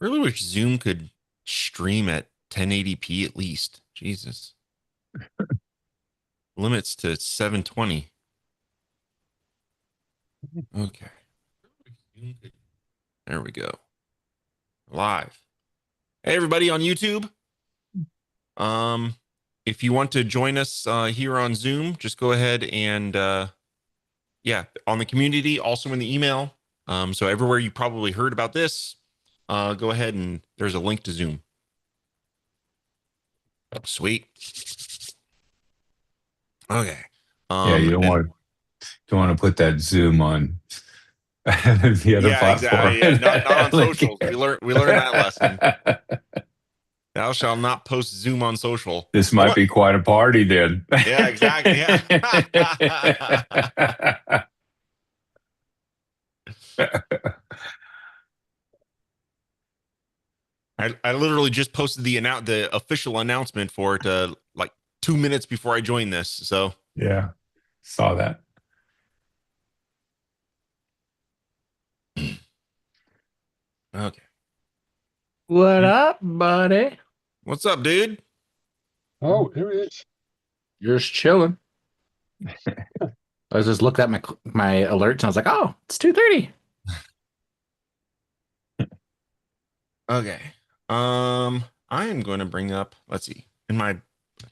Really wish Zoom could stream at 1080p at least. Jesus. Limits to 720. Okay. There we go. Live. Hey everybody on YouTube. Um if you want to join us here on Zoom, just go ahead and yeah, on the community, also in the email. So everywhere you probably heard about this, go ahead and there's a link to Zoom. Sweet. Okay. Yeah, you don't want to put that Zoom on the other Yeah, platform. exactly. Yeah, not on Like, socials. We learned that lesson. Thou shalt not post Zoom on social. this Oh might my, be quite a party then. yeah, exactly. Yeah. I literally just posted the official announcement for it like 2 minutes before I joined this. So Yeah, saw that. okay. What up, buddy? What's up, dude? Oh, here it is. You're just chilling. I just looked at my alerts and I was like, oh, it's 2:30. Okay. I am going to bring up, let's see, I think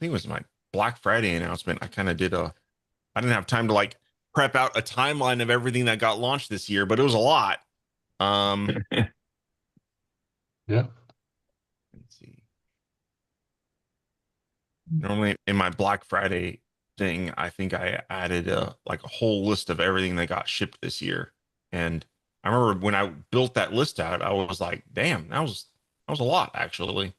it was my Black Friday announcement. I didn't have time to like prep out a timeline of everything that got launched this year, but it was a lot. Yeah. Let's see. Normally in my Black Friday thing, I think I added like a whole list of everything that got shipped this year. And I remember when I built that list out, I was like, damn, that was a lot actually.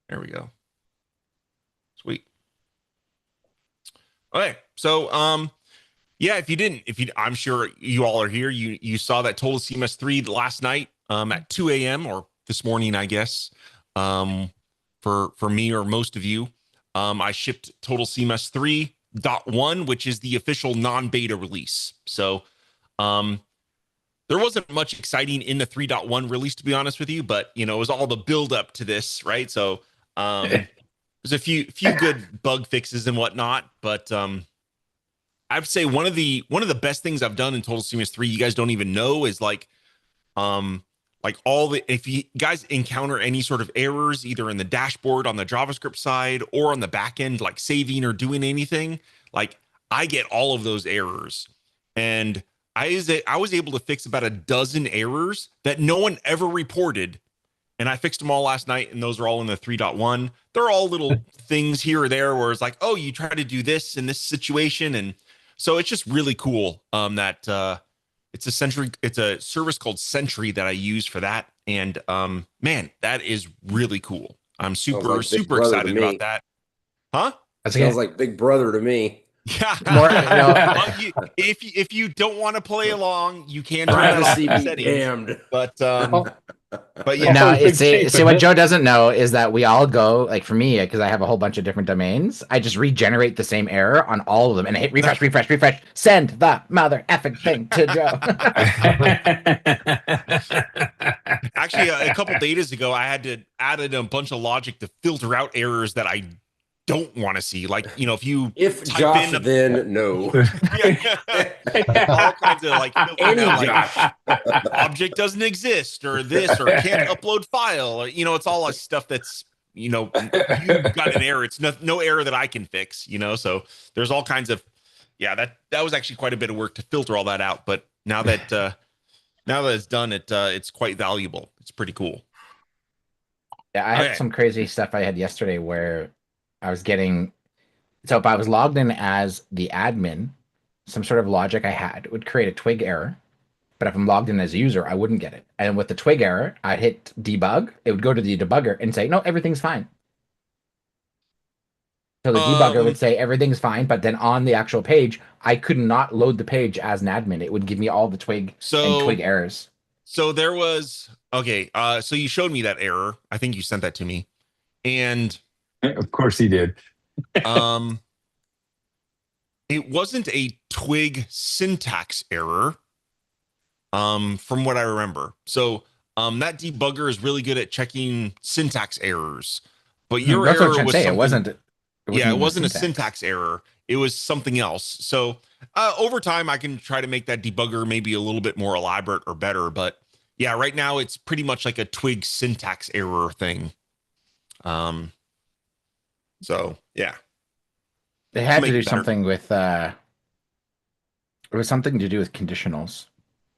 There we go. Sweet. Okay. So yeah, I'm sure you all are here. You saw that Total CMS 3 last night at 2 a.m. or this morning, I guess. For me or most of you, I shipped Total CMS 3.1, which is the official non-beta release. So there wasn't much exciting in the 3.1 release, to be honest with you, but it was all the build up to this, right? So there's a few good bug fixes and whatnot, but I'd say one of the best things I've done in Total CMS 3, you guys don't even know, is like if you guys encounter any sort of errors either in the dashboard on the JavaScript side or on the back end, like saving or doing anything, like I get all of those errors. And I was able to fix about a dozen errors that no one ever reported. And I fixed them all last night, and those are all in the 3.1. They're all little things here or there where it's like, oh, you try to do this in this situation. And so it's just really cool that it's a service called Sentry that I use for that. And man, that is really cool. I'm super excited about that. Huh? Sounds like Big Brother to me. Yeah. More, Well, if you don't want to play along, you can turn that off in settings. Damned. But yeah. no, it's see what Joe doesn't know is that we all go, like for me, because I have a whole bunch of different domains, I just regenerate the same error on all of them and hit refresh, send the mother effing thing to Joe. Actually, a couple days ago, I had to added a bunch of logic to filter out errors that I don't want to see. Like, if Josh, then no. All kinds of like, Any Josh. Object doesn't exist or this or can't upload file. Or, it's all stuff that's, you've got an error. It's no error that I can fix, so there's all kinds of, that was actually quite a bit of work to filter all that out. But now that it's done, it's quite valuable. It's pretty cool. Yeah, I had some crazy stuff I had yesterday where I was getting, so if I was logged in as the admin, some sort of logic I had would create a twig error. But if I'm logged in as a user, I wouldn't get it. And with the twig error, I'd hit debug. It would go to the debugger and say, no, everything's fine. So the debugger would say everything's fine, but then on the actual page, I could not load the page as an admin. It would give me all the twig and twig errors. So there was, so you showed me that error. I think you sent that to me. And of course he did. It wasn't a twig syntax error. from what I remember. So that debugger is really good at checking syntax errors. But your That's what I'm error trying to was say. It something. wasn't. It Yeah, wasn't it even wasn't a syntax error. It was something else. So over time, I can try to make that debugger maybe a little bit more elaborate or better. But yeah, right now it's pretty much like a twig syntax error thing. So yeah, They I'll had to make do it better. something with. It was something to do with conditionals.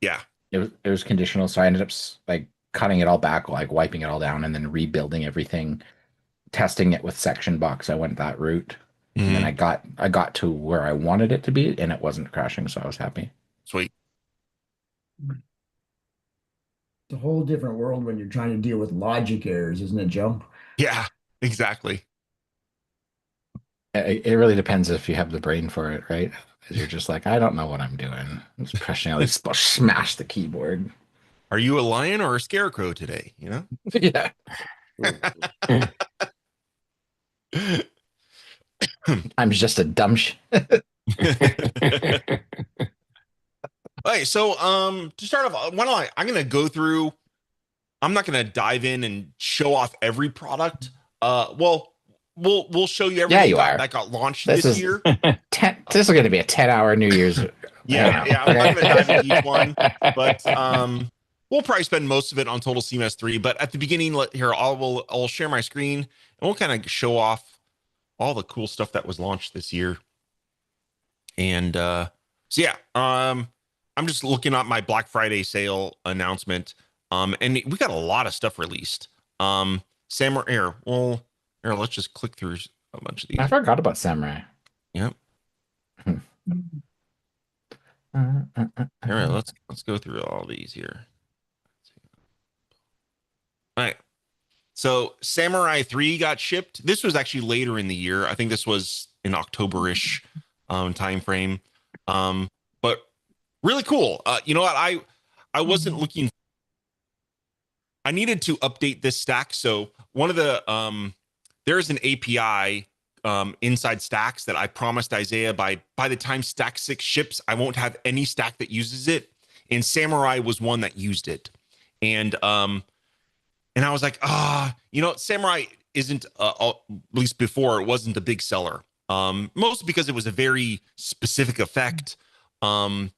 Yeah. It was conditional, so I ended up like cutting it all back, like wiping it all down, and then rebuilding everything, testing it with section box. I went that route, and then Mhm. I got to where I wanted it to be, and it wasn't crashing, so I was happy. Sweet. It's a whole different world when you're trying to deal with logic errors, isn't it, Joe? Yeah, exactly. It really depends if you have the brain for it, right? Because you're just like, I don't know what I'm doing. I'm just pressing all these, smash the keyboard. Are you a lion or a scarecrow today? You know? Yeah. I'm just a dumb shit. Okay, so to start off, why don't I'm gonna go through. I'm not gonna dive in and show off every product. Well, we'll show you everything that got launched this year. This is going to be a 10-hour New Year's. Yeah, I'm not gonna dive into each one, but we'll probably spend most of it on Total CMS 3. But at the beginning, I'll share my screen and we'll kind of show off all the cool stuff that was launched this year. And so yeah, I'm just looking at my Black Friday sale announcement. And we got a lot of stuff released. Samurai Air. Well, here, let's just click through a bunch of these. I forgot about Samurai. Yep. All right, let's go through all these here. All right. So Samurai 3 got shipped. This was actually later in the year. I think this was in October-ish time frame. But really cool. You know what? I wasn't looking. I needed to update this stack. So one of the there's an API inside stacks that I promised Isaiah by the time stack 6 ships, I won't have any stack that uses it. And Samurai was one that used it. And I was like, Samurai isn't at least before it wasn't a big seller. Mostly because it was a very specific effect. And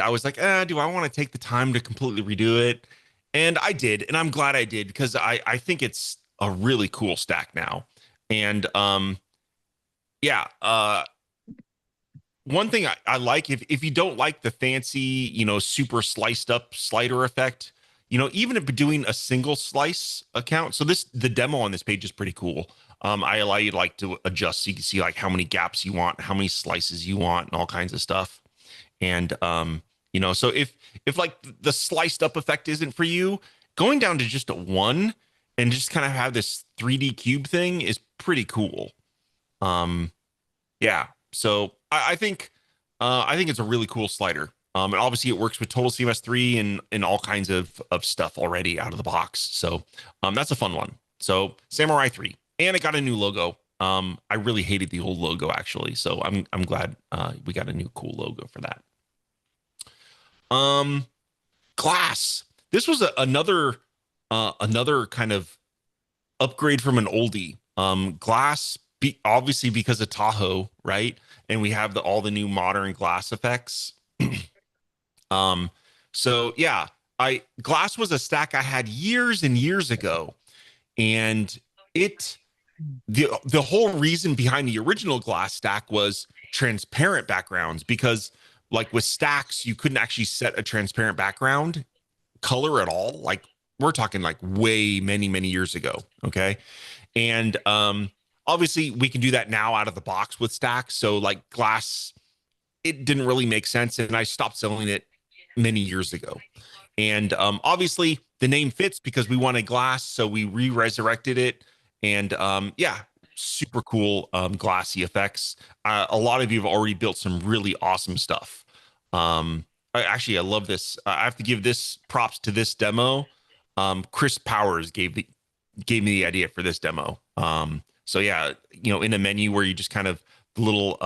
I was like, do I want to take the time to completely redo it? And I did, and I'm glad I did because I think it's a really cool stack now. And one thing I like, if you don't like the fancy, super sliced up slider effect, even if doing a single slice account. So the demo on this page is pretty cool. I allow you to adjust so you can see like how many gaps you want, how many slices you want, and all kinds of stuff. And so if like the sliced up effect isn't for you, going down to just a 1 and just kind of have this 3D cube thing is pretty cool. Yeah. So I think it's a really cool slider. And obviously it works with Total CMS 3 and all kinds of stuff already out of the box. So that's a fun one. So Samurai 3, and it got a new logo. I really hated the old logo actually. So I'm glad we got a new cool logo for that. Glass. This was another kind of upgrade from an oldie. Glass, obviously because of Tahoe, right? And we have all the new modern glass effects. So yeah, Glass was a stack I had years and years ago, and the whole reason behind the original Glass stack was transparent backgrounds, because like with stacks, you couldn't actually set a transparent background color at all. Like we're talking like way many years ago. Okay. And obviously we can do that now out of the box with stacks. So like Glass, it didn't really make sense, and I stopped selling it many years ago. And obviously the name fits because we wanted Glass, so we resurrected it. And super cool glassy effects. A lot of you have already built some really awesome stuff. I love this. I have to give this props to this demo. Chris Powers gave me the idea for this demo. So yeah, in a menu where you just kind of the little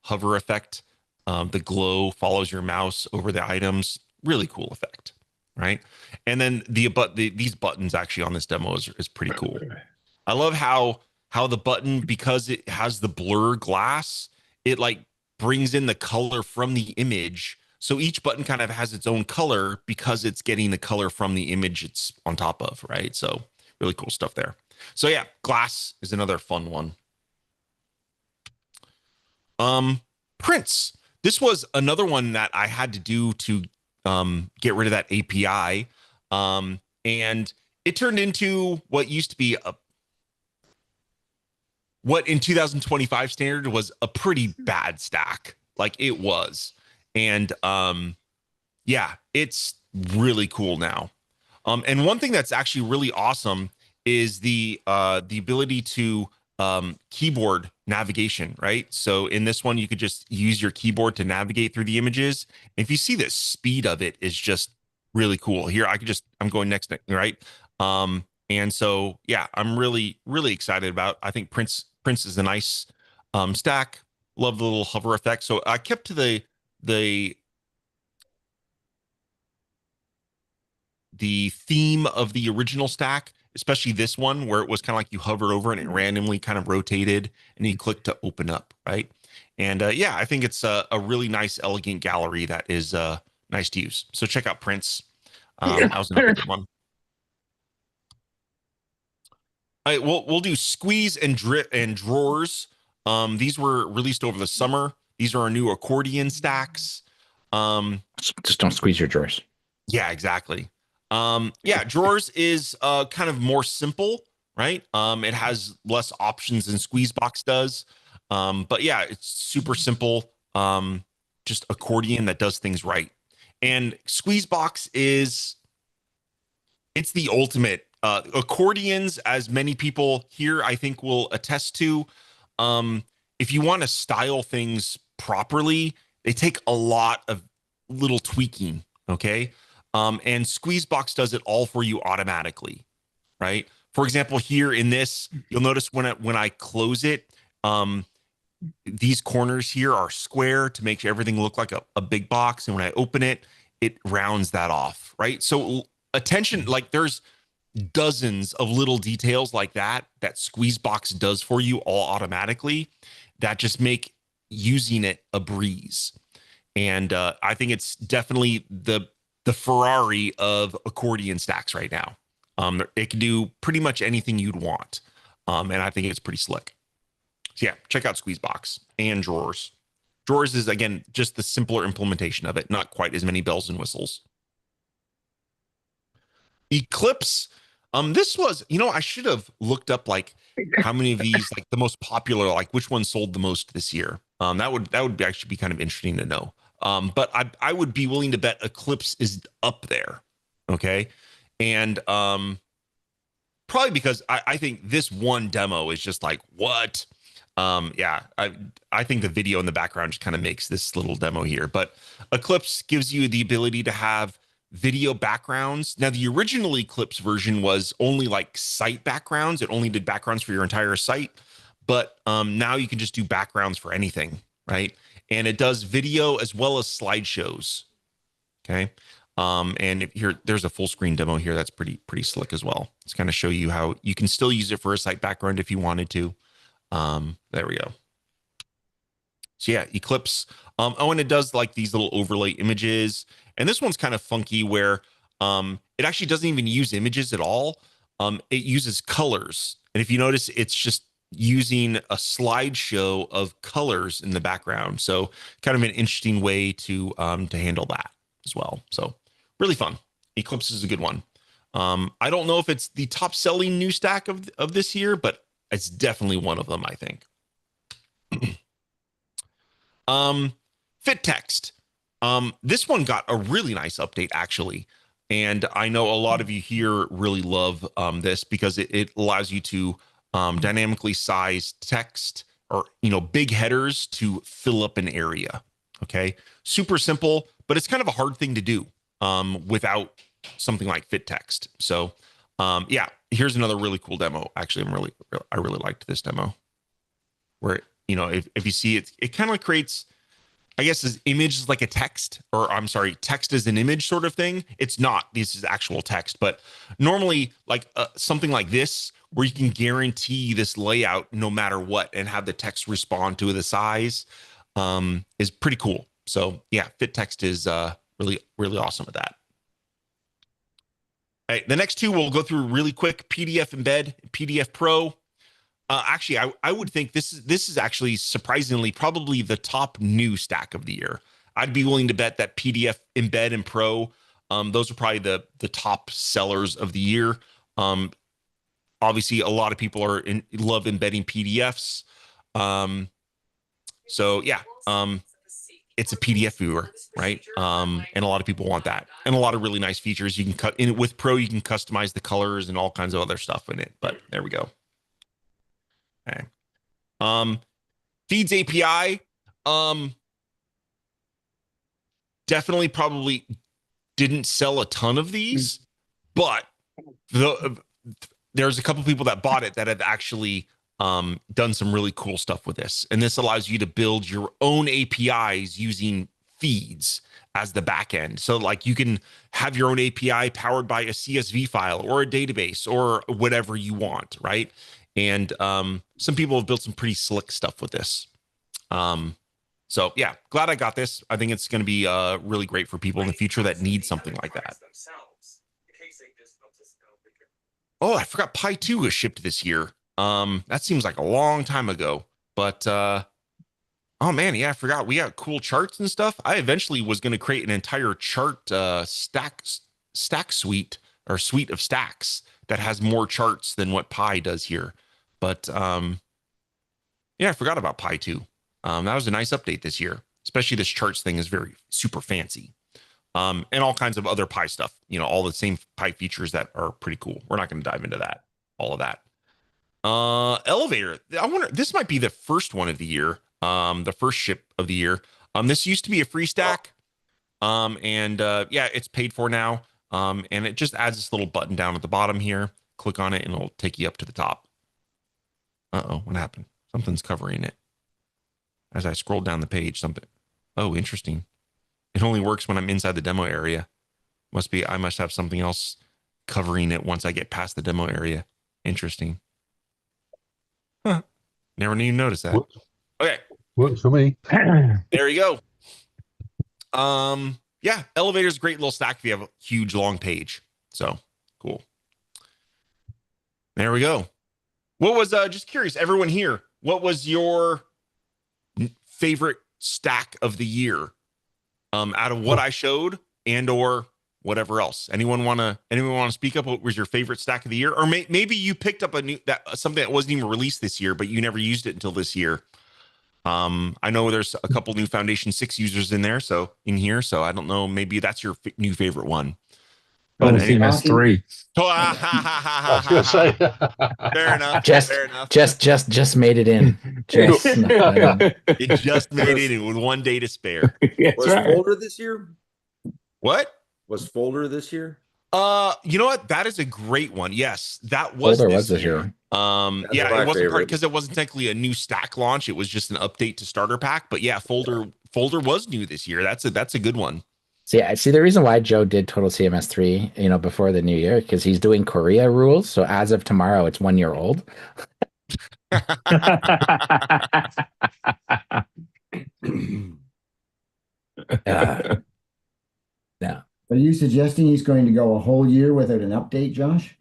hover effect, the glow follows your mouse over the items. Really cool effect, right? And then these buttons actually on this demo is pretty cool. I love how the button, because it has the blur glass, it like brings in the color from the image. So each button kind of has its own color because it's getting the color from the image it's on top of, right? So really cool stuff there. So yeah, glass is another fun one. Prints. This was another one that I had to do to get rid of that API. And it turned into what used to be what in 2025 standard was a pretty bad stack. Like it was. And yeah, it's really cool now. And one thing that's actually really awesome is the ability to keyboard navigation, right? So in this one, you could just use your keyboard to navigate through the images. And if you see the speed of it is just really cool. Here, I'm going next, right? And so, yeah, I'm really, really excited about. I think Prince is a nice stack. Love the little hover effect. So I kept to the theme of the original stack, especially this one where it was kind of like you hovered over and it randomly kind of rotated and you click to open up, right? And yeah, I think it's a really nice, elegant gallery that is nice to use. So check out Prince. That was another good one. All right, we'll do squeeze and drip and drawers. These were released over the summer. These are our new accordion stacks. Just don't squeeze your drawers. Yeah, exactly. Yeah, drawers is kind of more simple, right? It has less options than Squeezebox does. But yeah, it's super simple. Just accordion that does things right. And Squeezebox it's the ultimate. Accordions, as many people here I think will attest to, if you want to style things properly, they take a lot of little tweaking, okay? And Squeezebox does it all for you automatically, right? For example, here in this, you'll notice when I close it, these corners here are square to make everything look like a big box. And when I open it, it rounds that off, right? So attention, like there's dozens of little details like that Squeezebox does for you all automatically that just make using it a breeze. And I think it's definitely the Ferrari of accordion stacks right now. It can do pretty much anything you'd want. And I think it's pretty slick. So yeah, check out Squeezebox and drawers. Drawers is, again, just the simpler implementation of it, not quite as many bells and whistles. Eclipse. This was, I should have looked up like how many of these, like the most popular, like which one sold the most this year. That would actually be kind of interesting to know. But I would be willing to bet Eclipse is up there. Okay. And probably because I think this one demo is just like, what? Yeah, I think the video in the background just kind of makes this little demo here. But Eclipse gives you the ability to have video backgrounds. Now, the original Eclipse version was only like site backgrounds. It only did backgrounds for your entire site. But now you can just do backgrounds for anything, right? And it does video as well as slideshows. Okay. And there's a full screen demo here that's pretty slick as well. It's kind of show you how you can still use it for a site background if you wanted to. There we go. So yeah, Eclipse. Oh, and it does like these little overlay images. And this one's kind of funky where it actually doesn't even use images at all. It uses colors. And if you notice, it's just using a slideshow of colors in the background. So kind of an interesting way to handle that as well. So really fun. Eclipse is a good one. I don't know if it's the top selling new stack of this year, but it's definitely one of them, I think. Fit text. This one got a really nice update, actually. And I know a lot of you here really love this because it allows you to dynamically size text or, big headers to fill up an area. Okay. Super simple, but it's kind of a hard thing to do without something like fit text. So yeah, here's another really cool demo. Actually, I really liked this demo where, if you see it, it kind of creates I guess is image is like a text, or I'm sorry, text is an image sort of thing. It's not. This is actual text, but normally like something like this, where you can guarantee this layout no matter what, and have the text respond to the size, is pretty cool. So yeah, fit text is really really awesome at that. All right, the next two we'll go through really quick: PDF embed, PDF Pro. Actually, I would think this is actually surprisingly probably the top new stack of the year. I'd be willing to bet that PDF embed and Pro, those are probably the top sellers of the year. Obviously, a lot of people love embedding PDFs. So yeah, it's a PDF viewer, right? And a lot of people want that, and a lot of really nice features. You can cut in it with Pro. You can customize the colors and all kinds of other stuff in it. But there we go. Okay. Feeds API, definitely probably didn't sell a ton of these, but there's a couple people that bought it that have actually done some really cool stuff with this. And this allows you to build your own APIs using feeds as the backend. So like you can have your own API powered by a CSV file or a database or whatever you want, right? And some people have built some pretty slick stuff with this. So yeah, glad I got this. I think it's going to be really great for people in the future that need something like that. Oh, I forgot Pi 2 was shipped this year. That seems like a long time ago, but oh man, yeah, I forgot. We got cool charts and stuff. I eventually was going to create an entire chart stack suite or suite of stacks that has more charts than what Pi does here. But yeah, I forgot about Pi 2. That was a nice update this year, especially this charts thing is very super fancy. And all kinds of other Pi stuff, you know, all the same Pi features that are pretty cool. We're not going to dive into that, all of that. Elevator. I wonder, this might be the first one of the year, the first ship of the year. This used to be a free stack. And yeah, it's paid for now. And it just adds this little button down at the bottom here. Click on it and it'll take you up to the top. Uh-oh, what happened? Something's covering it. As I scroll down the page, something. Oh, interesting. It only works when I'm inside the demo area. I must have something else covering it once I get past the demo area. Interesting. Huh. Never even noticed that. Okay. Works for me. There you go. Yeah, Elevator's a great little stack if you have a huge long page. So cool. There we go. What was just curious, everyone here, what was your favorite stack of the year? Out of what I showed and or whatever else. Anyone want to speak up? What was your favorite stack of the year? Or maybe you picked up something that wasn't even released this year, but you never used it until this year. I know there's a couple new Foundation 6 users in there, so I don't know. Maybe that's your new favorite one. Total CMS 3. I was going to say. Fair enough. Fair enough. Just made it in. It just made it in with 1 day to spare. Was Folder this year? What? Was Folder this year? You know what? That is a great one. Yes, that was this year. Yeah, it wasn't part because it wasn't technically a new stack launch. It was just an update to starter pack. But yeah, Folder was new this year. That's a good one. See, I see the reason why Joe did Total CMS 3, before the new year, because he's doing Korea rules. So as of tomorrow, it's 1 year old. Yeah. Are you suggesting he's going to go a whole year without an update, Josh?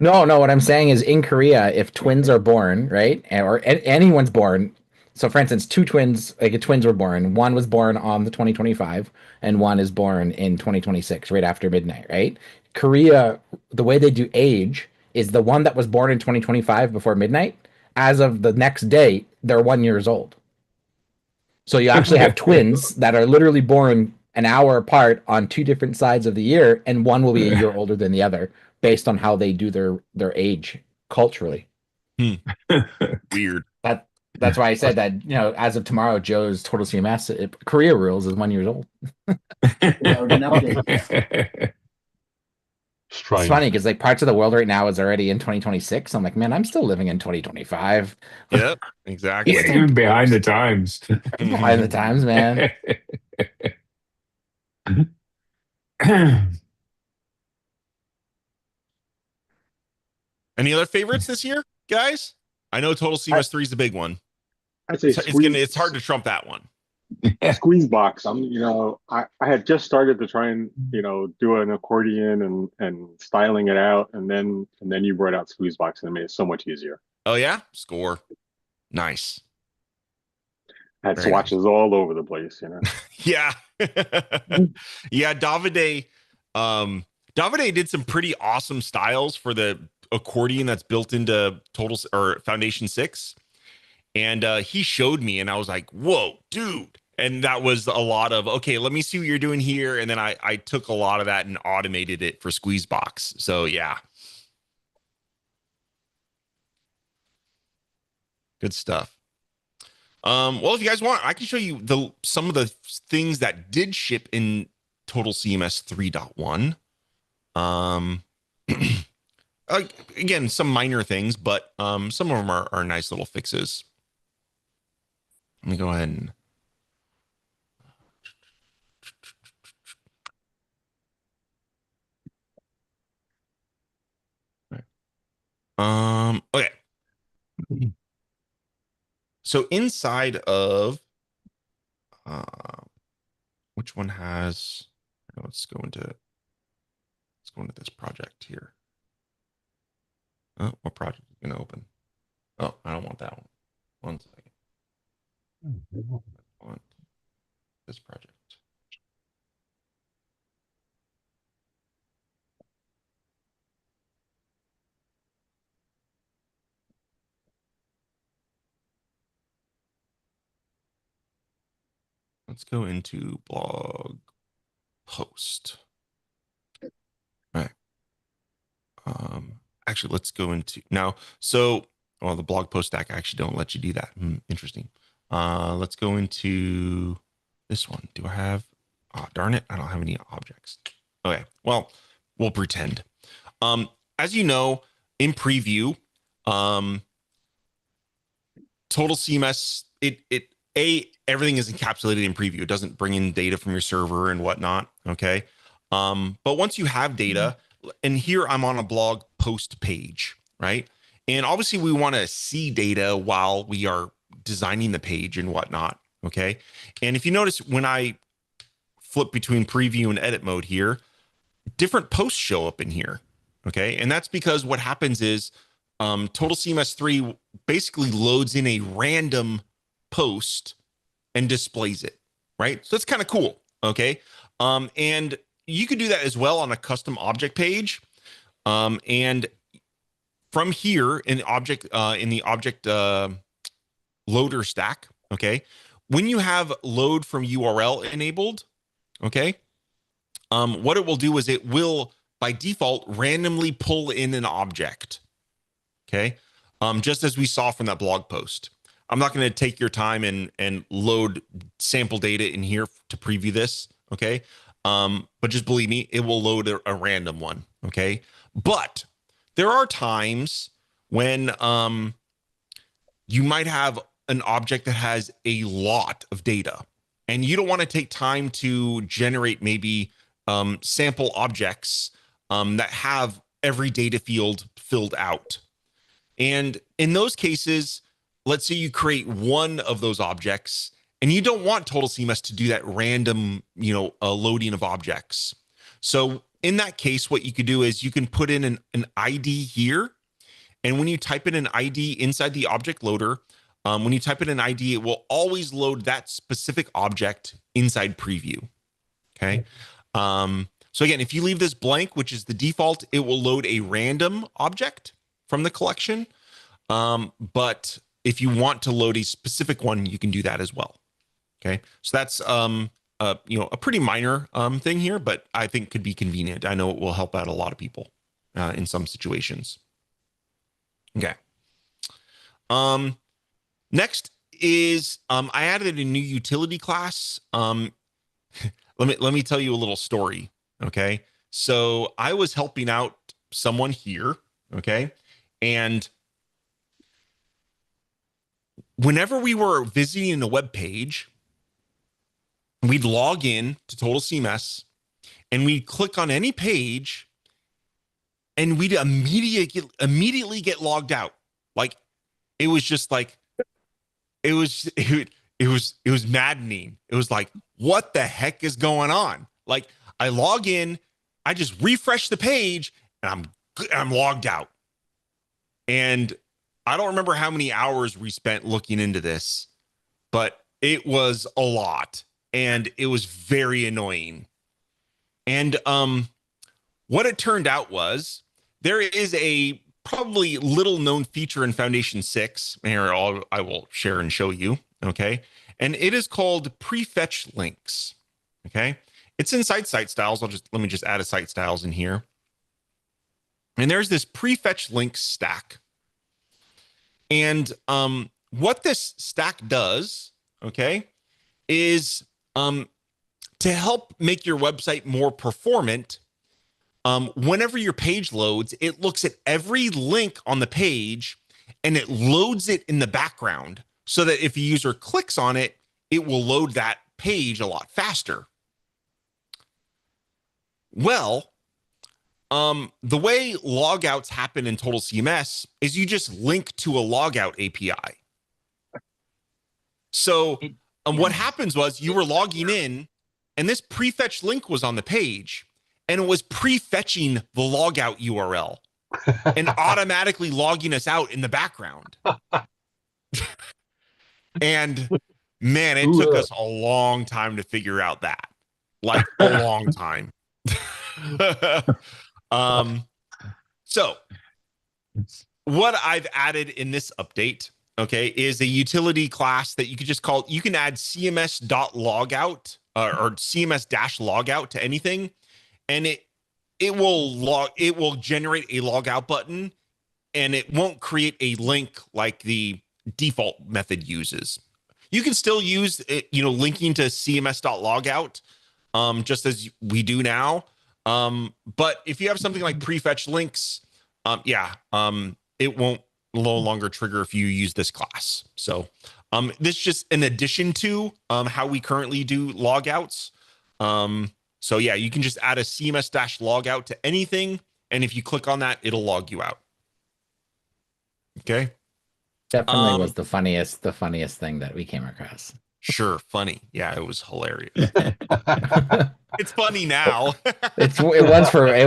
No. What I'm saying is in Korea, if twins are born, right, or anyone's born. So, for instance, two twins, twins were born. One was born on the 2025, and one is born in 2026, right after midnight, right? Korea, the way they do age is the one that was born in 2025 before midnight. As of the next day, they're 1 year old. So you actually have twins that are literally born an hour apart on two different sides of the year, and one will be a year older than the other based on how they do their age culturally. Weird. That's why I said that, as of tomorrow, Joe's Total CMS Korea rules is 1 year old. It's funny because like parts of the world right now is already in 2026. I'm like, man, I'm still living in 2025. Yep, exactly. You're behind the times. Behind the times, man. Any other favorites this year, guys? I know Total CMS 3 is the big one. I'd say It's hard to trump that one. squeeze box. I had just started to try and do an accordion and styling it out, and then you brought out squeeze box and it made it so much easier. Oh yeah, score, nice. I had Very swatches all over the place, Yeah, yeah. Davide did some pretty awesome styles for the accordion that's built into Total or Foundation 6, and he showed me, and I was like, "Whoa, dude!" And that was a lot of, okay, let me see what you're doing here. And then I took a lot of that and automated it for Squeezebox. So yeah. Good stuff. Well, if you guys want, I can show you some of the things that did ship in Total CMS 3.1. Again, some minor things, but some of them are nice little fixes. Let me go ahead and okay. So inside of which one has, let's go into this project here. Oh, what project is going to open? Oh, I don't want that one. One second. I want this project. Let's go into blog post. All right. Actually, let's go into now. So, the blog post stack actually don't let you do that. Interesting. Let's go into this one. Do I have? Oh, darn it! I don't have any objects. Okay. Well, we'll pretend. As you know, in preview, Total CMS, everything is encapsulated in preview. It doesn't bring in data from your server and whatnot. Okay. But once you have data, and here I'm on a blog post page, right? And obviously we want to see data while we are designing the page and whatnot. Okay. And if you notice, when I flip between preview and edit mode here, different posts show up in here. Okay. And that's because what happens is Total CMS 3 basically loads in a random post and displays it, right? So that's kind of cool. Okay. And you could do that as well on a custom object page. And from here in the object loader stack, okay, when you have load from URL enabled, okay, what it will do is it will by default randomly pull in an object. Okay. Just as we saw from that blog post. I'm not going to take your time and load sample data in here to preview this. Okay. But just believe me, it will load a random one. Okay. But there are times when you might have an object that has a lot of data and you don't want to take time to generate maybe sample objects that have every data field filled out. And in those cases, let's say you create one of those objects and you don't want Total CMS to do that random, loading of objects. So in that case, what you could do is you can put in an ID here. And when you type in an ID inside the object loader, when you type in an ID, it will always load that specific object inside preview. Okay. So again, if you leave this blank, which is the default, it will load a random object from the collection. But if you want to load a specific one, you can do that as well. Okay. So that's, a pretty minor thing here, but I think could be convenient. I know it will help out a lot of people in some situations. Okay. Next is I added a new utility class. Let me tell you a little story. Okay. So I was helping out someone here, okay? And whenever we were visiting a web page, we'd log in to Total CMS and we'd click on any page and we'd immediately get logged out. Like it was just like it was maddening. It was like, what the heck is going on? Like I log in, I just refresh the page and I'm logged out. And I don't remember how many hours we spent looking into this, but it was a lot and it was very annoying. And what it turned out was there is a probably little known feature in Foundation 6. Here, I will share and show you. Okay. And it is called prefetch links. Okay. It's inside site styles. Let me just add a site styles in here. And there's this prefetch links stack. And what this stack does, okay, is to help make your website more performant. Whenever your page loads, it looks at every link on the page and it loads it in the background so that if a user clicks on it, it will load that page a lot faster. Well, the way logouts happen in Total CMS is you just link to a logout API. So what happens was you were logging in and this prefetch link was on the page and it was prefetching the logout URL and automatically logging us out in the background. And man, it took us a long time to figure out that. Like a long time. So what I've added in this update, okay, is a utility class that you could just call, you can add cms.logout or cms-logout to anything. And it will generate a logout button and it won't create a link like the default method uses. You can still use it, linking to cms.logout, just as we do now. But if you have something like prefetch links, it won't no longer trigger if you use this class. So this is just an addition to how we currently do logouts. So yeah, you can just add a CMS-logout to anything. And if you click on that, it'll log you out. Okay. Definitely was the funniest thing that we came across. Sure. Funny. Yeah, it was hilarious. It's funny now. It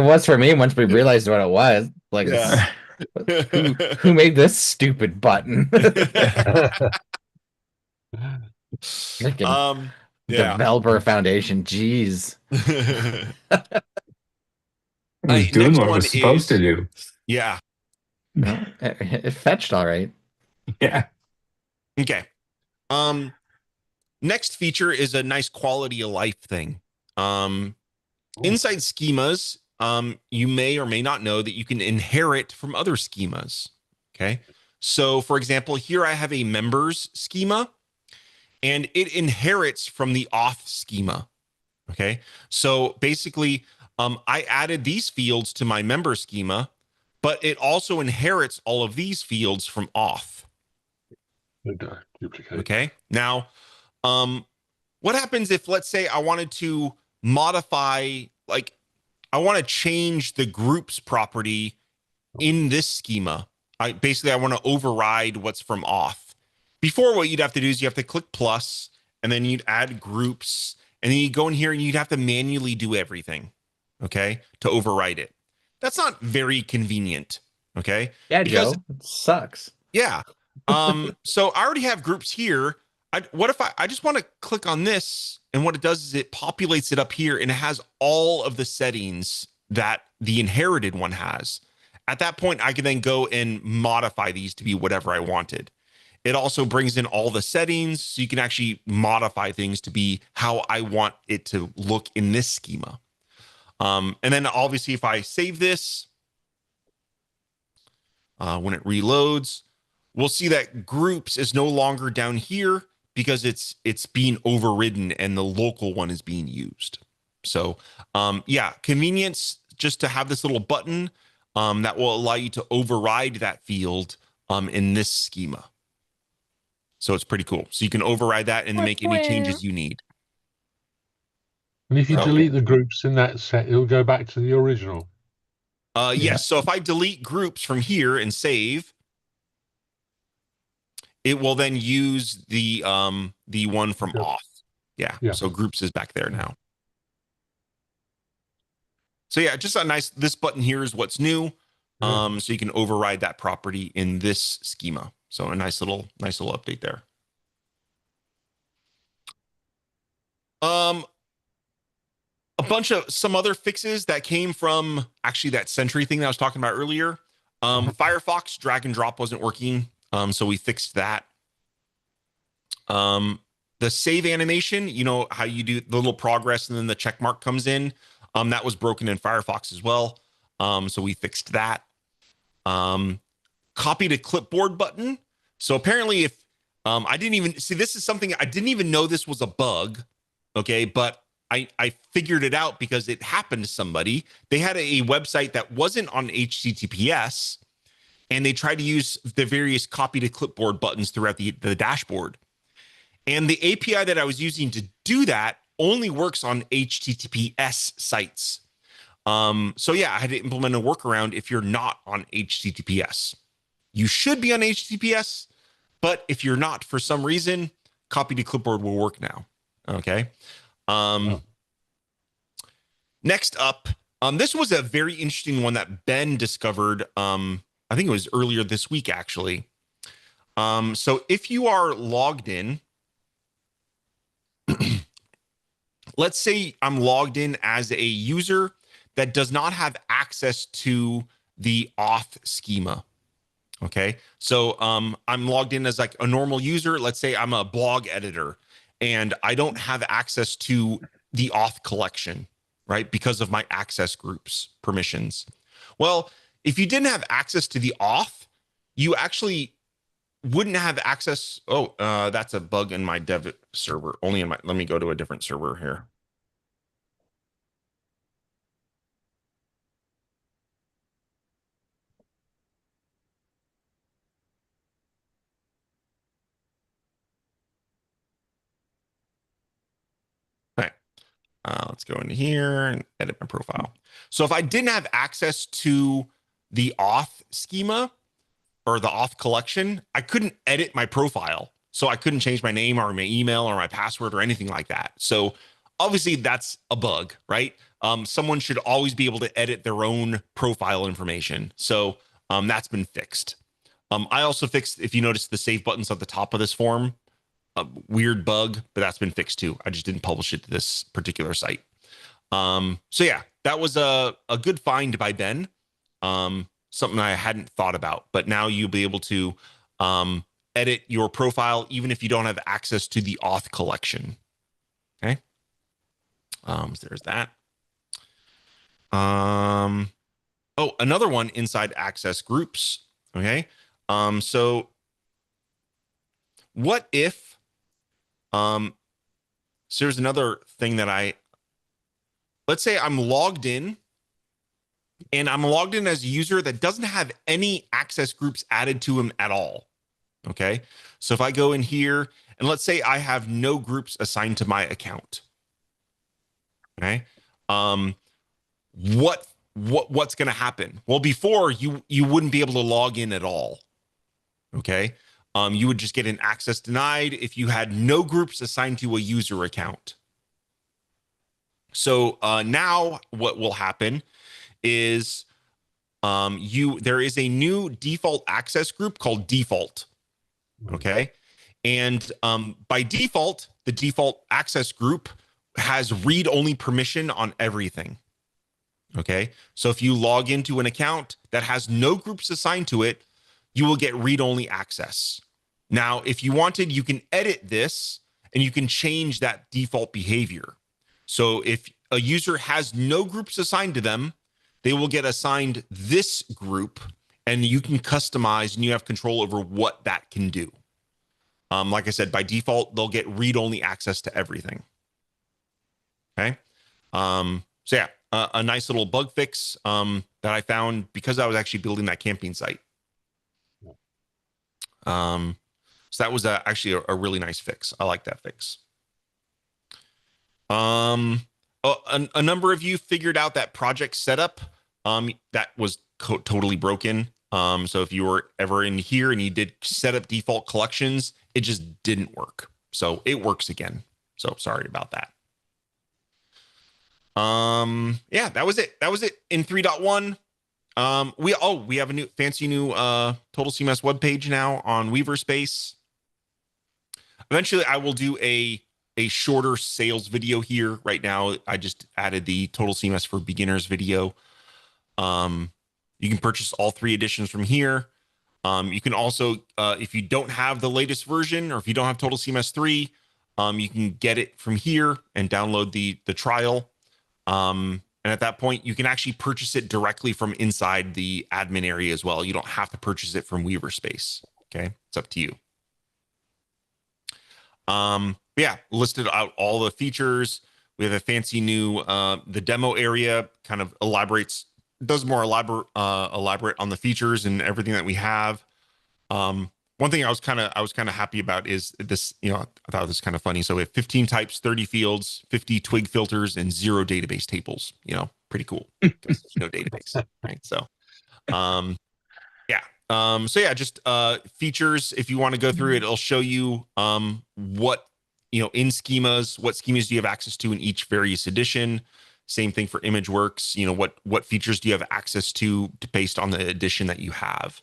was for me once we realized what it was. Like, Yeah. who made this stupid button? Developer Foundation, jeez. It's doing what it was supposed to do. Yeah. No, it fetched all right. Yeah. Okay. Next feature is a nice quality of life thing. Inside schemas, you may or may not know that you can inherit from other schemas. Okay. So for example, here I have a members schema and it inherits from the auth schema. Okay. So basically, I added these fields to my member schema, but it also inherits all of these fields from auth. Duplicate. Okay. Now, what happens if, let's say, I wanted to modify, like, I want to change the groups property in this schema. I want to override what's from auth. Before, what you'd have to do is you have to click plus, and then you'd add groups, and then you go in here and you'd have to manually do everything, okay, to override it. That's not very convenient, okay? Yeah, because, Joe, it sucks. Yeah. So I already have groups here. What if I just want to click on this, and what it does is it populates it up here and it has all of the settings that the inherited one has. At that point, I can then go and modify these to be whatever I wanted. It also brings in all the settings, so you can actually modify things to be how I want it to look in this schema. And then obviously if I save this, when it reloads, we'll see that groups is no longer down here because it's being overridden and the local one is being used. So yeah, convenience just to have this little button that will allow you to override that field in this schema. So it's pretty cool. So you can override that and then make any changes you need. And if you Okay. delete the groups in that set, it'll go back to the original. Yes. So if I delete groups from here and save, it will then use the one from Okay. auth. Yeah. Yeah. So groups is back there now. So yeah, just a nice, this button here is what's new. So you can override that property in this schema. So a nice little update there. A bunch of some other fixes that came from actually that Sentry thing that I was talking about earlier. Firefox drag and drop wasn't working. So we fixed that. The save animation, you know how you do the little progress and then the check mark comes in. That was broken in Firefox as well. So we fixed that. Copy to clipboard button. So apparently if I didn't even see, this is something I didn't even know this was a bug. Okay. But I figured it out because it happened to somebody. They had a website that wasn't on HTTPS and they tried to use the various copy to clipboard buttons throughout the dashboard. And the API that I was using to do that only works on HTTPS sites. So yeah, I had to implement a workaround if you're not on HTTPS. You should be on HTTPS, but if you're not for some reason, copy to clipboard will work now. Okay. Next up, this was a very interesting one that Ben discovered. I think it was earlier this week, actually. So if you are logged in, let's say I'm logged in as a user that does not have access to the auth schema. Okay. So I'm logged in as like a normal user. Let's say I'm a blog editor and I don't have access to the auth collection, right? Because of my access groups permissions. Well, if you didn't have access to the auth, you actually wouldn't have access. Oh, that's a bug in my dev server. Only in my, let me go to a different server here. Okay. Let's go into here and edit my profile. So if I didn't have access to the auth schema or the auth collection, I couldn't edit my profile. So I couldn't change my name or my email or my password or anything like that. So obviously that's a bug, right? Someone should always be able to edit their own profile information. So that's been fixed. I also fixed, if you notice the save buttons at the top of this form, a weird bug, but that's been fixed too. I just didn't publish it to this particular site. So yeah, that was a good find by Ben. Something I hadn't thought about, but now you'll be able to edit your profile even if you don't have access to the auth collection. Okay. So there's that. Oh, another one inside access groups. Okay. So what if, so here's another thing that let's say I'm logged in and I'm logged in as a user that doesn't have any access groups added to him at all. Okay. So if I go in here and let's say I have no groups assigned to my account. Okay. What's going to happen? Well, before you wouldn't be able to log in at all. Okay. You would just get an access denied if you had no groups assigned to a user account. So now what will happen is there is a new default access group called default. Okay. And by default, the default access group has read-only permission on everything. Okay. So if you log into an account that has no groups assigned to it, you will get read-only access. Now, if you wanted, you can edit this and you can change that default behavior. So if a user has no groups assigned to them, they will get assigned this group and you can customize and you have control over what that can do. Like I said, by default, they'll get read-only access to everything. Okay. So yeah, a nice little bug fix that I found because I was actually building that camping site. So that was actually a really nice fix. I like that fix. A number of you figured out that project setup that was totally broken. So if you were ever in here and you did set up default collections, it just didn't work. So it works again. So sorry about that. Yeah, that was it. That was it in 3.1. We have a new fancy new Total CMS webpage now on Weaverspace. Eventually I will do a shorter sales video here. Right now I just added the Total CMS for Beginners video. You can purchase all 3 editions from here. You can also, if you don't have the latest version or if you don't have Total CMS 3, you can get it from here and download the trial. And at that point, you can actually purchase it directly from inside the admin area as well. You don't have to purchase it from Weaverspace. Okay, it's up to you. Yeah, listed out all the features. We have a fancy new the demo area kind of does more elaborate on the features and everything that we have. One thing I was kind of happy about is this, I thought it was kind of funny. So we have 15 types, 30 fields, 50 twig filters, and 0 database tables. Pretty cool because there's no database, right? So, yeah. So yeah, just features. If you want to go through it, it'll show you what in schemas, what schemas do you have access to in each various edition. Same thing for ImageWorks. What features do you have access to based on the edition that you have.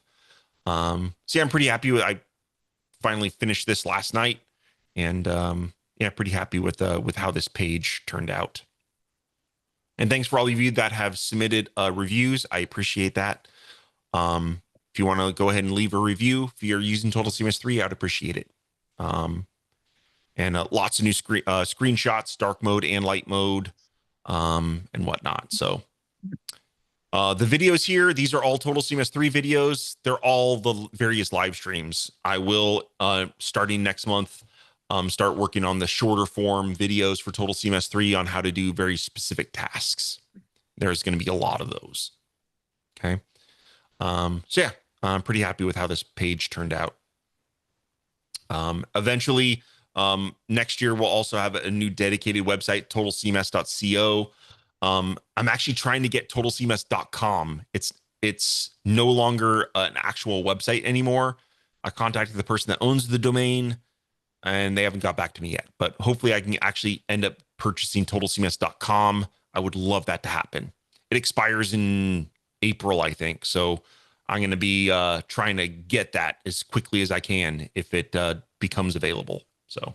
So yeah, I'm pretty happy with. I finally finished this last night, and yeah, pretty happy with how this page turned out. And thanks for all of you that have submitted reviews. I appreciate that. If you want to go ahead and leave a review, if you're using Total CMS 3, I'd appreciate it. And lots of new screenshots, dark mode and light mode, and whatnot. So. The videos here, these are all Total CMS 3 videos. They're all the various live streams. I will, starting next month, start working on the shorter form videos for Total CMS 3 on how to do very specific tasks. There's going to be a lot of those. Okay. So yeah, I'm pretty happy with how this page turned out. Eventually, next year, we'll also have a new dedicated website, totalcms.co. I'm actually trying to get totalcms.com. It's no longer an actual website anymore. I contacted the person that owns the domain and they haven't got back to me yet, but hopefully I can actually end up purchasing totalcms.com. I would love that to happen. It expires in April, I think. So I'm going to be trying to get that as quickly as I can if it becomes available. So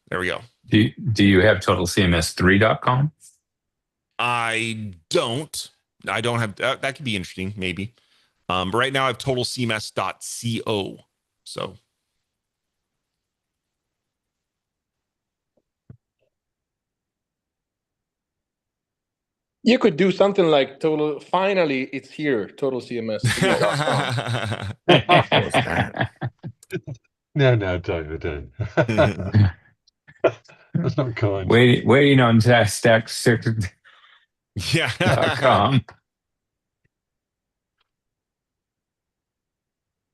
there we go. Do you have totalcms3.com? I don't have that could be interesting, maybe. But right now I have totalcms.co. So you could do something like finally it's here, totalcms3.com. No, don't. That's not kind. Waiting on stack6.com. yeah.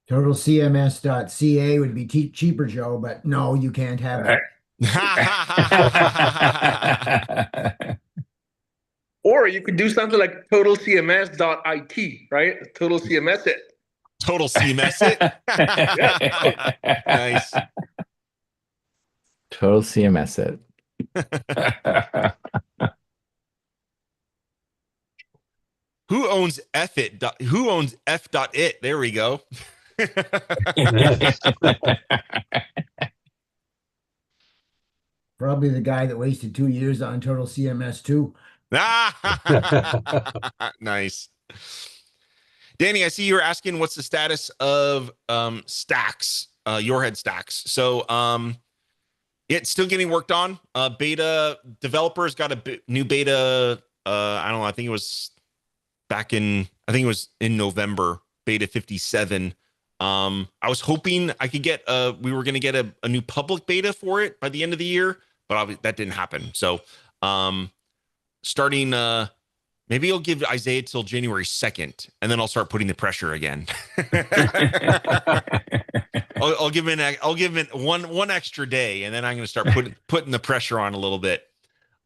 TotalCMS.ca would be cheaper, Joe, but no, you can't have it. Or you could do something like totalcms.it, right? Total CMS it. Total CMS it. Nice. Total CMS it. Who owns F.it? Who owns F.it? There we go. Probably the guy that wasted 2 years on Total CMS too. Nice. Danny, I see you're asking what's the status of stacks, your head stacks. So it's still getting worked on. Beta developers got a new beta. I don't know. I think it was in November, beta 57. I was hoping I could get we were going to get a new public beta for it by the end of the year, but that didn't happen. So starting maybe I'll give Isaiah till January 2nd, and then I'll start putting the pressure again. I'll give it one extra day, and then I'm going to start putting the pressure on a little bit.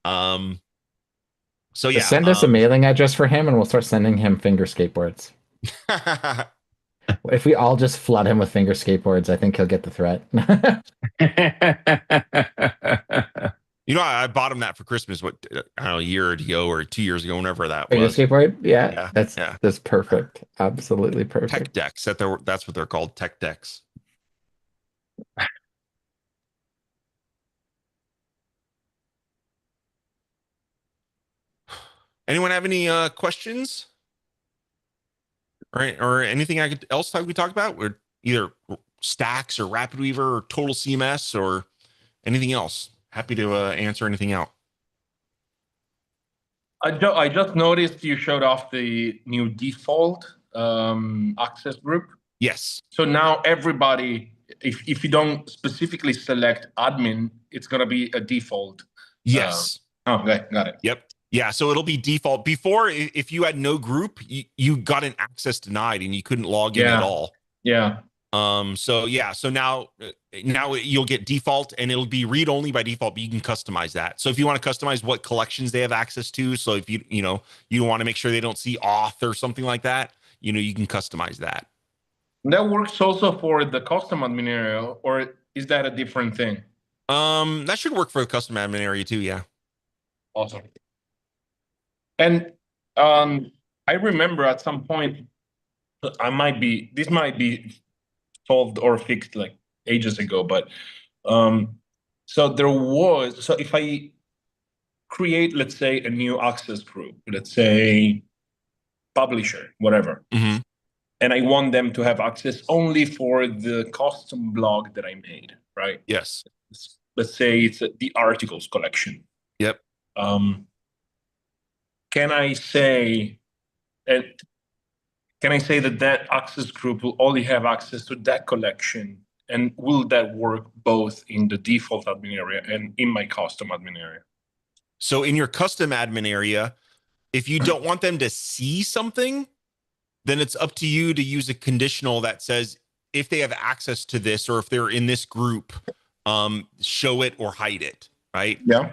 So yeah, send us a mailing address for him, and we'll start sending him finger skateboards. If we all just flood him with finger skateboards, I think he'll get the threat. You know, I bought him that for Christmas. What, I don't know, a year ago or 2 years ago, whenever that Finger was. skateboard, yeah. That's perfect. Absolutely perfect. Tech decks. That's what they're called. Tech decks. Anyone have any questions or anything else I could talk about? Or either Stacks or RapidWeaver or Total CMS or anything else? Happy to answer anything out. I just noticed you showed off the new default access group. Yes. So now everybody, if you don't specifically select admin, it's going to be a default. Yes. Okay, got it. Yep. Yeah, so it'll be default. Before, if you had no group, you got an access denied and you couldn't log in at all. Yeah. So now you'll get default, and it'll be read only by default, but you can customize that. So if you want to customize what collections they have access to, so if you want to make sure they don't see auth or something like that, you can customize that. That works also for the custom admin area, or is that a different thing? That should work for the custom admin area too. Yeah. Awesome. And I remember at some point, this might be solved or fixed like ages ago, but so if I create, let's say, a new access group, let's say publisher, whatever, mm-hmm. and I want them to have access only for the custom blog that I made, right? Yes. Let's say it's the articles collection. Yep. Can I say that access group will only have access to that collection? And will that work both in the default admin area and in my custom admin area? So in your custom admin area, if you don't want them to see something, then it's up to you to use a conditional that says if they have access to this or if they're in this group, show it or hide it, right? Yeah.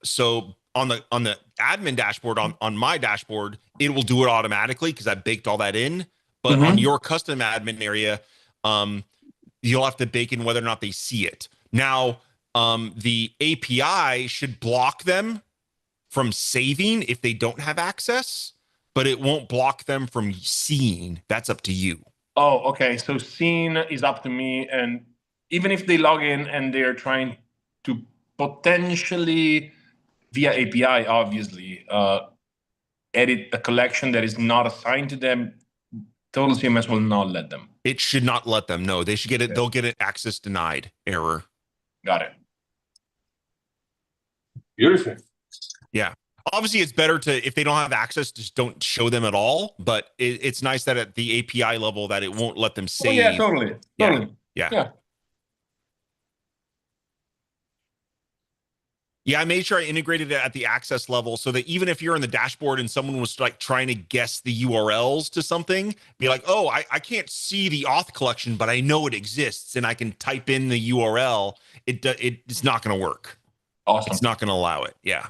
So on the admin dashboard, on my dashboard, it will do it automatically because I baked all that in. But on your custom admin area, you'll have to bake in whether or not they see it. Now, the API should block them from saving if they don't have access, but it won't block them from seeing. That's up to you. Oh, okay. So seeing is up to me. And even if they log in and they're trying to potentially, via API, obviously, edit a collection that is not assigned to them, Total CMS will not let them. It should not let them. No, they should get it. Okay. They'll get an access denied error. Got it. Beautiful. Yeah. Obviously, it's better to, if they don't have access, just don't show them at all. But it's nice that at the API level that it won't let them save. Oh, yeah, totally. Yeah. Yeah, I made sure I integrated it at the access level so that even if you're in the dashboard and someone was like trying to guess the URLs to something, be like, oh, I can't see the auth collection, but I know it exists and I can type in the URL. It's not going to work. Awesome. It's not going to allow it. Yeah.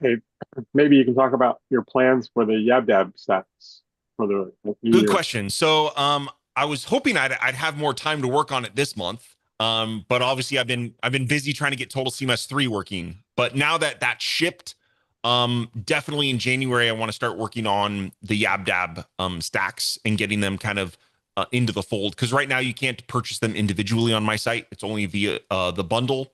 Hey, maybe you can talk about your plans for the YabDab stats for the Good question. So, I was hoping I'd have more time to work on it this month. But obviously I've been busy trying to get Total CMS 3 working. But now that that's shipped, definitely in January, I want to start working on the YabDab stacks and getting them kind of into the fold. Because right now you can't purchase them individually on my site. It's only via the bundle.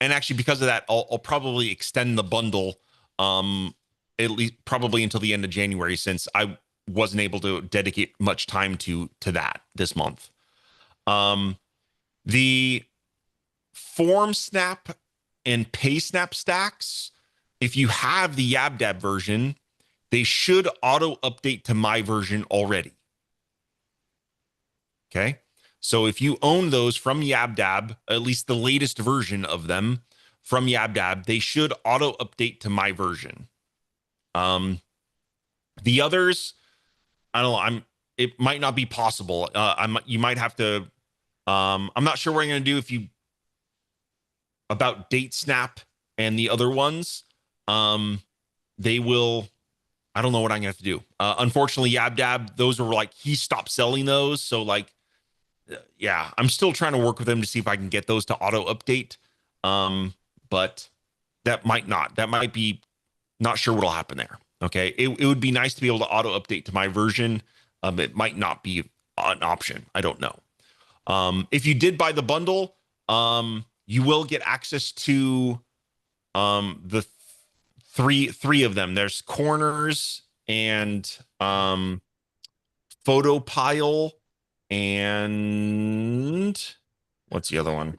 And actually, because of that, I'll probably extend the bundle at least probably until the end of January, since I wasn't able to dedicate much time to that this month. The form snap and pay snap stacks, if you have the YabDab version, they should auto update to my version already. Okay. So if you own those from YabDab, at least the latest version of them from YabDab, they should auto update to my version. The others, I don't know. It might not be possible. You might have to. I'm not sure what I'm going to do about Date Snap and the other ones. They will. I don't know what I'm going to have to do. Unfortunately, YabDab, those were like he stopped selling those, so like, yeah, I'm still trying to work with them to see if I can get those to auto update. But that might not. That might be not sure what'll happen there. Okay, it would be nice to be able to auto update to my version. It might not be an option. I don't know. If you did buy the bundle, you will get access to the three of them. There's Corners and Photo Pile and what's the other one?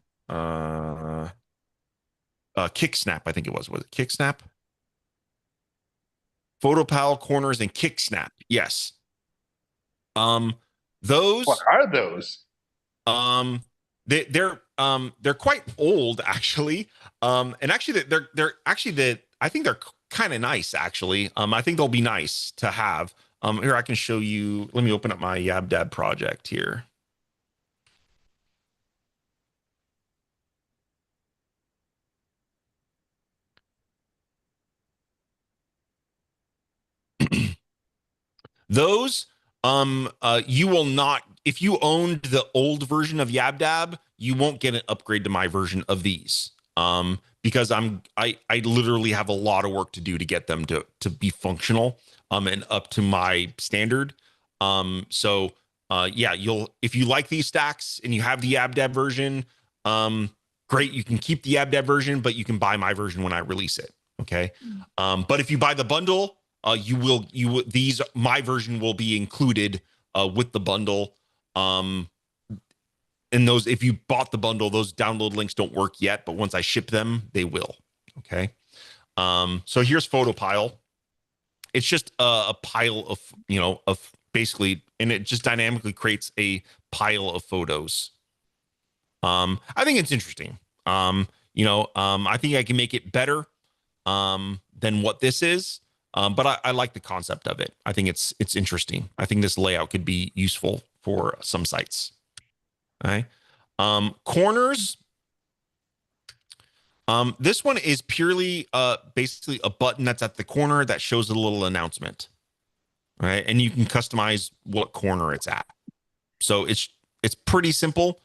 Kicksnap, I think it was. Was it Kicksnap? Photopal, Corners, and Kicksnap. Yes. Those. What are those? They're quite old actually. And actually they're actually I think they're kind of nice actually. I think they'll be nice to have. Here I can show you. Let me open up my YabDab project here. Those, you will not, if you owned the old version of YabDab, you won't get an upgrade to my version of these. Because I literally have a lot of work to do to get them to be functional, and up to my standard. Yeah, if you like these stacks and you have the YabDab version, great, you can keep the YabDab version, but you can buy my version when I release it. Okay. But if you buy the bundle, my version will be included with the bundle. And those, if you bought the bundle, those download links don't work yet, but once I ship them, they will. Okay. So here's Photopile. It's just a pile of, of basically, and it just dynamically creates a pile of photos. I think it's interesting. I think I can make it better than what this is. But I like the concept of it. I think it's interesting. I think this layout could be useful for some sites. All right. Corners. This one is purely basically a button that's at the corner that shows a little announcement. All right. And you can customize what corner it's at. So it's pretty simple.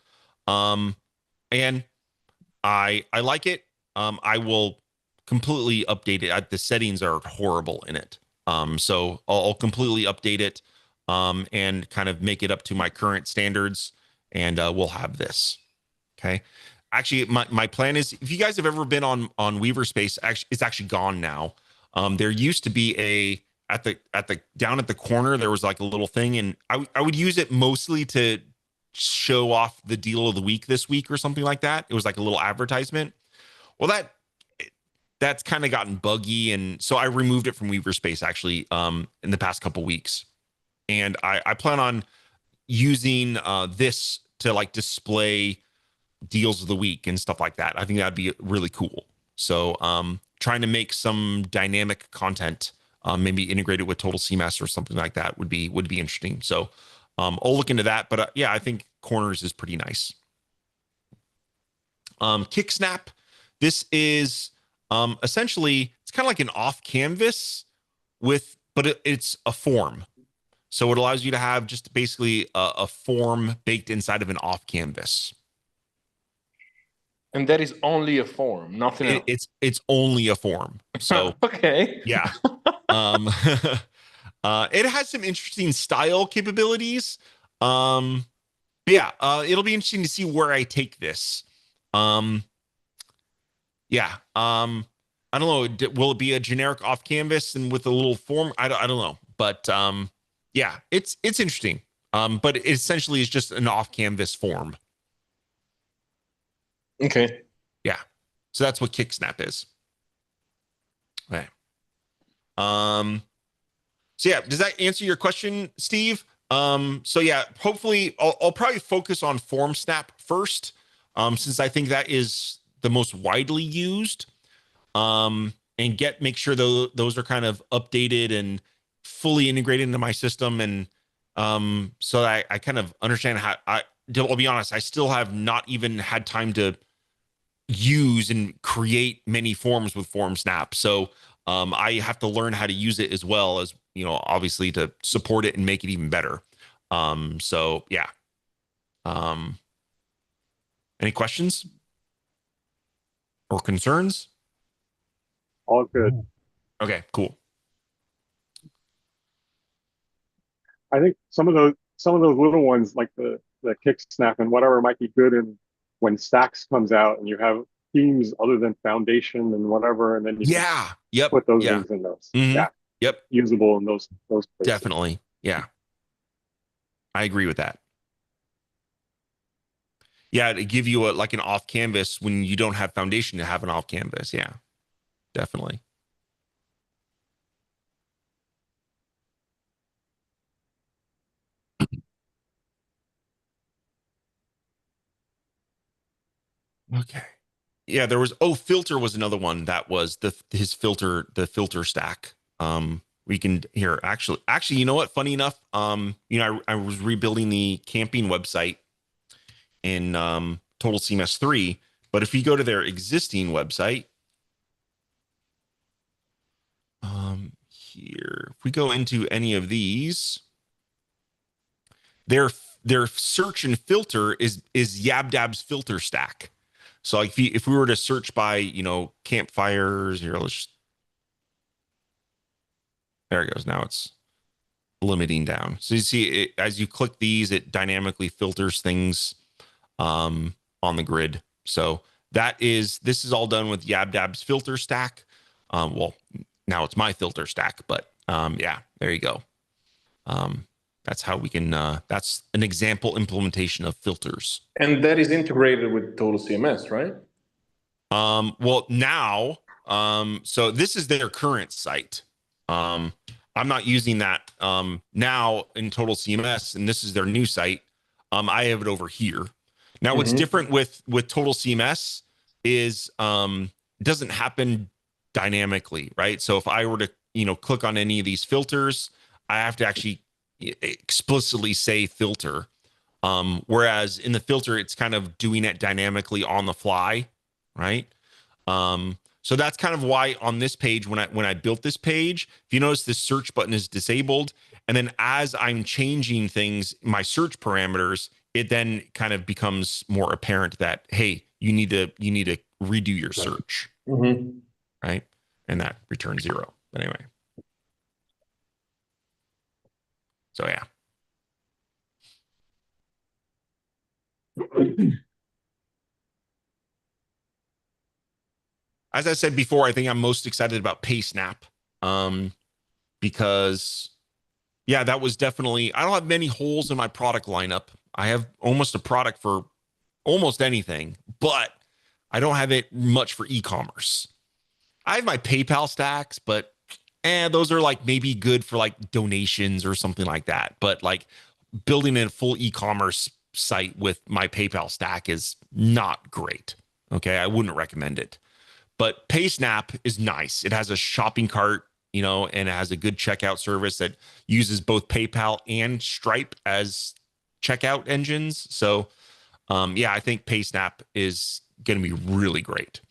And I like it. I will completely update it. The settings are horrible in it. So I'll completely update it and kind of make it up to my current standards, and we'll have this. Okay. Actually, my plan is, if you guys have ever been on Weaverspace, actually, it's actually gone now. There used to be down at the corner, there was like a little thing, and I would use it mostly to show off the deal of the week this week or something like that. It was like a little advertisement. Well, that's kind of gotten buggy, and so I removed it from Weaverspace actually in the past couple weeks. And I plan on using this to like display deals of the week and stuff like that. I think that'd be really cool. So trying to make some dynamic content, maybe integrated with Total CMS or something like that would be interesting. So I'll look into that. But yeah, I think Corners is pretty nice. Kicksnap. This is essentially, it's kind of like an off canvas but it's a form. So it allows you to have just basically a form baked inside of an off canvas. And that is only a form, nothing else. It's only a form. So okay. Yeah. It has some interesting style capabilities. But yeah, it'll be interesting to see where I take this. Yeah. I don't know. Will it be a generic off canvas and with a little form? I don't know. But yeah, it's interesting. But it essentially is just an off canvas form. Okay. Yeah. So that's what Kicksnap is. Okay. So yeah, does that answer your question, Steve? So yeah, hopefully I'll probably focus on form snap first, since I think that is the most widely used. And make sure those are kind of updated and fully integrated into my system, and so that I kind of understand how I'll be honest, I still have not even had time to use and create many forms with form snap. So I have to learn how to use it as well as, obviously to support it and make it even better. So yeah. Any questions or concerns? All good. Okay, cool. I think some of those little ones like the kick snap and whatever might be good in when Stacks comes out and you have themes other than Foundation and whatever, and then you can Yeah. Yep. put those Yeah. things in those. Mm-hmm. Yeah. Yep. Usable in those places. Definitely. Yeah. I agree with that. Yeah, to give you like an off canvas when you don't have Foundation to have an off canvas. Yeah, definitely. Okay. Yeah, there was filter was another one that was the filter stack. We can here actually, you know what? Funny enough, I was rebuilding the camping website in Total CMS 3, but if you go to their existing website, here, if we go into any of these, their search and filter is Yabdab's filter stack. So like if we were to search by, campfires, here, there it goes. Now it's limiting down. So you see it, as you click these, it dynamically filters things on the grid. So this is all done with Yabdab's filter stack. Well, now it's my filter stack, but yeah, there you go. That's how we can, that's an example implementation of filters. And that is integrated with Total CMS, right? Well, now, so this is their current site. I'm not using that now in Total CMS, and this is their new site. I have it over here. Now, what's different with Total CMS is it doesn't happen dynamically, right? So if I were to, click on any of these filters, I have to actually explicitly say filter. Whereas in the filter, it's kind of doing it dynamically on the fly, right? So that's kind of why on this page, when I built this page, if you notice, this search button is disabled, and then as I'm changing things, my search parameters, it then kind of becomes more apparent that, hey, you need to redo your search, right? And that returns 0. But anyway, so yeah. As I said before, I think I'm most excited about PaySnap, because yeah, that was definitely, I don't have many holes in my product lineup. I have almost a product for almost anything, but I don't have it much for e-commerce. I have my PayPal stacks, but those are like maybe good for like donations or something like that. But like building a full e-commerce site with my PayPal stack is not great. Okay, I wouldn't recommend it. But PaySnap is nice. It has a shopping cart, and it has a good checkout service that uses both PayPal and Stripe as checkout engines. So, yeah, I think PaySnap is going to be really great.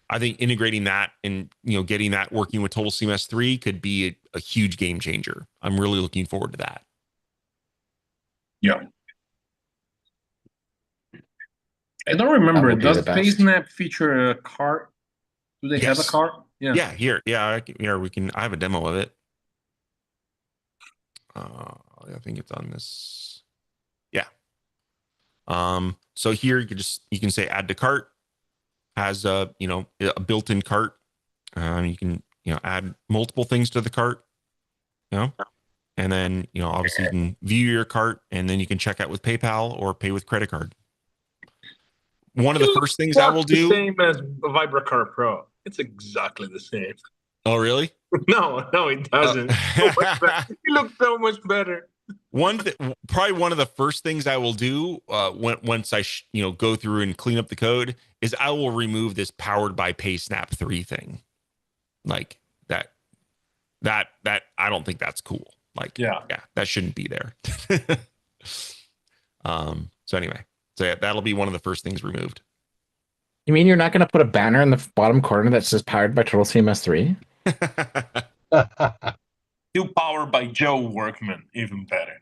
I think integrating that and, getting that working with Total CMS 3 could be a huge game changer. I'm really looking forward to that. Yeah. I don't remember. Does PaySnap feature a cart? Do they have a cart? Yeah. Yeah. Here. Yeah. I have a demo of it. I think it's on this. Yeah. So here you can say add to cart. Has a built-in cart. You can add multiple things to the cart. And then obviously you can view your cart, and then you can check out with PayPal or pay with credit card. One of the first things I will do. The same as VibraCart Pro. It's exactly the same. Oh, really? No, it doesn't. It looks so much better. Probably one of the first things I will do once I go through and clean up the code is I will remove this powered by PaySnap 3 thing. Like that I don't think that's cool. Like yeah, that shouldn't be there. So anyway, yeah, that'll be one of the first things removed. You mean you're not going to put a banner in the bottom corner that says powered by Total CMS 3? Still powered by Joe Workman, even better.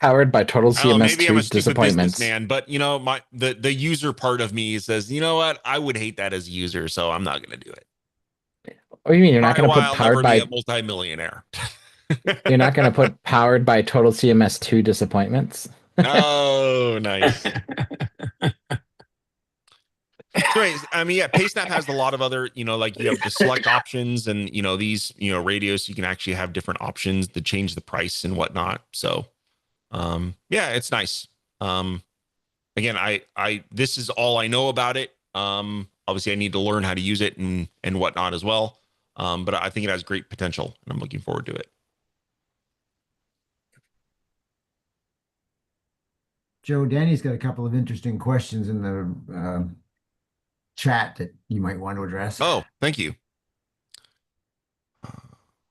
Powered by Total CMS maybe 2 I'm a stupid disappointments. businessman, but the user part of me says, you know what, I would hate that as a user, so I'm not going to do it. Oh, you mean you're not going to put I'll powered never by be a multimillionaire. You're not going to put powered by Total CMS 2 disappointments? Oh, nice. So anyways, I mean, yeah, PaySnap has a lot of other, like you have the select options and, these, radios, you can actually have different options to change the price and whatnot. So, yeah, it's nice. Again, this is all I know about it. Obviously I need to learn how to use it and whatnot as well. But I think it has great potential and I'm looking forward to it. Joe, Danny's got a couple of interesting questions in the chat that you might want to address. Oh, thank you. Let's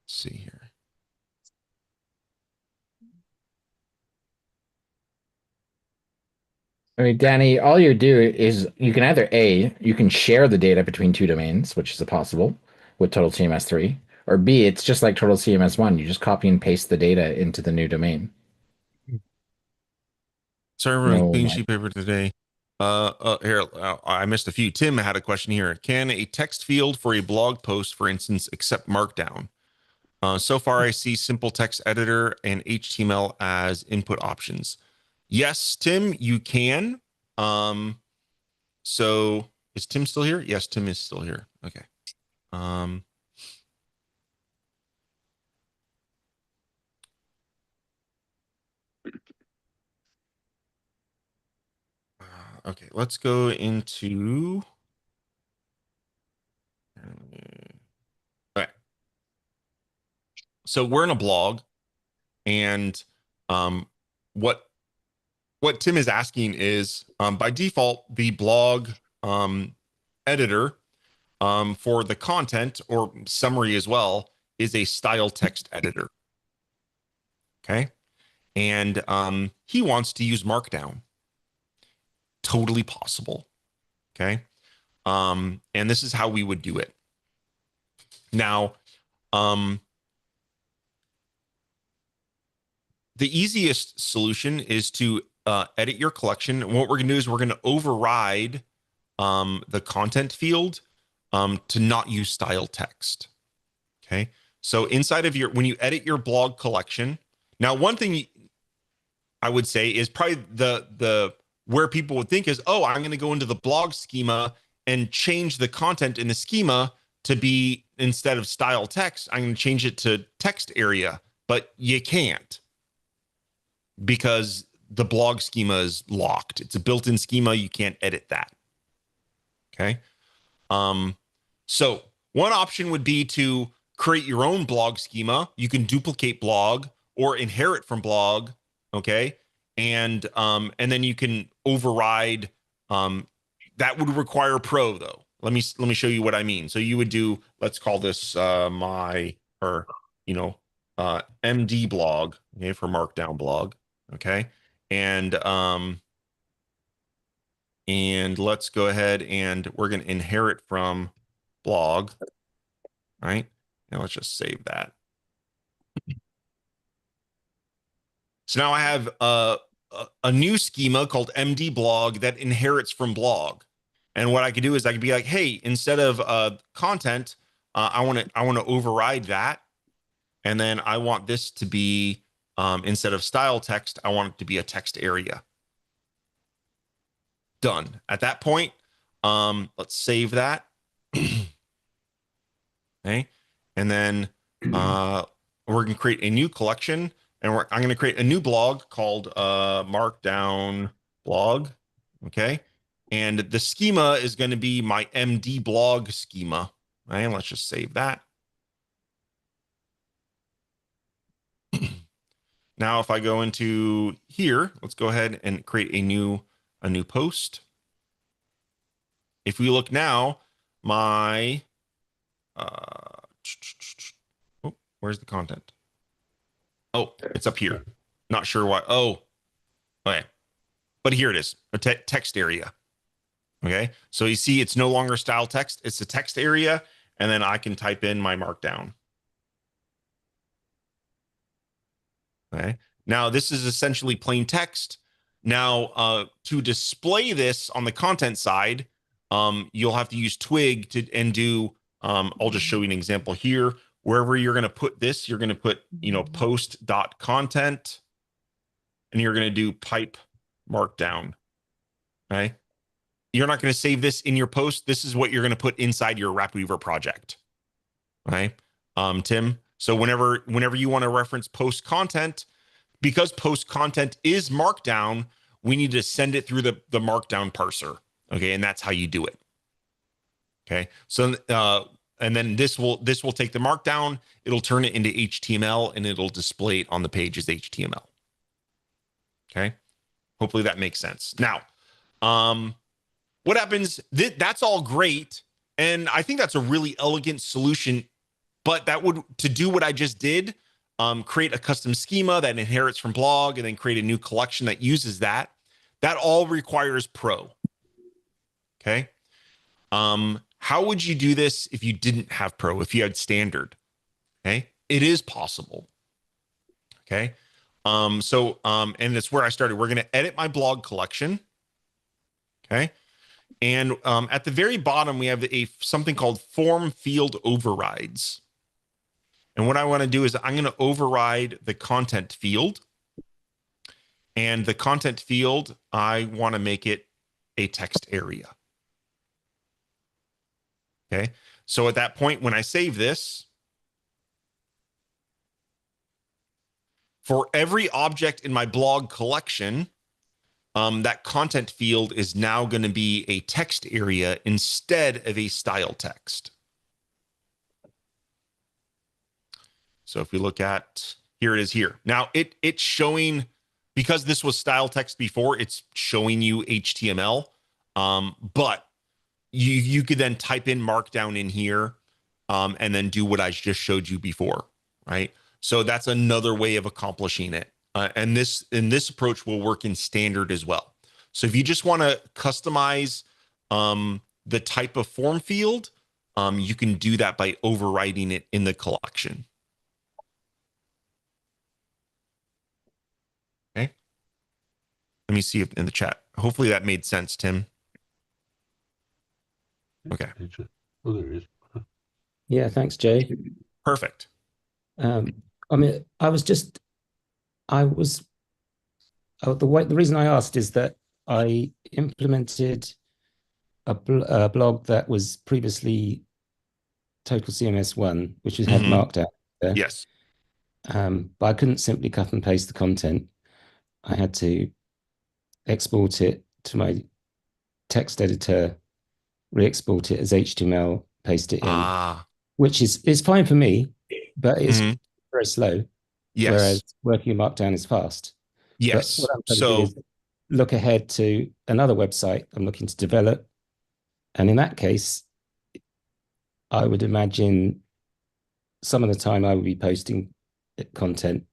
see here. I mean, Danny, all you do is you can either you can share the data between two domains, which is possible with Total CMS 3, or B, it's just like Total CMS 1. You just copy and paste the data into the new domain. Sorry, everyone, clean sheet paper today. Here, I missed a few. Tim had a question here. Can a text field for a blog post, for instance, accept Markdown? So far, I see simple text editor and HTML as input options. Yes, Tim, you can. So is Tim still here? Yes, Tim is still here. Okay. Okay, let's go into. Okay. So we're in a blog, and what Tim is asking is by default the blog editor for the content or summary as well is a style text editor. Okay, and he wants to use Markdown. Totally possible. Okay. And this is how we would do it. Now, the easiest solution is to edit your collection. And what we're going to do is we're going to override the content field to not use style text. Okay. So inside of when you edit your blog collection, now one thing I would say is probably the where people would think is, oh, I'm going to go into the blog schema and change the content in the schema to be, instead of style text, I'm going to change it to text area, but you can't because the blog schema is locked. It's a built-in schema. You can't edit that. Okay. So one option would be to create your own blog schema. You can duplicate blog or inherit from blog. Okay. And then you can override. That would require Pro though. Let me show you what I mean. So you would do, let's call this MD blog, okay, for Markdown blog, okay, and let's go ahead and we're going to inherit from blog, right? And let's just save that. So now I have a new schema called MD blog that inherits from blog. And what I could do is I could be like, hey, instead of content, I want to override that. And then I want this to be, instead of style text, I want it to be a text area. Done. At that point, let's save that. Okay. And then we're going to create a new collection. And I'm going to create a new blog called Markdown blog. Okay. And the schema is going to be my MD blog schema. Right? And let's just save that. now if I go into here, let's go ahead and create a new post. If we look now, my oh, where's the content? Oh, it's up here. Not sure why. Oh, okay. But here it is, a text area. Okay. So you see it's no longer style text. It's a text area. And then I can type in my markdown. Okay. Now this is essentially plain text. Now to display this on the content side, you'll have to use Twig and do, I'll just show you an example here. Wherever you're going to put this, you're going to put, post.content, and you're going to do pipe markdown. Okay. You're not going to save this in your post. This is what you're going to put inside your RapidWeaver project. Okay. Tim. So whenever you want to reference post content, because post content is markdown, we need to send it through the markdown parser. Okay. And that's how you do it. Okay. So, and then this will take the markdown, it'll turn it into HTML, and it'll display it on the page as HTML. Okay. Hopefully that makes sense. Now, what happens, that's all great. And I think that's a really elegant solution, but that would, to do what I just did, create a custom schema that inherits from blog and then create a new collection that uses that all requires Pro. Okay. How would you do this if you didn't have Pro, if you had standard? Okay. It is possible. Okay. And that's where I started. We're going to edit my blog collection. Okay. And at the very bottom, we have something called form field overrides. And what I want to do is I'm going to override the content field. And the content field, I want to make it a text area. Okay. So at that point, when I save this, for every object in my blog collection, that content field is now going to be a text area instead of a style text. So if we look at, here it is here. Now it's showing, because this was style text before, it's showing you HTML, but you could then type in markdown in here and then do what I just showed you before, right? So that's another way of accomplishing it. And this approach will work in standard as well. So if you just want to customize the type of form field, you can do that by overriding it in the collection. Okay. Let me see if in the chat. Hopefully that made sense, Tim. Okay. Oh, there is. Yeah, thanks, Jay. Perfect. I mean, the reason I asked is that I implemented a blog that was previously Total CMS 1, which had markdown there. Yes. But I couldn't simply cut and paste the content. I had to export it to my text editor, re-export it as HTML, paste it in, which is fine for me, but it's very slow. Yes. Whereas working in Markdown is fast. Yes. But what I'm trying to do is look ahead to another website I'm looking to develop. And in that case, I would imagine some of the time I would be posting content,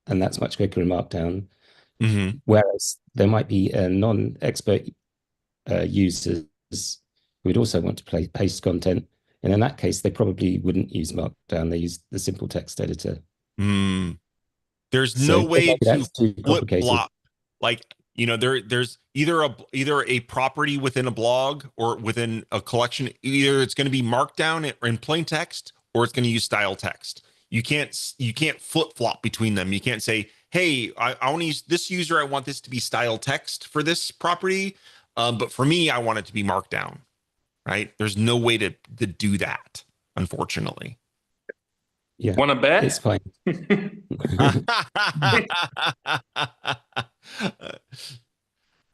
and that's much quicker in Markdown. Whereas there might be non-expert users who would also want to paste content. And in that case, they probably wouldn't use Markdown. They use the simple text editor. There's no way to flip-flop. Like, there's either a property within a blog or within a collection. Either it's going to be Markdown in plain text, or it's going to use style text. You can't flip-flop between them. You can't say, hey, I want to use this user. I want this to be style text for this property. But for me, I want it to be Markdown, right? There's no way to do that, unfortunately. Yeah. Want to bet? It's fine.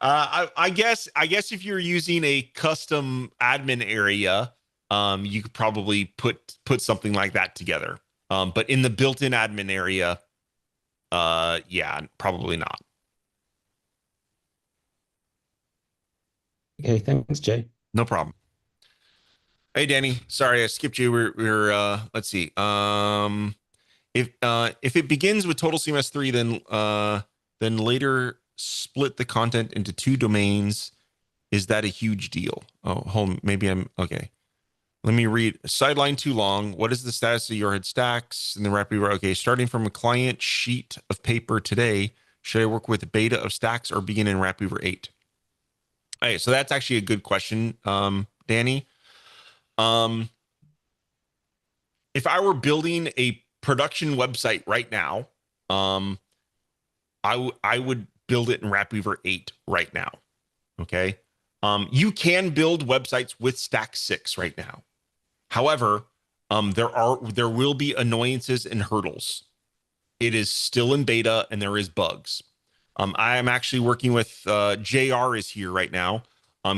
I guess if you're using a custom admin area, you could probably put something like that together. But in the built-in admin area, Yeah, probably not. Okay, thanks, Jay. No problem. Hey, Danny. Sorry, I skipped you. We're let's see. If it begins with Total CMS 3, then later split the content into 2 domains. Is that a huge deal? Oh, home. Maybe I'm okay. Let me read. Sideline too long. What is the status of your head stacks and the RapidWeaver? Okay, starting from a client sheet of paper today, should I work with beta of stacks or begin in RapidWeaver 8? Okay, so that's actually a good question, Danny. If I were building a production website right now, I would build it in RapidWeaver 8 right now. Okay. You can build websites with Stack 6 right now. However, there will be annoyances and hurdles. It is still in beta and there is bugs. I am actually working with JR is here right now.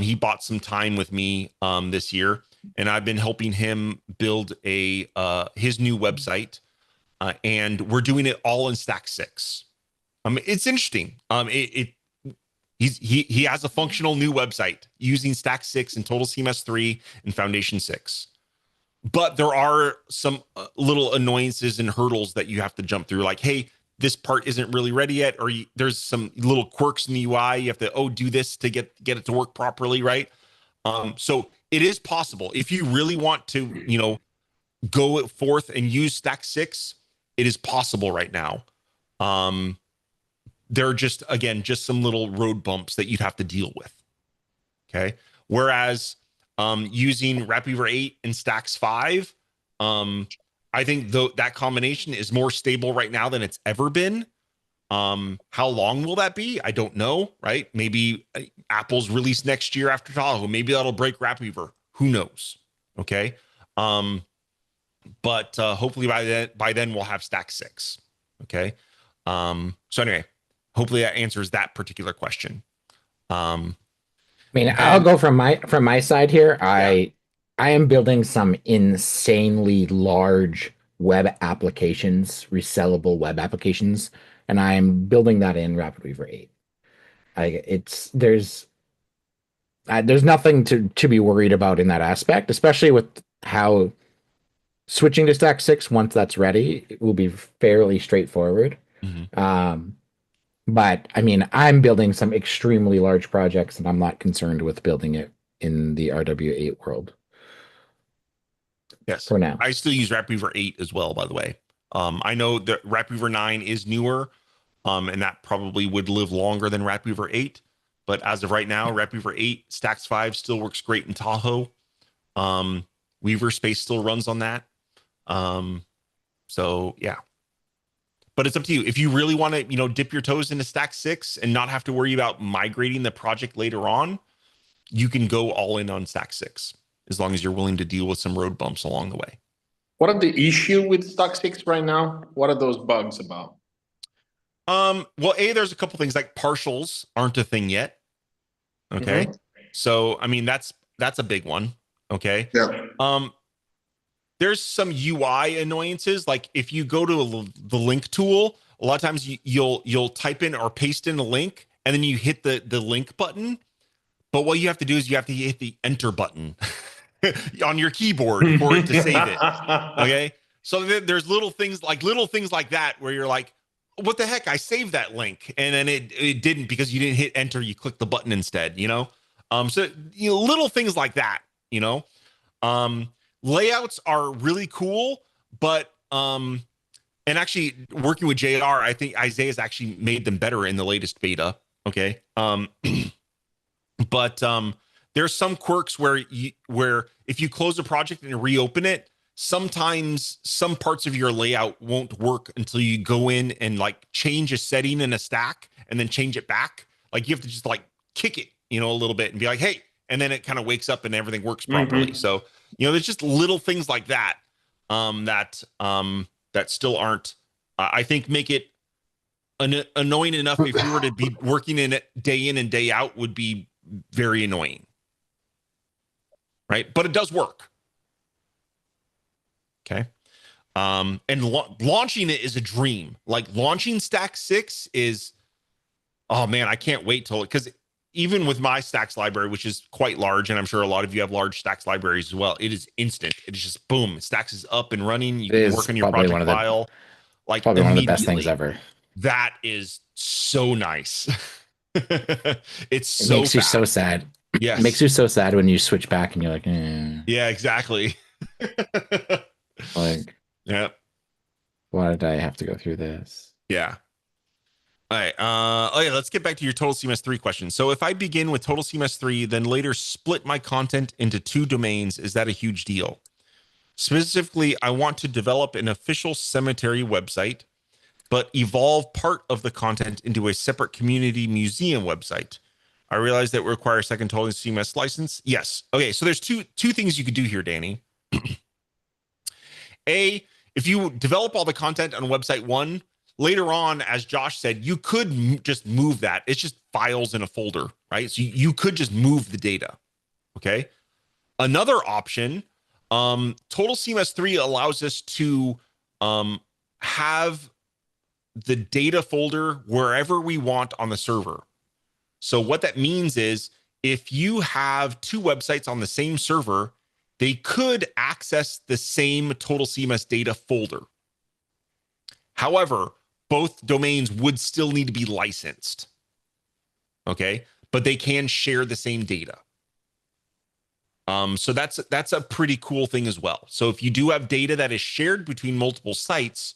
He bought some time with me this year, and I've been helping him build his new website, and we're doing it all in Stack 6. It's interesting. He has a functional new website using Stack 6 and Total CMS 3 and Foundation 6. But there are some little annoyances and hurdles that you have to jump through. Like, hey, this part isn't really ready yet, or there's some little quirks in the UI. You have to do this to get it to work properly, right? So it is possible if you really want to, go forth and use Stack 6. It is possible right now. There are just some little road bumps that you'd have to deal with. Okay. Whereas using RapidWeaver 8 and Stacks 5, I think that combination is more stable right now than it's ever been. How long will that be? I don't know, right? Maybe Apple's release next year after Tahoe. Maybe that'll break RapidWeaver. Who knows? Okay. But hopefully by then we'll have Stack 6. Okay. So anyway, hopefully that answers that particular question. I'll go from my side here. I am building some insanely large web applications, resellable web applications, and I'm building that in RapidWeaver 8. There's nothing to be worried about in that aspect, especially with how switching to Stack 6 once that's ready, it will be fairly straightforward. Mm-hmm. But I'm building some extremely large projects, and I'm not concerned with building it in the RW8 world. Yes. For now. I still use RapidWeaver 8 as well, by the way. I know that RapidWeaver 9 is newer, and that probably would live longer than RapidWeaver 8. But as of right now, RapidWeaver 8, Stacks 5 still works great in Tahoe. Weaver Space still runs on that. So yeah. But it's up to you. If you really want to, dip your toes into Stack 6 and not have to worry about migrating the project later on, you can go all in on Stack 6 as long as you're willing to deal with some road bumps along the way. What are the issue with Stack 6 right now? What are those bugs about? Well, there's a couple things like partials aren't a thing yet. Okay. Mm-hmm. So, that's a big one. Okay. Yeah. There's some UI annoyances. Like if you go to the link tool, a lot of times you'll type in or paste in a link and then you hit the link button. But what you have to do is you have to hit the enter button on your keyboard for it to save it. Okay. So there's little things like that where you're like, what the heck? I saved that link. And then it didn't because you didn't hit enter. You click the button instead, So little things like that, layouts are really cool, but and actually working with JR, I think Isaiah's actually made them better in the latest beta. Okay. But there's some quirks where if you close a project and reopen it, sometimes some parts of your layout won't work until you go in and change a setting in a stack and then change it back. Like you have to just kick it, a little bit and be like, hey, and then it kind of wakes up and everything works properly. Mm-hmm. So, there's just little things like that that still aren't, I think, make it annoying enough. If you were to be working in it day in and day out, would be very annoying. Right. But it does work. Okay. And launching it is a dream. Like launching Stack 6 is, oh man, I can't wait till, because even with my Stacks library, which is quite large, and I'm sure a lot of you have large Stacks libraries as well, it is instant. It is just boom, Stacks is up and running. You can work on your project file like probably one of the best immediately. things ever. That is so nice. It's It so makes you fast. so sad. Yes. It makes you so sad when you switch back and you're like, yeah, exactly. like, yeah. Why did I have to go through this? Yeah. All right. Oh yeah, let's get back to your Total CMS 3 question. So if I begin with Total CMS 3, then later split my content into 2 domains, is that a huge deal? Specifically, I want to develop an official cemetery website, but evolve part of the content into a separate community museum website. I realize that we require a second Total CMS license. Yes. Okay. So there's two things you could do here, Danny. A, if you develop all the content on website 1, later on, as Josh said, you could just move that. It's just files in a folder, right? So you could just move the data. Okay. Another option, Total CMS 3 allows us to have the data folder wherever we want on the server. So what that means is if you have 2 websites on the same server, they could access the same Total CMS data folder. However, both domains would still need to be licensed. Okay, but they can share the same data. So that's a pretty cool thing as well. So if you do have data that is shared between multiple sites,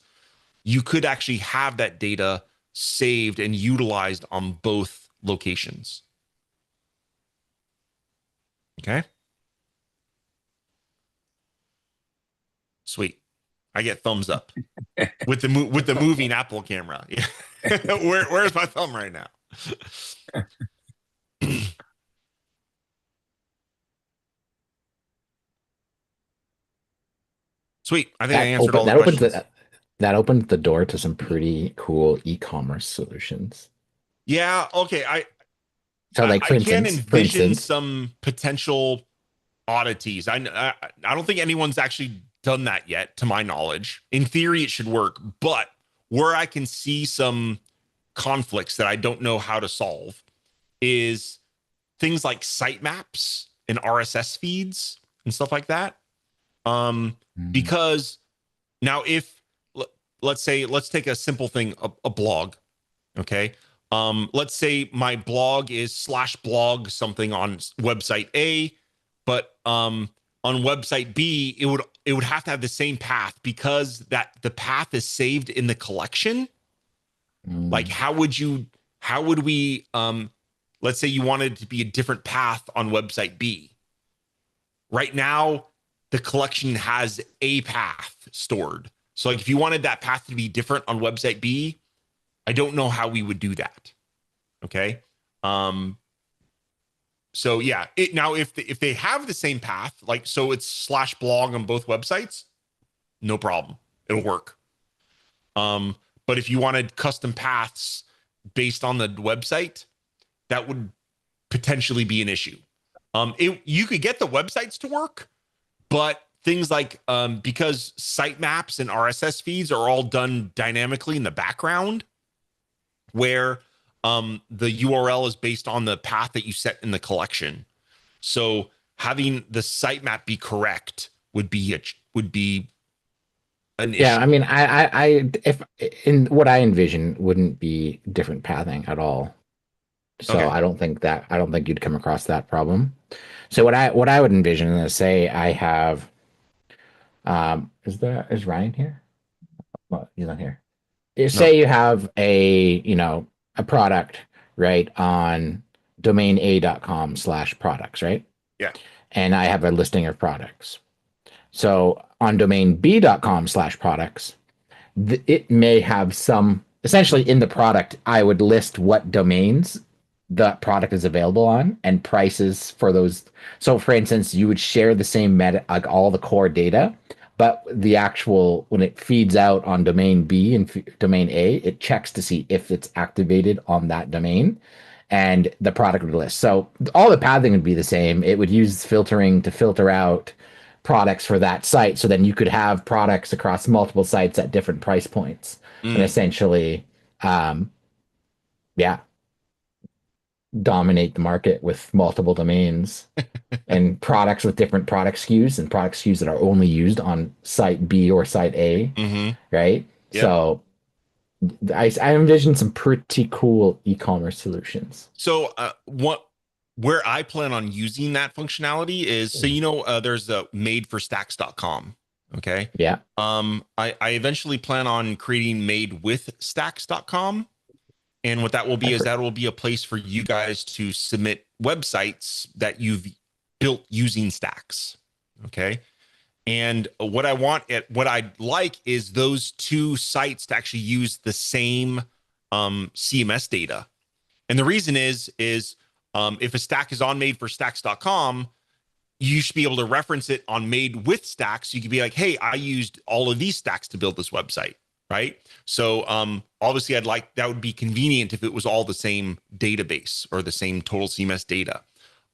you could actually have that data saved and utilized on both locations. Okay. Sweet. I get thumbs up with the moving Apple camera. Where's my thumb right now? Sweet. I think I answered all the questions. That opened the door to some pretty cool e-commerce solutions. Yeah. Okay. I can envision some potential oddities. I don't think anyone's actually done that yet, to my knowledge. In theory, it should work, but where I can see some conflicts that I don't know how to solve is things like sitemaps and RSS feeds and stuff like that. Because now if let's take a simple thing, a blog. Okay. Let's say my blog is /blog something on website A, but on website B, it would have to have the same path because that the path is saved in the collection. Like how would we let's say you wanted it to be a different path on website B. Right now, the collection has a path stored. So like if you wanted that path to be different on website B, I don't know how we would do that. Okay. So yeah, now if they have the same path, like so it's /blog on both websites, no problem. It'll work. But if you wanted custom paths based on the website, that would potentially be an issue. You could get the websites to work, but things like because sitemaps and RSS feeds are all done dynamically in the background, where the URL is based on the path that you set in the collection. So having the sitemap be correct would be an issue. Yeah, I mean, I if in what I envision wouldn't be different pathing at all. So okay. I don't think you'd come across that problem. So what I would envision is, say I have is Ryan here? Well, he's not here. Say you have a product, right, on domain a.com/products, right? Yeah. And I have a listing of products. So on domain b.com/products, it may have some, essentially in the product, I would list what domains the product is available on and prices for those. So for instance, you would share the same like all the core data, but the actual, when it feeds out on domain B and domain A, it checks to see if it's activated on that domain, and the product would list. So all the pathing would be the same. It would use filtering to filter out products for that site. So then you could have products across multiple sites at different price points, and essentially, yeah, dominate the market with multiple domains and products with different product SKUs and product SKUs that are only used on site B or site A, right? Yep. So I envision some pretty cool e-commerce solutions. So where I plan on using that functionality is, so there's a madeforstacks.com. Okay. Yeah. I eventually plan on creating made with stacks.com. And what that will be is that will be a place for you guys to submit websites that you've built using Stacks. Okay. And what I'd like is those two sites to actually use the same CMS data. And the reason is if a stack is on madeforstacks.com, you should be able to reference it on Made with Stacks. So you could be like, hey, I used all of these stacks to build this website. Right. So obviously that would be convenient if it was all the same database or the same Total CMS data.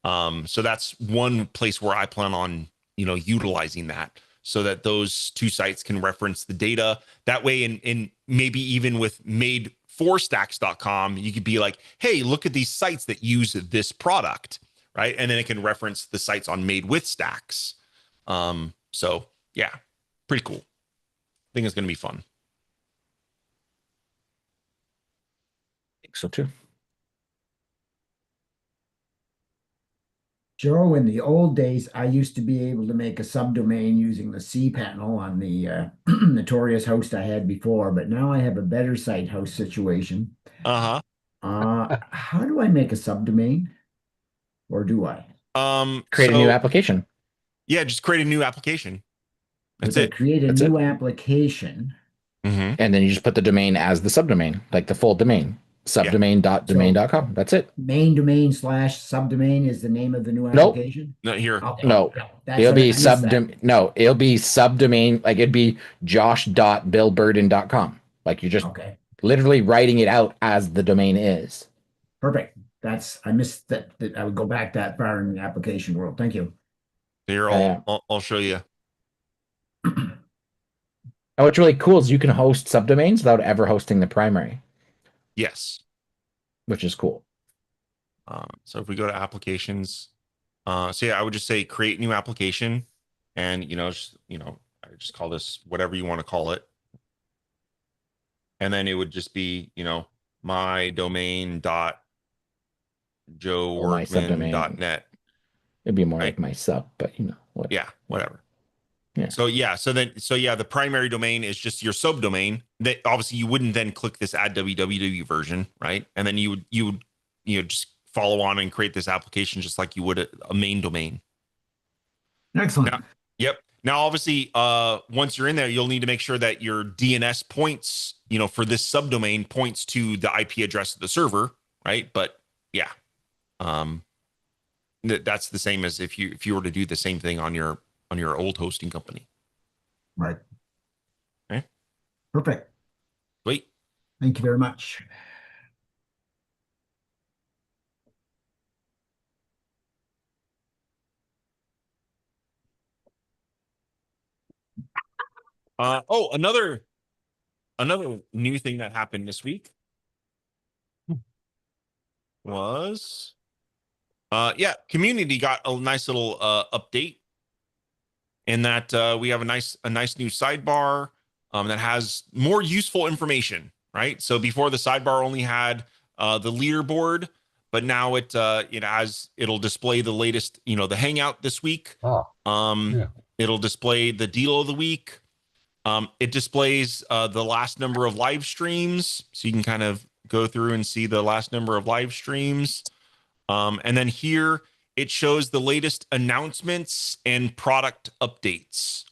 So that's one place where I plan on, utilizing that so that those two sites can reference the data that way. And maybe even with madeforstacks.com, you could be like, hey, look at these sites that use this product. Right. And then it can reference the sites on Made with Stacks. So yeah, pretty cool. I think it's going to be fun. So too. Joe, in the old days, I used to be able to make a subdomain using the cPanel on the notorious host I had before, but now I have a better site host situation. How do I make a subdomain? Or do I? Create a new application. Yeah, just create a new application. That's it. Create a new application. And then you just put the domain as the subdomain, like the full domain. Subdomain.domain.com. That's it. Main domain / subdomain is the name of the new application? Nope. Not here. Okay. No. It'll be subdomain, like it'd be josh.billburden.com. Like you're just literally writing it out as the domain is. Perfect. I missed that I would go back that far in the application world. Thank you. Here, I'll show you. And what's really cool is you can host subdomains without ever hosting the primary. Yes. Which is cool. So if we go to applications, I would just say create new application, and I just call this whatever you want to call it, and then it would just be my domain dot joeworkman.net. It'd be more like my sub, but whatever. Yeah, whatever. Yeah. So the primary domain is just your subdomain. That obviously you wouldn't then click this add www version, right? And then you would just follow on and create this application just like you would a main domain. Excellent. Now, obviously, once you're in there, you'll need to make sure that your DNS points, for this subdomain points to the IP address of the server, right? But yeah, that's the same as if you were to do the same thing on your old hosting company. Right. Okay. Perfect. Sweet. Thank you very much. Another new thing that happened this week was community got a nice little update in that we have a nice new sidebar that has more useful information, right? So before the sidebar only had the leaderboard, but now it'll display the latest, the hangout this week. It'll display the deal of the week. It displays the last number of live streams, so you can kind of go through and see the last number of live streams. And then here it shows the latest announcements and product updates,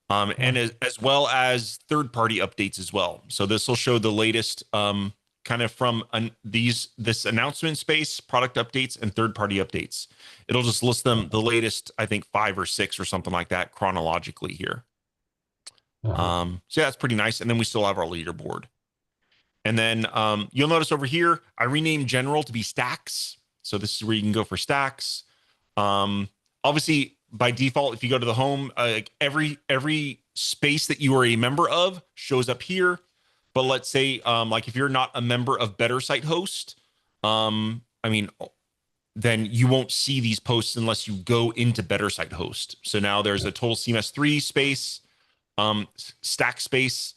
and as well as third-party updates as well. So this will show the latest kind of from this announcement space, product updates, and third-party updates. It'll just list them, the latest, I think 5 or 6 or something like that, chronologically here. So that's pretty nice. And then we still have our leaderboard. And then you'll notice over here, I renamed general to be stacks. So this is where you can go for stacks. Obviously, by default, if you go to the home, like every space that you are a member of shows up here. But let's say, like if you're not a member of Better Site Host, I mean, then you won't see these posts unless you go into Better Site Host. So now there's a Total CMS 3 space, stack space.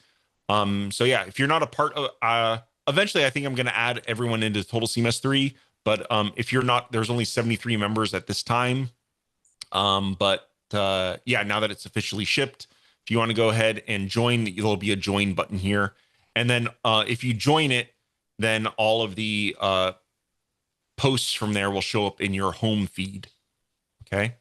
So yeah, if you're not a part of, eventually I think I'm going to add everyone into Total CMS 3. But if you're not, there's only 73 members at this time. But yeah, now that it's officially shipped, if you want to go ahead and join, there'll be a join button here. And then if you join it, then all of the posts from there will show up in your home feed. Okay.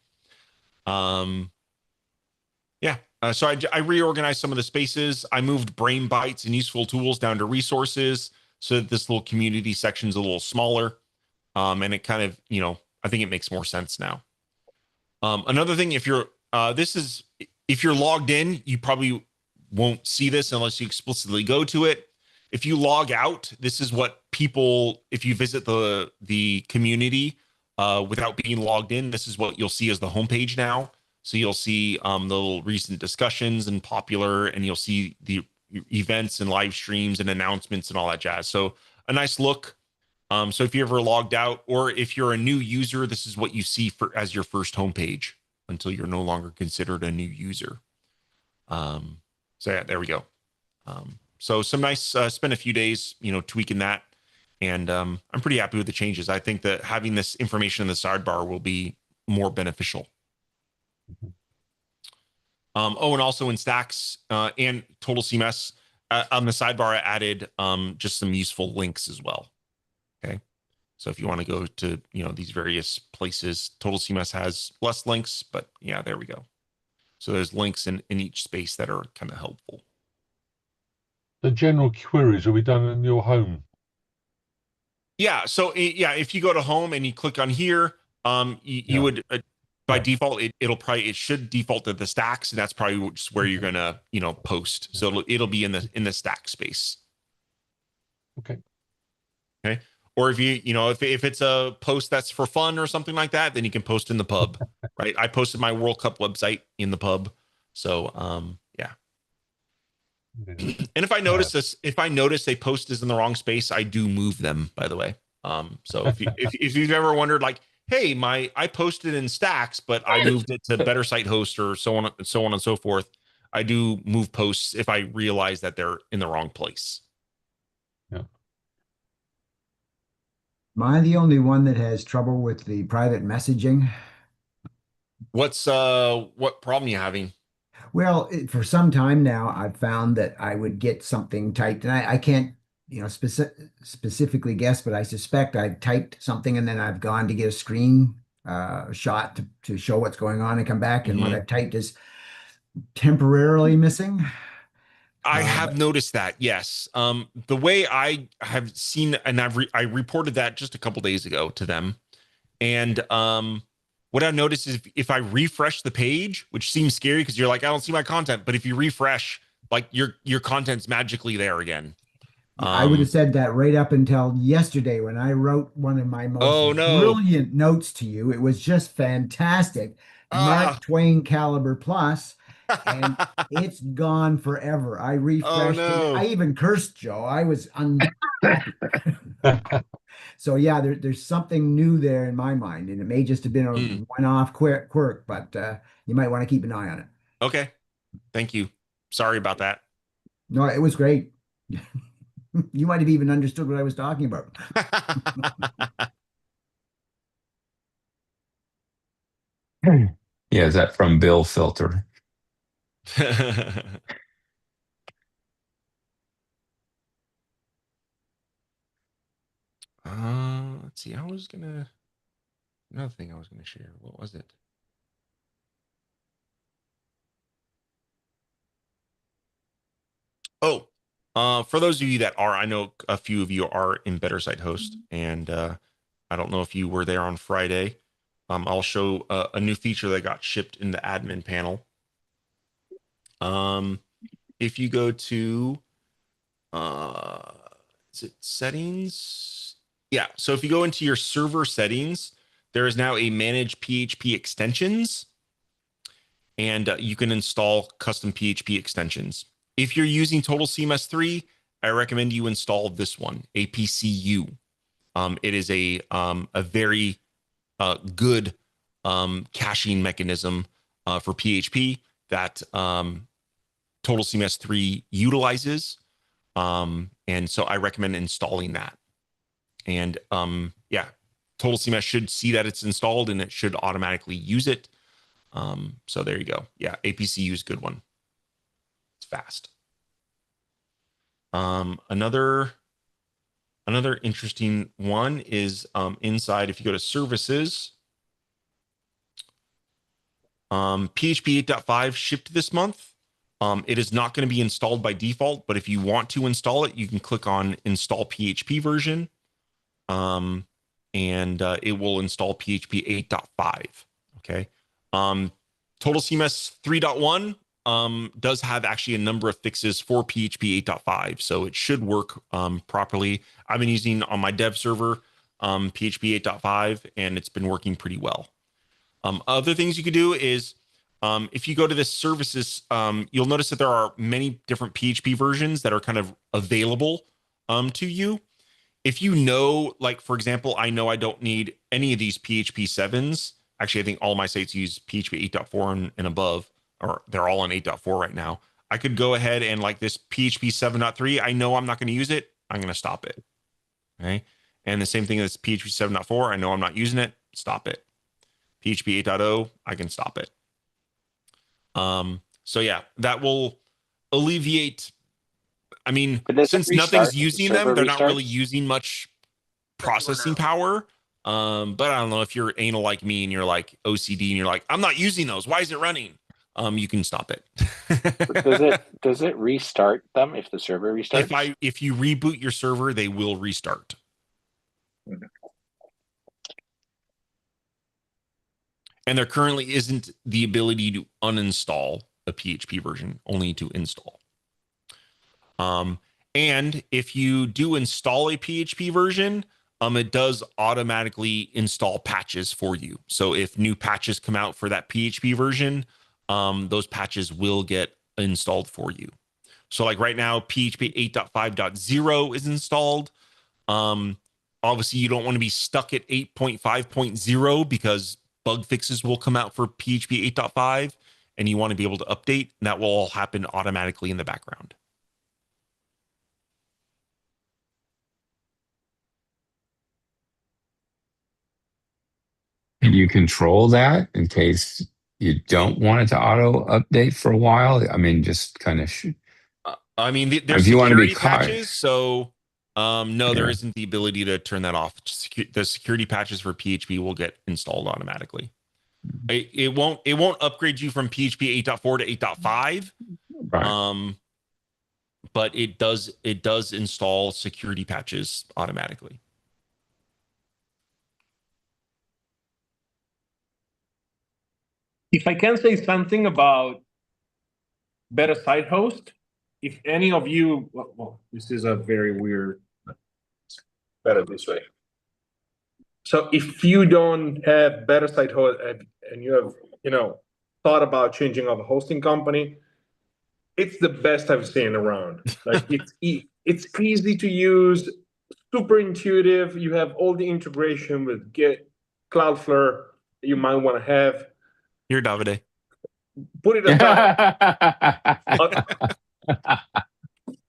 Yeah. So I reorganized some of the spaces. I moved brain bites and useful tools down to resources so that this little community section is a little smaller. And it kind of, you know, I think it makes more sense now. Another thing, if you're if you're logged in, you probably won't see this unless you explicitly go to it. If you log out, this is what people, if you visit the community without being logged in, this is what you'll see as the homepage now. So you'll see the little recent discussions and popular, and you'll see the events and live streams and announcements and all that jazz. So a nice look. So if you ever logged out, or if you're a new user, this is what you see as your first homepage until you're no longer considered a new user. So yeah, there we go. So some nice, spend a few days, you know, tweaking that. And I'm pretty happy with the changes. I think that having this information in the sidebar will be more beneficial. Oh, and also in Stacks and Total CMS, on the sidebar, I added just some useful links as well. Okay. So if you want to go to, you know, these various places, Total CMS has less links, but yeah, there we go. So there's links in each space that are kind of helpful. The general queries will be done in your home. Yeah. So yeah, if you go to home and you click on here, you would by default, it should default to the stacks, and that's probably just where you're gonna, you know, post. So it'll be in the stack space. Okay. Okay. Or if you know, if it's a post that's for fun or something like that, then you can post in the pub, right? I posted my World Cup website in the pub. So, yeah. And if I notice a post is in the wrong space, I do move them, by the way. So if you've ever wondered, like, hey, I posted in Stacks, but I moved it to Better Site Host or so on and so forth, I do move posts if I realize that they're in the wrong place. Yeah. Am I the only one that has trouble with the private messaging? What problem you having? Well, for some time now, I've found that I would get something typed, and I can't, you know, specifically guess, but I suspect I've typed something and then I've gone to get a screen shot to show what's going on and come back, and what I've typed is temporarily missing. I have noticed that, yes. The way I have seen, and I reported that just a couple days ago to them, and what I noticed is if I refresh the page, which seems scary because you're like, I don't see my content, but if you refresh, like your content's magically there again. I would have said that right up until yesterday when I wrote one of my most brilliant notes to you. It was just fantastic. Mark Twain caliber plus, and it's gone forever. I refreshed it. I even cursed Joe. I was unhappy. So yeah, there's something new there in my mind, and it may just have been a one-off quirk, but you might want to keep an eye on it. Okay. Thank you. Sorry about that. No, it was great. You might have even understood what I was talking about. Yeah, is that from Bill Filter? Let's see. Another thing I was gonna share. What was it? Oh, for those of you that are, I know a few of you are in Better Site Host, and I don't know if you were there on Friday. I'll show a new feature that got shipped in the admin panel. If you go to, is it settings? Yeah. So if you go into your server settings, there is now a manage PHP extensions. and you can install custom PHP extensions. If you're using Total CMS 3, I recommend you install this one, APCU. It is a very good caching mechanism for PHP that Total CMS 3 utilizes. And so I recommend installing that. And yeah, Total CMS should see that it's installed and it should automatically use it. So there you go. Yeah, APCU is a good one. It's fast. Another interesting one is inside, if you go to services, PHP 8.5 shipped this month. It is not going to be installed by default, but if you want to install it, you can click on install PHP version, and it will install PHP 8.5. Okay. Total CMS 3.1 does have actually a number of fixes for PHP 8.5, so it should work properly. I've been using on my dev server PHP 8.5, and it's been working pretty well. Other things you could do is if you go to this services, you'll notice that there are many different PHP versions that are kind of available to you. If you know, like, for example, I know I don't need any of these PHP 7s. Actually, I think all my sites use PHP 8.4 and above, or they're all on 8.4 right now. I could go ahead and, like, this PHP 7.3, I know I'm not going to use it. I'm going to stop it. Okay. And the same thing as PHP 7.4, I know I'm not using it. Stop it. PHP 8.0, I can stop it. So yeah, that will alleviate. I mean, since nothing's using them, they're not really using much processing power. But I don't know, if you're anal like me and you're like OCD and you're like, I'm not using those, why is it running? You can stop it. Does it restart them if the server restarts? If you reboot your server, they will restart. Mm-hmm. And there currently isn't the ability to uninstall a PHP version, only to install. And if you do install a PHP version, it does automatically install patches for you. So if new patches come out for that PHP version, those patches will get installed for you. So like right now, PHP 8.5.0 is installed. Obviously, you don't want to be stuck at 8.5.0 because bug fixes will come out for PHP 8.5, and you want to be able to update. And that will all happen automatically in the background. Can you control that in case you don't want it to auto update for a while? I mean, just kind of. I mean, there's security patches, so no, there isn't the ability to turn that off. The security patches for PHP will get installed automatically. It won't upgrade you from PHP 8.4 to 8.5. Right. But it does install security patches automatically. If I can say something about better site host, if any of you, well, this is a very weird, better this way. So if you don't have better site host and you have, thought about changing of a hosting company, it's the best I've seen around. Like it's easy to use, super intuitive. You have all the integration with Git, Cloudflare that you might want to have. Here, Davide. Put it aside.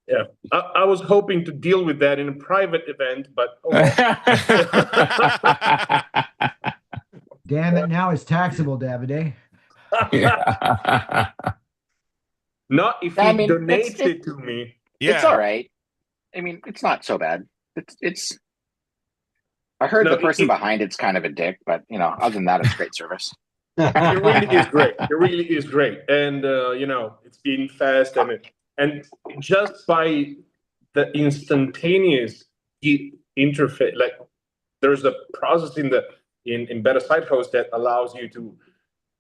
Yeah, I was hoping to deal with that in a private event, but damn it! Now it's taxable, Davide. Not if he donates it to me. Yeah. It's all right. I mean, it's not so bad. It's. I heard the person behind it's kind of a dick, but other than that, it's great service. It really is great. It really is great, and it's been fast and just by the instantaneous interface, like there's a process in Better Site Host that allows you to.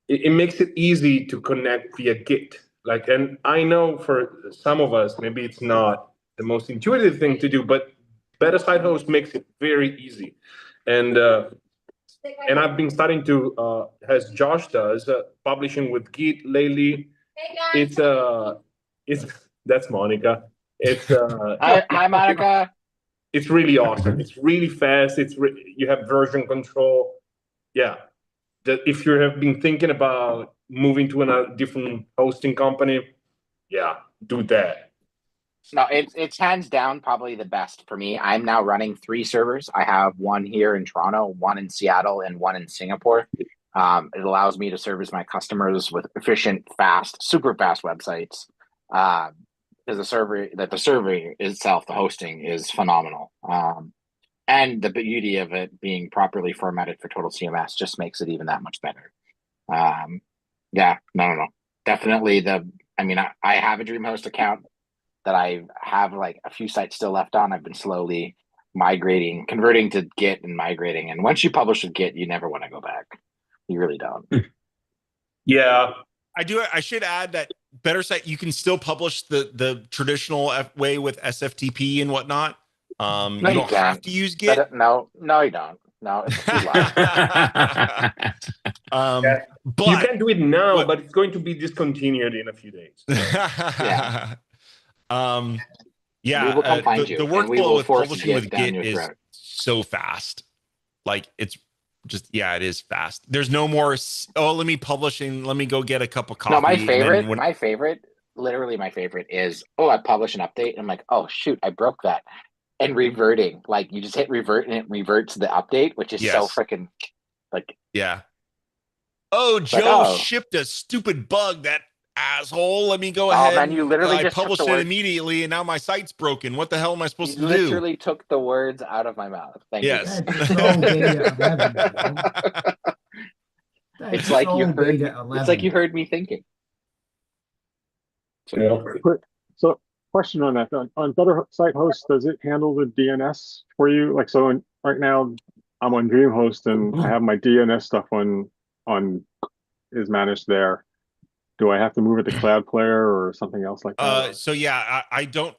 It makes it easy to connect via Git. Like, and I know for some of us, maybe it's not the most intuitive thing to do, but Better Site Host makes it very easy. And and I've been starting to, as Josh does, publishing with Git lately. It's that's Monica. It's Hi, Monica. It's really awesome. It's really fast. You have version control. Yeah, if you have been thinking about moving to a different hosting company, yeah, do that. No, it's hands down probably the best for me. I'm now running 3 servers. I have one here in Toronto, one in Seattle, and one in Singapore. It allows me to service my customers with efficient, fast, super fast websites. Because the server itself, the hosting is phenomenal. And the beauty of it being properly formatted for Total CMS just makes it even that much better. Yeah, no. Definitely I have a DreamHost account that I have like a few sites still left on. I've been slowly converting to Git and migrating. And once you publish with Git, you never want to go back. You really don't. Yeah. I should add that BetterSite, you can still publish the traditional way with SFTP and whatnot. You don't have to use Git. No, you don't. No, it's too loud. But you can do it now, but it's going to be discontinued in a few days. So. Yeah. Yeah. We will come find you, the workflow with publishing with Git is throat. so fast. Like it's just, it is fast. There's no more, let me publish and let me go get a cup of coffee. No, my favorite is, I publish an update and I'm like, oh shoot, I broke that. And reverting, like you just hit revert and it reverts the update, which is so freaking like. Yeah. Oh, Joe shipped a stupid bug, that asshole. Let me go ahead. Man, you literally I published it immediately and now my site's broken. What the hell am I supposed to do? You literally took the words out of my mouth. Thank you. That's so beta 11. It's like you heard me thinking. So question on that. On BetterSite Host, does it handle the DNS for you? Like, so right now I'm on DreamHost and I have my DNS stuff on is managed there. Do I have to move it to Cloudflare or something else like that? So yeah, I don't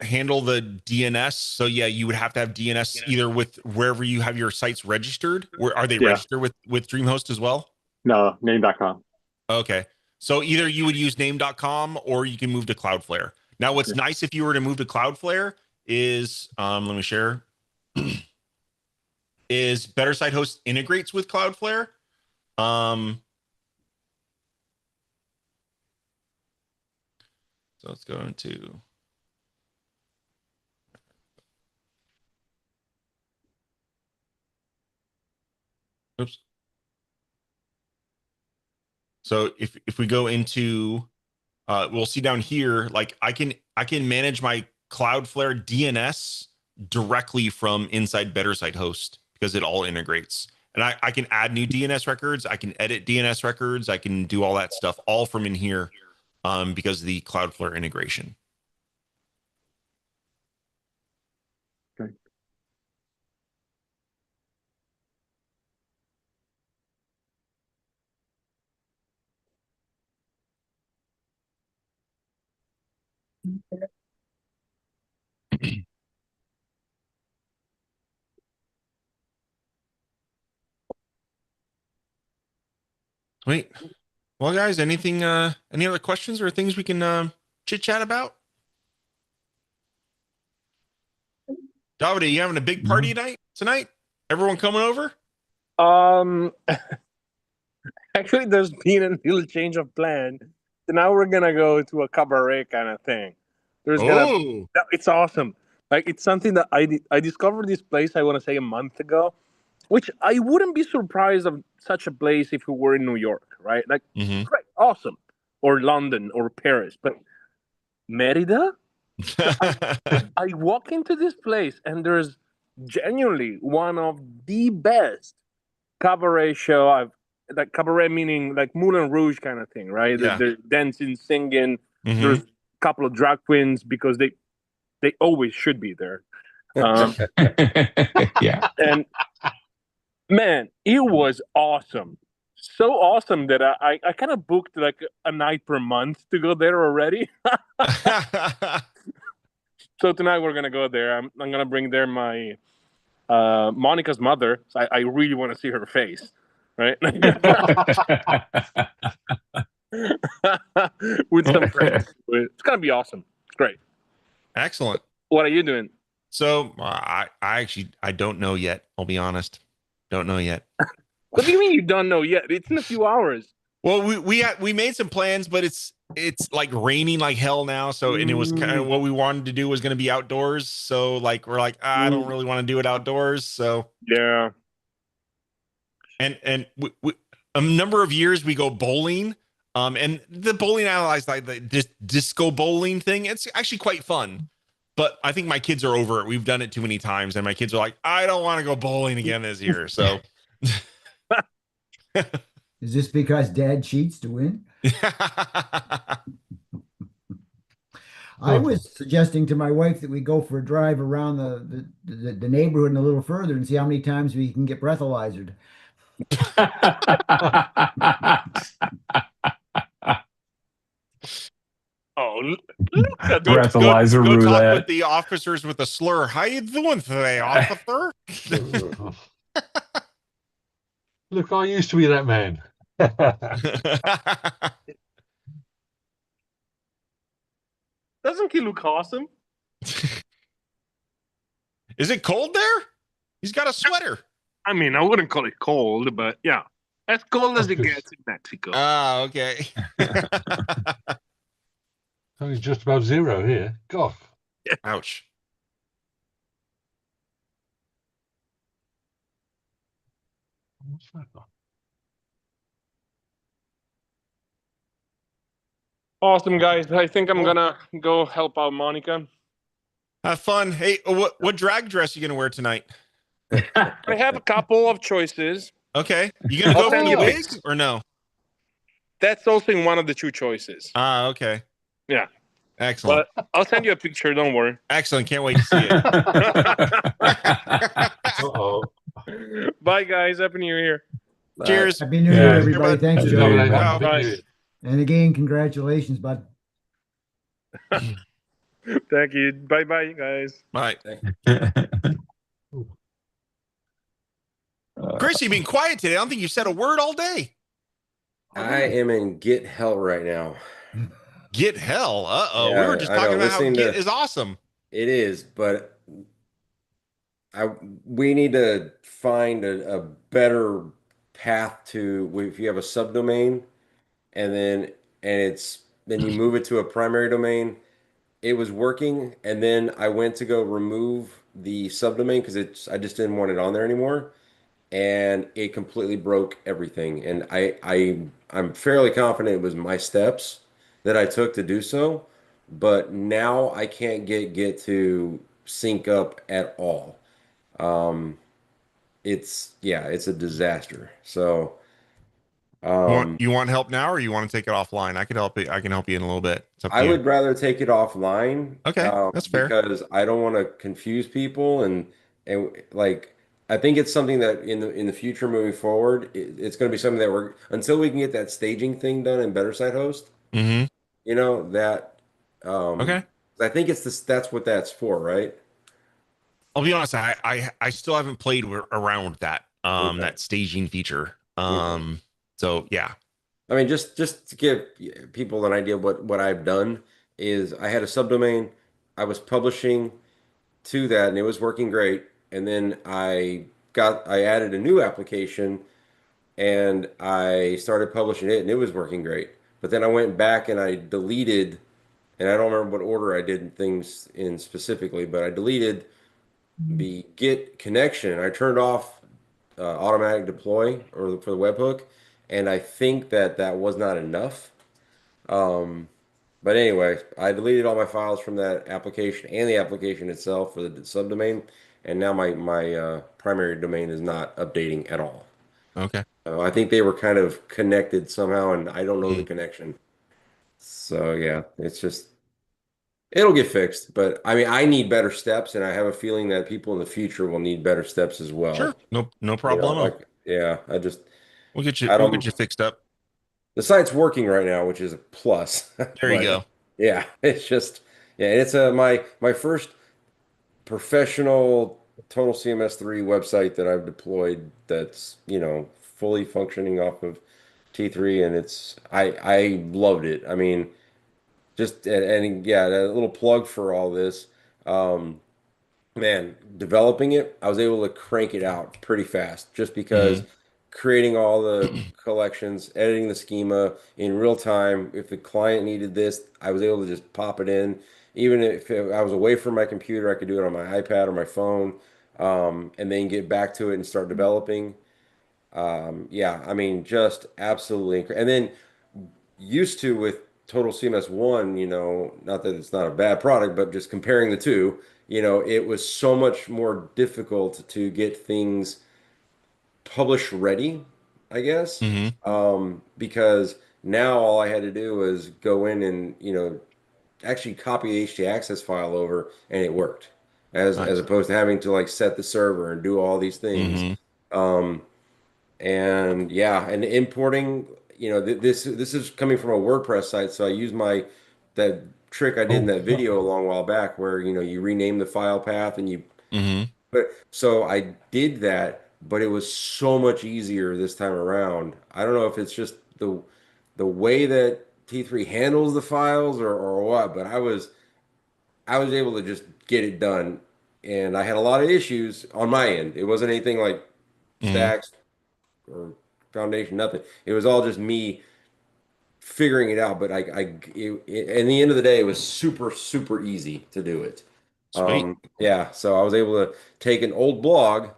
handle the DNS. So yeah, you would have to have DNS either with wherever you have your sites registered. Where are they registered with DreamHost as well? No, name.com. Okay. So either you would use name.com or you can move to Cloudflare. Now, what's nice if you were to move to Cloudflare is, let me share, is BetterSite Host integrates with Cloudflare. So let's go into. Oops. So if we go into, we'll see down here, like I can manage my Cloudflare DNS directly from inside BetterSite Host because it all integrates. And I can add new DNS records. I can edit DNS records. I can do all that stuff all from in here because of the Cloudflare integration. Okay. Sweet. Well, guys, any other questions or things we can chit chat about? Davide, you having a big party tonight? Everyone coming over? Actually, there's been a little change of plan. So now we're gonna go to a cabaret kind of thing. It's awesome. Like it's something that I discovered this place, I want to say a month ago, which I wouldn't be surprised of such a place if we were in New York, right? Like great, awesome, or London or Paris, but Merida. So I walk into this place and there's genuinely one of the best cabaret show I've. Like cabaret meaning like Moulin Rouge kind of thing, right? Yeah. They're dancing, singing. There's a couple of drag queens because they always should be there. Yeah. And man, it was awesome. So awesome that I kind of booked like a night per month to go there already. So tonight we're gonna go there. I'm gonna bring there my Monica's mother. So I really want to see her face, right? With some friends. It's gonna be awesome. It's great. Excellent. What are you doing? So I don't know yet. I'll be honest. Don't know yet. What do you mean you don't know yet? It's in a few hours. Well, we made some plans, but it's like raining like hell now. So, and it was kind of what we wanted to do was going to be outdoors. So like, we're like, I don't really want to do it outdoors. So yeah. And we, a number of years we go bowling. And the bowling alley is like the disco bowling thing. It's actually quite fun. But I think my kids are over it. We've done it too many times, and my kids are like, I don't want to go bowling again this year. So is this because Dad cheats to win? I was suggesting to my wife that we go for a drive around the neighborhood and a little further and see how many times we can get breathalyzered. Oh, look at breathalyzer go roulette. Talk with the officers with a slur. How you doing today, officer? Look, I used to be that man. Doesn't he look awesome? Is it cold there? He's got a sweater. I mean, I wouldn't call it cold, but yeah, as cold as it gets in Mexico. Ah, okay. It's just above zero here. God. Ouch. What's that? Awesome, guys. I think I'm gonna go help out Monica. Have fun. Hey, what drag dress are you gonna wear tonight? I have a couple of choices. Okay. You gonna go for the wig or no? That's also in one of the two choices. Ah, okay. Yeah. Excellent. But I'll send you a picture. Don't worry. Excellent. Can't wait to see it. Uh-oh. Bye, guys. Happy New Year. Cheers. Happy New Year, everybody. Thanks, Happy Joe. New Year. Wow. Happy New Year. And again, congratulations, bud. Thank you. Bye, guys. Bye. Chris, you've been quiet today. I don't think you've said a word all day. I am in get hell right now. Get hell. Uh-oh. Yeah, We were just I talking know. about how Listening get to- is awesome. It is, but we need to find a better path to if you have a subdomain then you move it to a primary domain. It was working, and then I went to go remove the subdomain because I just didn't want it on there anymore, and it completely broke everything. And I'm fairly confident it was my steps that I took to do so, but now I can't get to sync up at all. It's a disaster. So You want help now, or you want to take it offline? I can help you. I can help you in a little bit. It's up to I you. would rather take it offline. Okay, that's fair. Because I don't want to confuse people and like I think it's something that in the future moving forward, it's going to be something that until we can get that staging thing done in Better Site Host. Mm-hmm. You know that. Okay. I think it's this. That's what that's for, right? I'll be honest. I still haven't played around with that Okay. that staging feature. So yeah. I mean, just to give people an idea of what I've done is I had a subdomain, I was publishing to that, and it was working great. And then I added a new application, and I started publishing it, and it was working great. But then I went back and I deleted, and I don't remember what order I did things in specifically, but I deleted the Git connection. I turned off automatic deploy for the webhook, and I think that was not enough. But anyway, I deleted all my files from that application and the application itself for the subdomain, and now my primary domain is not updating at all. Okay. I think they were kind of connected somehow, and I don't know the connection. So yeah, it'll get fixed. But I mean, I need better steps, and I have a feeling that people in the future will need better steps as well. Sure. No problem. We'll get you fixed up. The site's working right now, which is a plus. There you go. Yeah, it's just it's my first professional Total CMS 3 website that I've deployed that's, fully functioning off of T3, and I loved it. I mean, just and yeah, a little plug for all this. Um, Man, developing it, I was able to crank it out pretty fast just because creating all the collections, editing the schema in real time. If the client needed this, I was able to just pop it in. Even if I was away from my computer, I could do it on my iPad or my phone, and then get back to it and start developing. Yeah, I mean, just absolutely. And then used to with Total CMS 1, not that it's not a bad product, but just comparing the two, it was so much more difficult to get things publish ready, I guess. Mm-hmm. Because now all I had to do was go in and, actually copy the HT access file over and it worked. As Nice. opposed to having to like set the server and do all these things. Um, and yeah, and importing, this is coming from a WordPress site, so I use that trick I did in that video a long while back where, you rename the file path and you Mm-hmm. but so I did that, but it was so much easier this time around. I don't know if it's just the way that T3 handles the files or what, but I was able to just get it done. And I had a lot of issues on my end. It wasn't anything like Mm-hmm. stacks or foundation, nothing. It was all just me figuring it out. But in the end of the day, it was super, super easy to do it. Sweet. Yeah, so I was able to take an old blog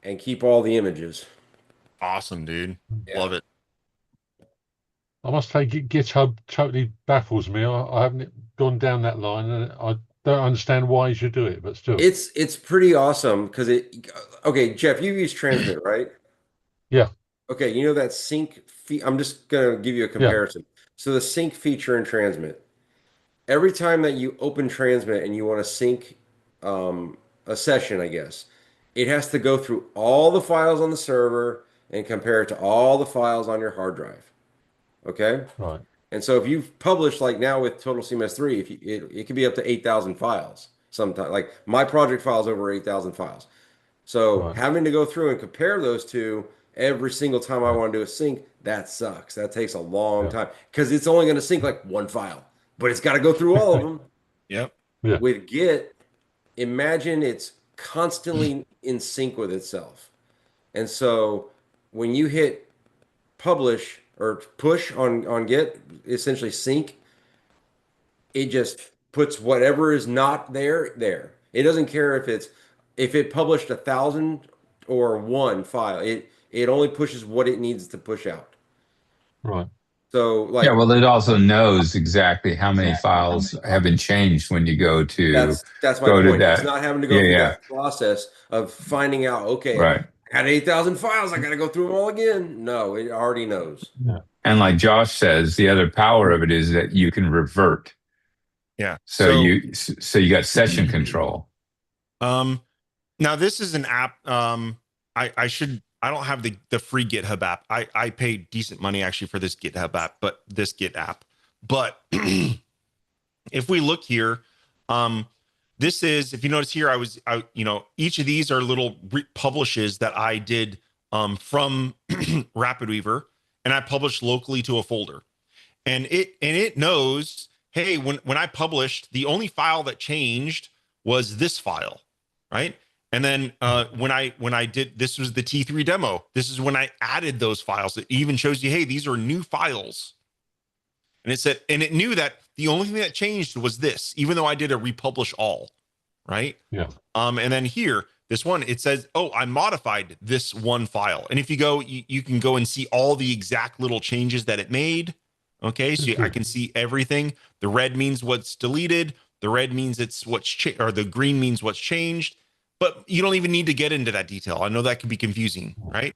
and keep all the images. Awesome, dude. Yeah. Love it. I must say, GitHub totally baffles me. I haven't gone down that line, and I don't understand why you should do it, but still. It's pretty awesome because okay, Jeff, you use Transmit, right? Yeah. Okay, you know that sync I'm just gonna give you a comparison. So the sync feature in Transmit, every time that you open Transmit and you want to sync a session, I guess, it has to go through all the files on the server and compare it to all the files on your hard drive. Okay? Right. And so if you've published like now with Total CMS 3, it can be up to 8,000 files sometimes. Like my project files over 8,000 files. So having to go through and compare those two every single time I want to do a sync, that sucks. That takes a long time because it's only going to sync like one file, but it's got to go through all of them. Yep. Yeah. With Git, imagine it's constantly in sync with itself. And so when you hit publish or push on Git, essentially sync, it just puts whatever is not there there. It doesn't care if it published 1,000 or one file. It only pushes what it needs to push out. Right. So like yeah, well, it also knows exactly how many files have been changed when you go to that's my go to point. It's that. not having to go through that process of finding out, okay, Right. I had 8,000 files, I got to go through them all again. No, it already knows. Yeah. And like Josh says, the other power of it is that you can revert. Yeah. So you got session control. Now this is an app. I don't have the free GitHub app. I pay decent money actually for this GitHub app, but this Git app. But if we look here, this is, if you notice here, each of these are little publishes that I did from RapidWeaver, and I published locally to a folder. And it knows, hey, when I published, the only file that changed was this file, right? And then when I did, this was the T3 demo. This is when I added those files. It even shows you, hey, these are new files. And it knew that the only thing that changed was this, even though I did a republish all, right? Yeah. And then here, this one, it says, oh, I modified this one file. And if you go, you can go and see all the exact little changes that it made. Okay, so I can see everything. The red means what's deleted. The red means it's or the green means what's changed. But you don't even need to get into that detail. I know that can be confusing, right?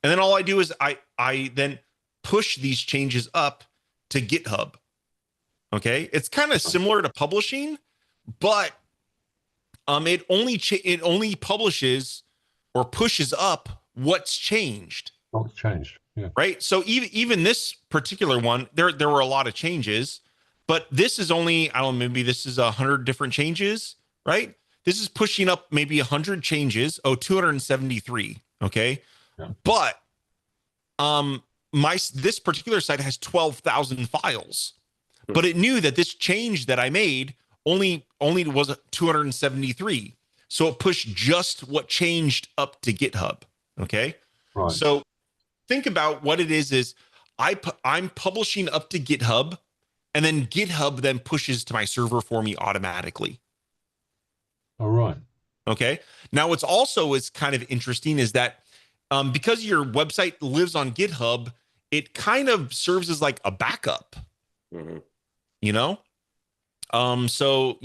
And then all I do is I then push these changes up to GitHub. Okay, it's kind of similar to publishing, but it only publishes or pushes up what's changed. What's changed? Yeah. Right. So even this particular one, there were a lot of changes, but this is only, I don't know, maybe this is 100 different changes, right? this is pushing up maybe 100 changes. 273. Okay. Yeah. But this particular site has 12,000 files, but it knew that this change that I made only was 273. So it pushed just what changed up to GitHub. Okay. Right. So think about what it is I'm publishing up to GitHub, and then GitHub then pushes to my server for me automatically. All right. Okay. Now, what's also is kind of interesting is that because your website lives on GitHub, it kind of serves as like a backup. Mm-hmm. You know, so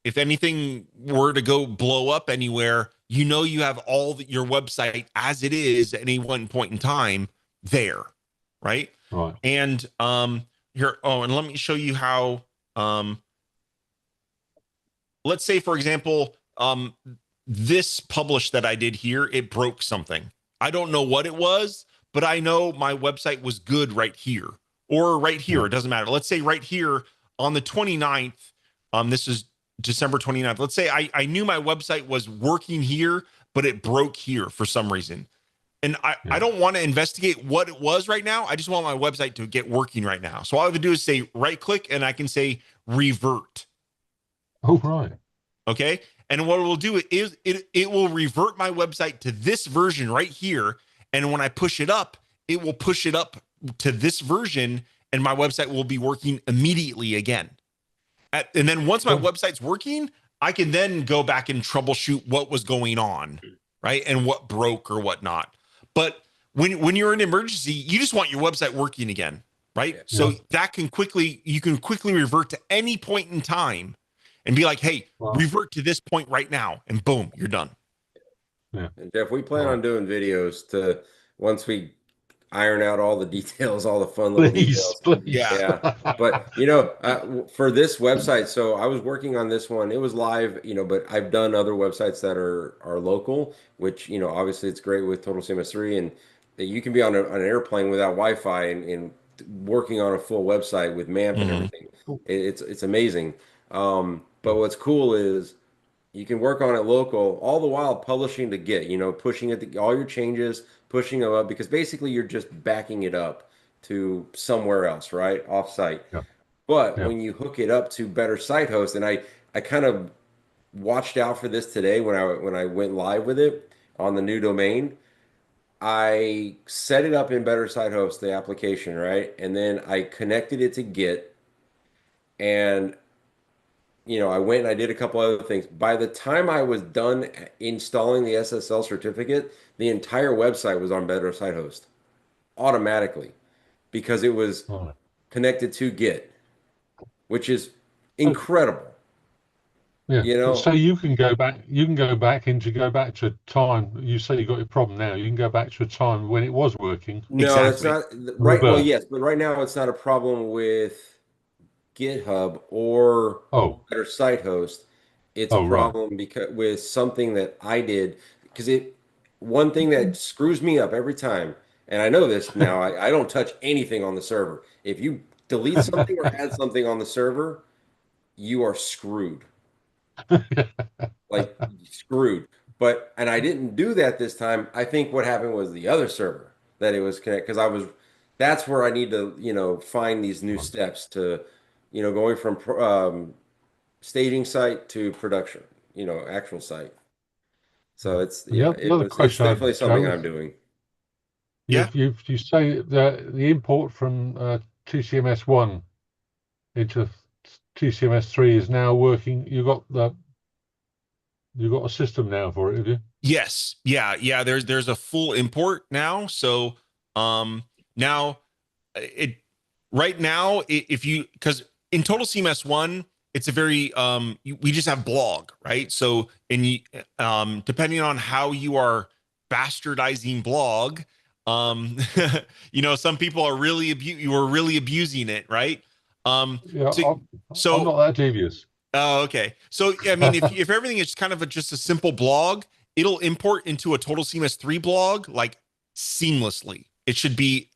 if anything were to go blow up anywhere, you have your website as it is at any one point in time there, right? Right. And here, and let me show you how. Let's say, for example, this publish that I did here, it broke something. I don't know what it was, but I know my website was good right here or right here. Yeah. It doesn't matter. Let's say right here on the 29th. This is December 29th. Let's say I knew my website was working here, but it broke here for some reason. And I don't want to investigate what it was right now. I just want my website to get working right now. So all I have to do is say right click and I can say revert. Oh, right. Okay. And what it will do is it will revert my website to this version right here. And when I push it up, it will push it up to this version and my website will be working immediately again. And then once my website's working, I can then go back and troubleshoot what was going on, right? And what broke or whatnot. But when you're in an emergency, you just want your website working again, right? Yeah. So that you can quickly revert to any point in time and be like, hey, revert to this point right now. And boom, you're done. Yeah. And Jeff, we plan on doing videos to once we iron out all the details, all the fun little details. Please. Yeah. But, for this website, so I was working on this one. It was live, but I've done other websites that are local, which, obviously it's great with Total CMS 3. And you can be on an airplane without Wi-Fi and working on a full website with MAMP and everything. It's amazing. But what's cool is you can work on it local, all the while publishing to Git, pushing it, all your changes, pushing them up, because basically you're just backing it up to somewhere else, right? Offsite. Yeah. But when you hook it up to Better Site Host, and I kind of watched out for this today when I went live with it on the new domain. I set it up in Better Site Host, the application, right? And then I connected it to Git, and I went and I did a couple other things. By the time I was done installing the SSL certificate, the entire website was on Better Site Host automatically because it was connected to Git, which is incredible. Yeah. So you can go back to a time. You say you got your problem now. You can go back to a time when it was working. No, it's not right. Well, yes, but right now it's not a problem with GitHub or Better Site Host. It's a problem because with something that I did, because one thing that screws me up every time, and I know this now, I don't touch anything on the server. If you delete something or add something on the server, you are screwed. Like screwed. And I didn't do that this time. I think what happened was the other server that it was connected, because that's where I need to, find these new steps to, going from staging site to production, actual site. So it's definitely something I'm doing. You say that the import from TCMS 1 into TCMS 3 is now working. You got a system now for it, have you? Yes. Yeah. There's a full import now. So now because in Total CMS 1, it's a very we just have blog, right? So depending on how you are bastardizing blog, some people are really abusing it, right? I'm not that devious. Oh, okay. So I mean, if everything is kind of just a simple blog, it'll import into a Total CMS 3 blog like seamlessly. It should be,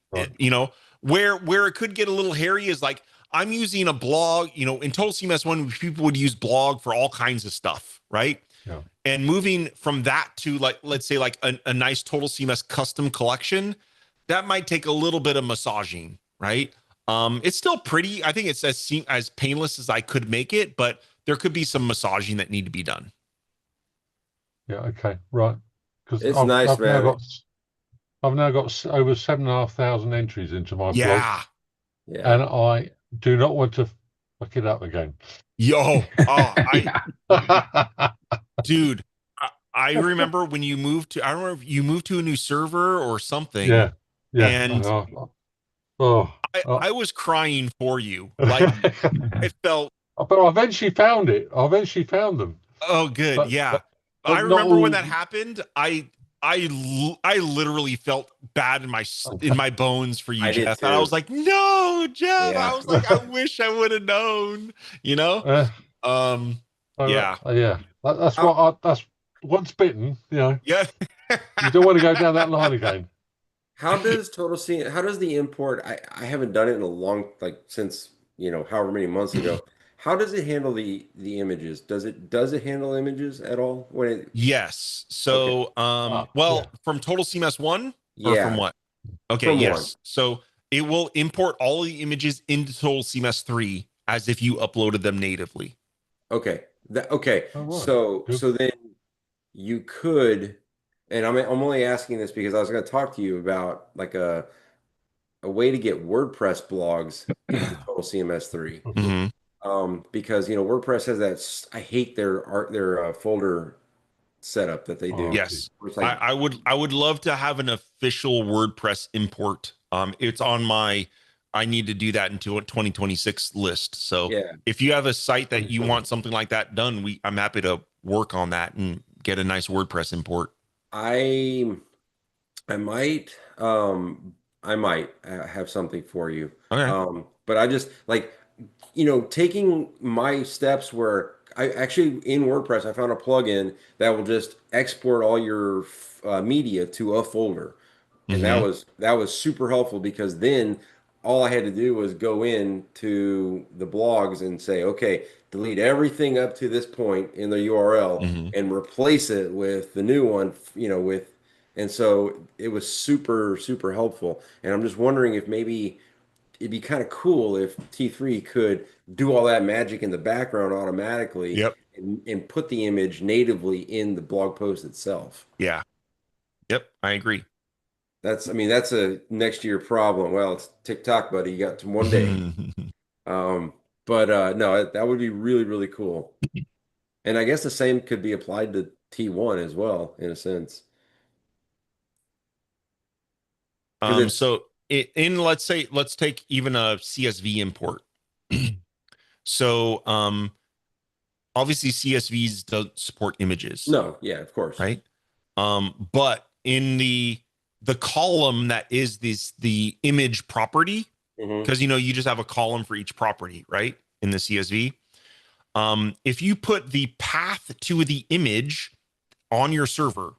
where it could get a little hairy is like I'm using a blog, you know, in Total CMS 1, people would use blog for all kinds of stuff, right? Yeah. And moving from that to like, let's say like a nice Total CMS custom collection, that might take a little bit of massaging, right? It's still pretty. I think it's as painless as I could make it, but there could be some massaging that need to be done. Yeah. Okay. Right. Because It's nice, I've now man. got over 7,500 entries into my blog, Yeah. Yeah. and I do not want to fuck it up again. Yo. Oh, Yeah. dude, I remember when you moved to, I don't know if you moved to a new server or something. Yeah. And I was crying for you. Like I felt. But I eventually found it. I eventually found them. Oh, good. But, yeah. but I not remember when all- that happened. I literally felt bad in my bones for you, I did Jeff. too. And I was like, no, Jeff. Yeah. I was like, I wish I would have known, you know? Yeah. Yeah. That's once bitten, you know. Yeah. You don't want to go down that line again. How does how does the import, I haven't done it in a long, like since, you know, however many months ago. How does it handle the images? Does it handle images at all when it? Yes. So, Okay. well, Yeah. from Total CMS 1 or Yeah. from what? Okay. From Yes. one. So it will import all the images into Total CMS 3 as if you uploaded them natively. Okay. Okay. Oh, right. So Good. so then you could, and I'm only asking this because I was going to talk to you about like a way to get WordPress blogs into Total CMS 3. Mhm. Because you know WordPress has that. I hate their folder setup that they do. Yes. It's like, I would love to have an official WordPress import. It's on my I need to do that into a 2026 list. So yeah. if you have a site that you want something like that done, I'm happy to work on that and get a nice WordPress import. I might have something for you. Okay. But I just like, you know, taking my steps where I actually in WordPress I found a plugin that will just export all your media to a folder. And Mhm. that was super helpful because then all I had to do was go in to the blogs and say, okay, delete everything up to this point in the URL Mhm. and replace it with the new one, you know, and so it was super, super helpful. And I'm just wondering if maybe it'd be kind of cool if T3 could do all that magic in the background automatically Yep. and put the image natively in the blog post itself. Yeah. Yep. I agree. I mean, that's a next year problem. Well, it's TikTok, buddy. You got to one day. No, that would be really, really cool. And I guess the same could be applied to T1 as well, in a sense. So let's take even a CSV import. So, obviously CSVs don't support images. No, yeah, of course. Right. But in the column that is the image property, because you know you just have a column for each property, right? In the CSV. If you put the path to the image on your server,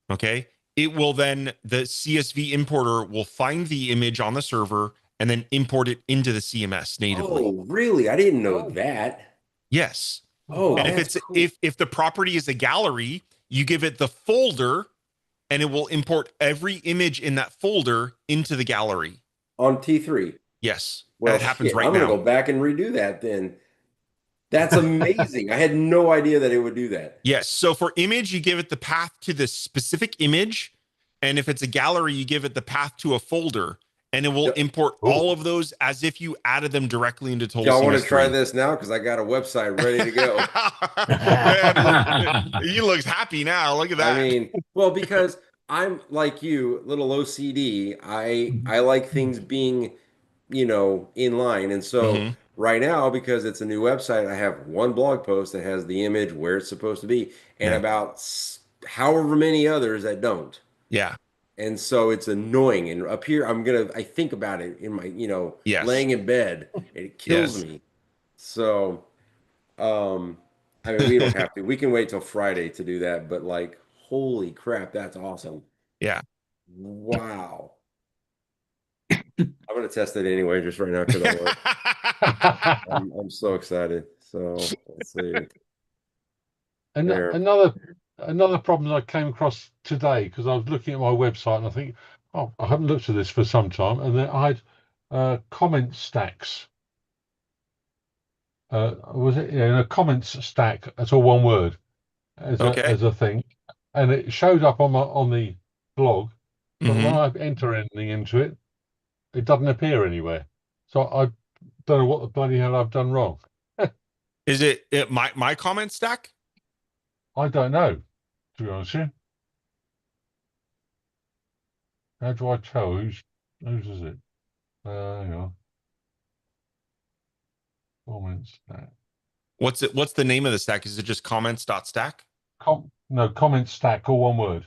okay, it will then the CSV importer will find the image on the server and then import it into the CMS natively. Oh, really? I didn't know that. Yes. Oh, and if that's it's cool. if the property is a gallery, you give it the folder and it will import every image in that folder into the gallery. On T3. Yes. Well, that happens right I'm now. I'm gonna go back and redo that then. That's amazing. I had no idea that it would do that. Yes. So for image, you give it the path to the specific image. And if it's a gallery, you give it the path to a folder. And it will import all of those as if you added them directly into Total CMS. Y'all want to try this now? Because I got a website ready to go. Man, he looks happy now. Look at that. I mean, well, because I'm like you, little OCD. I like things being, you know, in line. And so right now, because it's a new website, I have one blog post that has the image where it's supposed to be, and about however many others that don't. Yeah. And so it's annoying. And up here, I think about it in my, you know, laying in bed, and it kills me. So, I mean, we don't have to. We can wait till Friday to do that. But like, holy crap, that's awesome. Yeah. Wow. I'm going to test it anyway, just right now because I'm so excited. So let's see. And another problem I came across today, because I was looking at my website and I think, oh, I haven't looked at this for some time, and then I had comment stacks. Was it in a comments stack? That's all one word as a thing, and it showed up on the blog, but when I enter anything into it, it doesn't appear anywhere. So I don't know what the bloody hell I've done wrong. Is it my comment stack? I don't know, to be honest with you. How do I tell whose is it? Hang on. Comments stack. What's the name of the stack? Is it just comments.stack? No, comment stack, all one word.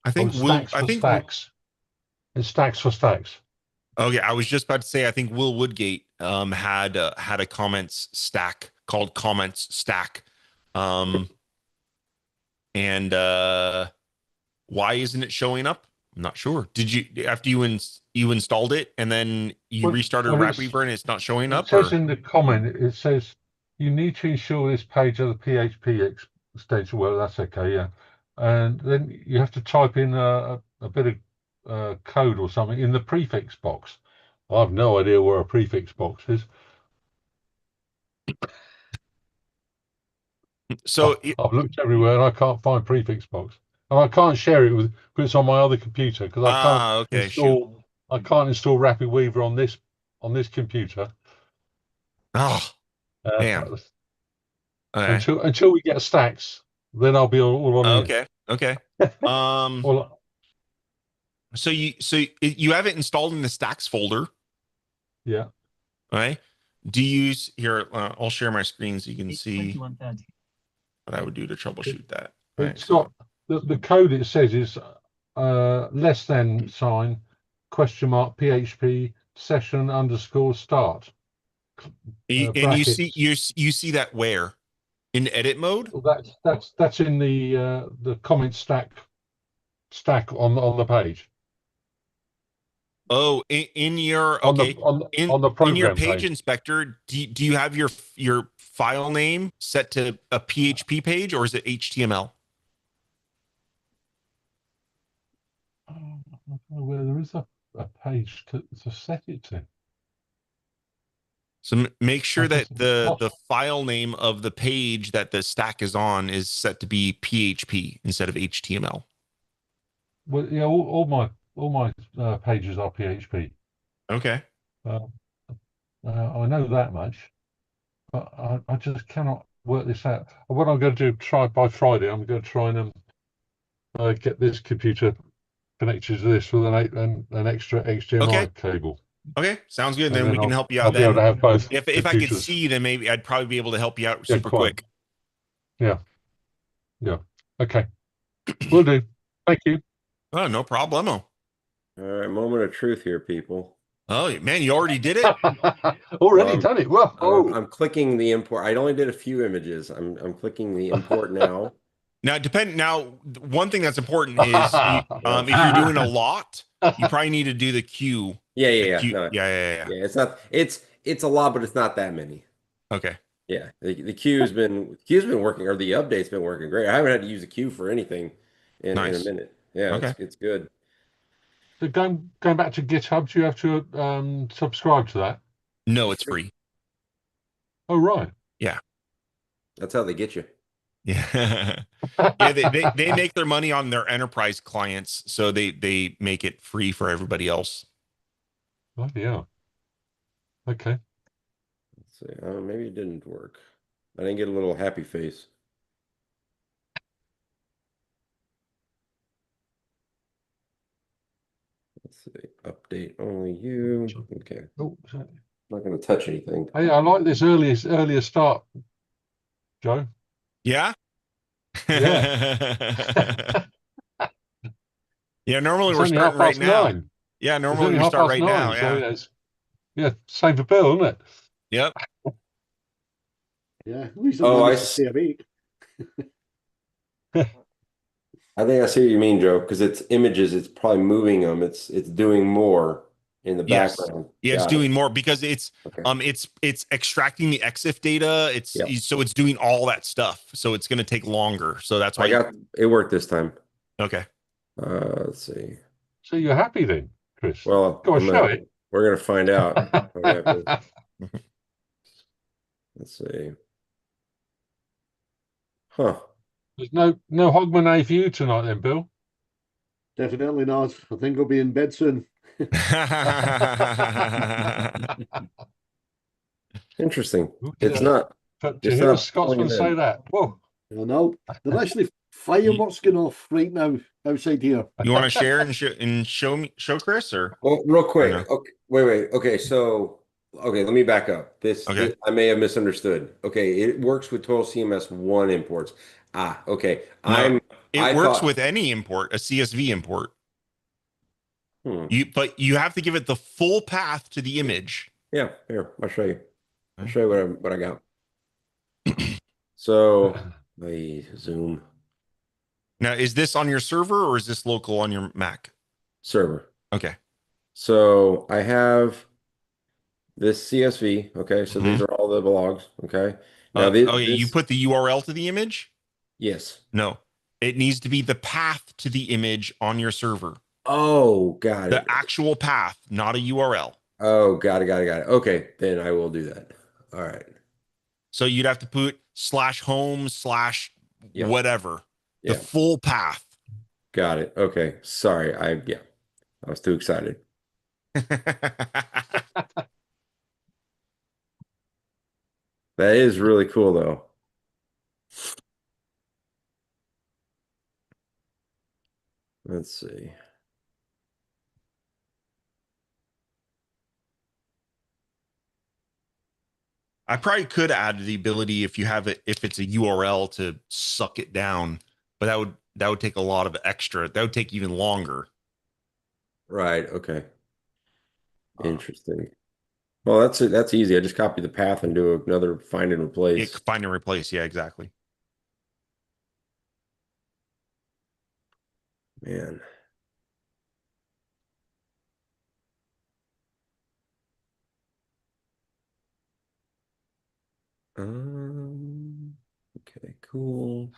I think stacks for stacks. It's stacks for stacks. Okay, I was just about to say I think Will Woodgate had a comments stack called comments stack, and why isn't it showing up? I'm not sure. Did you after you installed it and then you restarted Rapweaver and it's not showing up? It says in the comment, it says you need to ensure this page has a PHP extension. Well, that's okay, yeah. And then you have to type in a bit of code or something in the prefix box. I have no idea where a prefix box is. So I've looked everywhere and I can't find prefix box, and I can't share it with because it's on my other computer because I can't install. I can't install Rapidweaver on this computer. Oh, damn. Until we get stacks, then I'll be all on here. Okay. So you have it installed in the stacks folder. Yeah. All right. Do you use here? I'll share my screen so you can see what I would do to troubleshoot that. It's not the code. It says is less than sign question mark PHP session _ start. And you see that where in edit mode? Well, that's in the comment stack on the page. Oh, in your on the program in your page inspector, do you have your file name set to a PHP page or is it HTML? Well, there is a page to set it to. So make sure that the file name of the page that the stack is on is set to be PHP instead of HTML. Well, yeah, all my pages are PHP. Okay. I know that much, but I just cannot work this out. What I'm going to do, try by Friday, I'm going to try and get this computer connected to this with an extra HDMI cable. Okay, sounds good. Then we can help you out. I'll be able to have both. If I could see, then maybe I'd probably be able to help you out super quick. Yeah. Okay. Will do. Thank you. Oh, no problemo. All right, moment of truth here, people. Oh man, you already did it. Already done it. Well, I'm clicking the import. I only did a few images. I'm clicking the import now. Now, one thing that's important is if you're doing a lot, you probably need to do the queue. Yeah. Yeah. It's a lot, but it's not that many. Okay. Yeah, the queue's been working, or the update's been working great. I haven't had to use a queue for anything in a minute. Yeah, okay. It's good. So going back to GitHub, do you have to subscribe to that? No, it's free. Oh right. Yeah. That's how they get you. Yeah. Yeah, they make their money on their enterprise clients, so they make it free for everybody else. Oh yeah. Okay. Let's see. Maybe it didn't work. I didn't get a little happy face. Let's see. Update only you. Okay. Oh, I'm not going to touch anything. Hey, I like this earlier start, Joe. Yeah. Yeah. Yeah. Normally we're starting right now. 9. Yeah. Normally we start right 9, now. Yeah. So yeah. Same for Bill, isn't it? Yep. Yeah. At least I see a beat. I think I see what you mean, Joe, because it's images, it's probably moving them, it's doing more in the Yes. background. Yeah, it's Got it. doing more because Okay. it's extracting the EXIF data. Yep. So it's doing all that stuff. So it's going to take longer. So that's why it worked this time. okay. Let's see. So you're happy then, Chris? Well, Go on, show it. we're gonna find out. Let's see. Huh. There's no Hogmanay for you tonight then, Bill? Definitely not. I think I'll be in bed soon. Interesting. It's Yeah. not. To It's hear a not Scotsman say that. Whoa. I know. There's actually fireworks going off right now outside here. You want to share and show Chris or? Well, real quick. no? Okay, wait. Okay, so let me back up. This I may have misunderstood. Okay, it works with Total CMS 1 imports. Okay. No, I it works thought, with any import, a CSV import. hmm. But you have to give it the full path to the image. Yeah, here, I'll show you. I'll show you what I got. So let me zoom. Now, is this on your server or is this local on your Mac? Server. Okay. So I have this CSV. Okay, so these are all the blogs. Okay. Now you put the URL to the image? Yes. No, it needs to be the path to the image on your server. Oh, got it. The actual path, not a URL. Oh, got it. Okay, then I will do that. All right. So you'd have to put /home/ whatever, the full path. Got it. Okay. Sorry. I was too excited. That is really cool though. Let's see. I probably could add the ability if you have it, if it's a URL to suck it down, but that would take a lot of extra. That would take even longer. Right. Okay. Interesting. Well, that's easy. I just copy the path and do another find and replace. Find and replace. Yeah, exactly. Man. Okay, cool.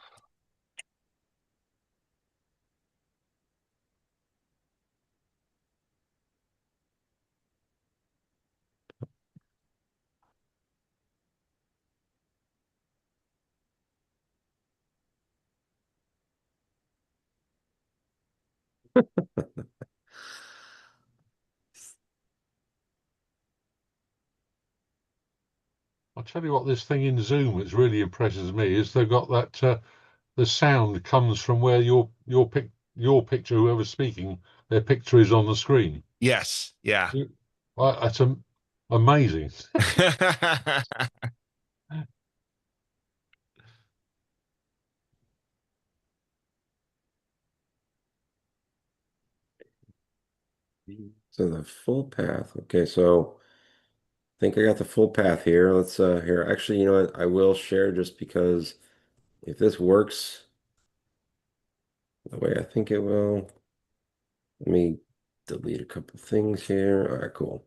I'll tell you what, this thing in Zoom which really impresses me is they've got that the sound comes from where your picture, whoever's speaking, their picture is on the screen. Yes. Yeah. That's amazing. So the full path. Okay, so I think I got the full path here. Let's here. Actually, you know what? I will share just because if this works the way I think it will, let me delete a couple things here. All right, cool.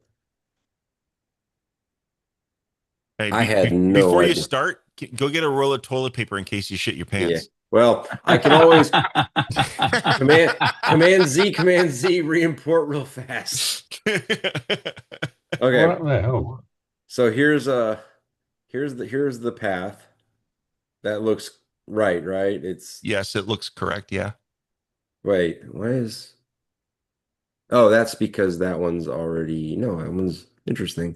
Hey, I had no before you idea. start, go get a roll of toilet paper in case you shit your pants. Yeah. Well, I can always command Z, re-import real fast. Okay. Oh. So here's the path. That looks right? It's yes, it looks correct. Yeah. Wait, what is? Oh, that's because that one's already that one's interesting.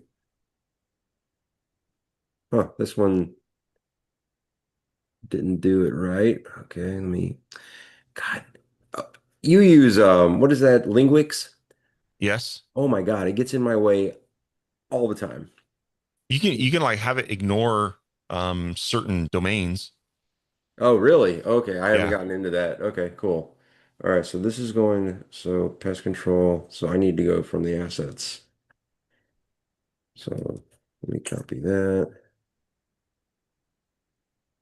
Huh, this one didn't do it right. Okay, let me. God, you use what is that? Linguix? Yes. Oh my God, it gets in my way all the time. You can like have it ignore certain domains. Oh, really? Okay, I haven't gotten into that. Okay, cool. All right, so this is so pest control. So I need to go from the assets. So let me copy that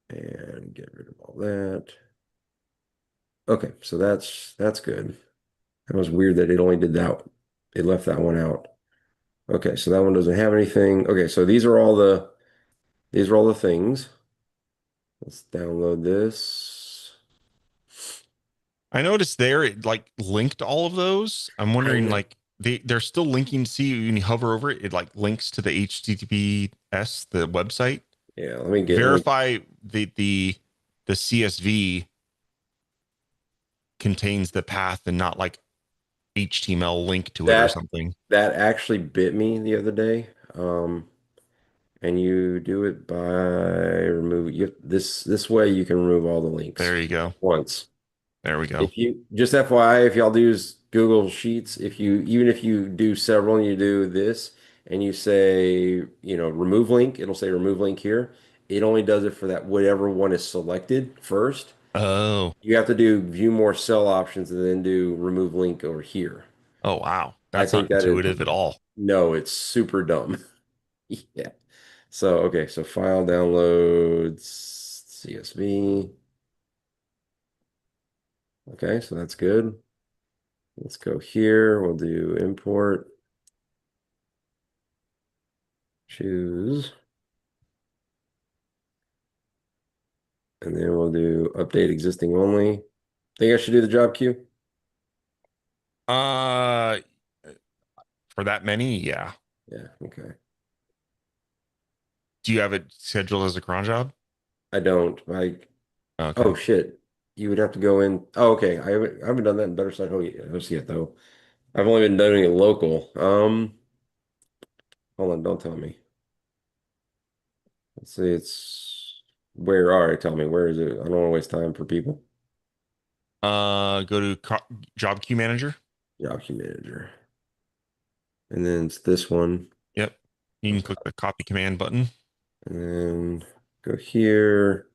and get rid of all that. Okay, so that's good. That was weird that it only did that. It left that one out. Okay, so that one doesn't have anything. Okay, so these are all the things. Let's download this. I noticed there it like linked all of those. I'm wondering like they're still linking. See when you hover over it, it like links to the HTTPS, the website. Yeah, Verify the CSV contains the path and not like HTML link to it or something. That actually bit me the other day. And you do it by this way you can remove all the links. There you go. Once. There we go. If you just FYI, if y'all use Google Sheets, even if you do several and you do this and you say, remove link, it'll say remove link here. It only does it for that whatever one is selected first. Oh. You have to do view more cell options and then do remove link over here. Oh wow. That's not intuitive at all. No, it's super dumb. Yeah. So okay, so file downloads CSV. Okay, so that's good. Let's go here. We'll do import. Choose. And then we'll do update existing only. Think I should do the job queue? For that many, yeah. Yeah, okay. Do you have it scheduled as a cron job? I don't. Like, okay. Oh shit. You would have to go in. Oh, okay. I haven't done that in Better Side host yet though. I've only been doing it local. Hold on, don't tell me. Let's see, where are you? Tell me, where is it? I don't want to waste time for people. Go to job queue manager. Job queue manager. And then it's this one. Yep. You can click the copy command button. And then go here.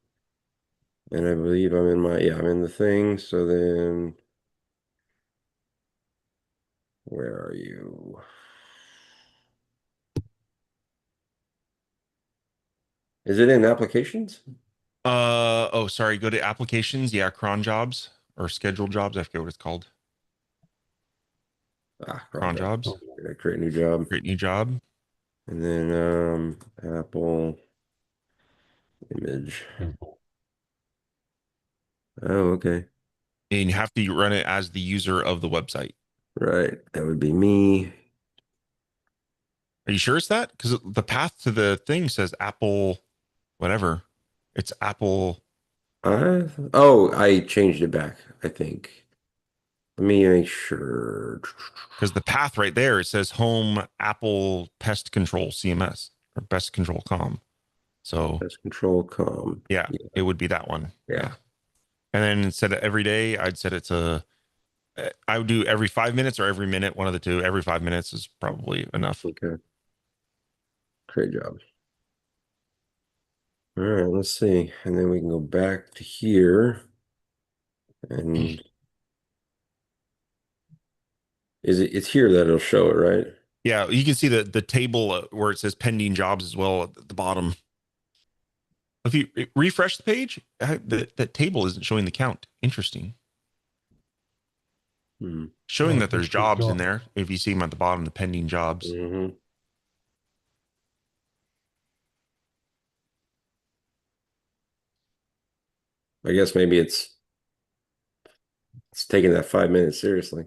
And I believe I'm in the thing. So then where are you? Is it in applications? Oh, sorry. Go to applications. Yeah, cron jobs or scheduled jobs. I forget what it's called. Cron jobs. Create a new job. Create new job. And then Apple image. Oh, okay. And you have to run it as the user of the website. Right. That would be me. Are you sure it's that? Because the path to the thing says Apple, whatever. It's Apple. I changed it back, I think. Let me make sure. Because the path right there, it says home Apple pest control CMS or pest control com. So pest control com. Yeah, it would be that one. Yeah. And then instead of every day, I'd set it to, I would do every 5 minutes or every minute, one of the two. Every 5 minutes is probably enough. Okay. Great job. All right, let's see. And then we can go back to here. And it's here that it'll show it, right? Yeah, you can see the table where it says pending jobs as well at the bottom. If you refresh the page, that table isn't showing the count. Interesting. Showing that there's jobs in there. If you see them at the bottom, the pending jobs. I guess maybe it's taking that 5 minutes seriously.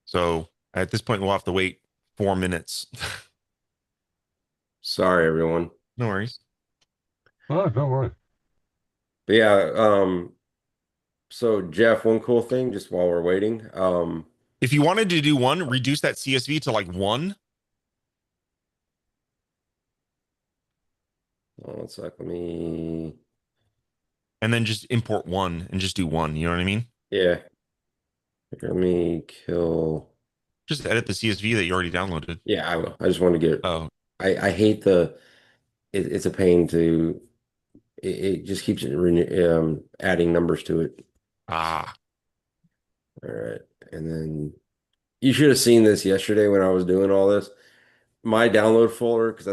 So at this point, we'll have to wait 4 minutes. Sorry, everyone. No worries. Oh, don't worry. But yeah, so Jeff, one cool thing, just while we're waiting. If you wanted to do one, reduce that CSV to like 1. Oh, one sec, let me. And then just import 1 and just do 1. You know what I mean? Yeah. Let me kill. Just edit the CSV that you already downloaded. Yeah, I will. I just want to get. Oh. I hate it's a pain to. It just keeps adding numbers to it. All right. And then you should have seen this yesterday when I was doing all this. My download folder, because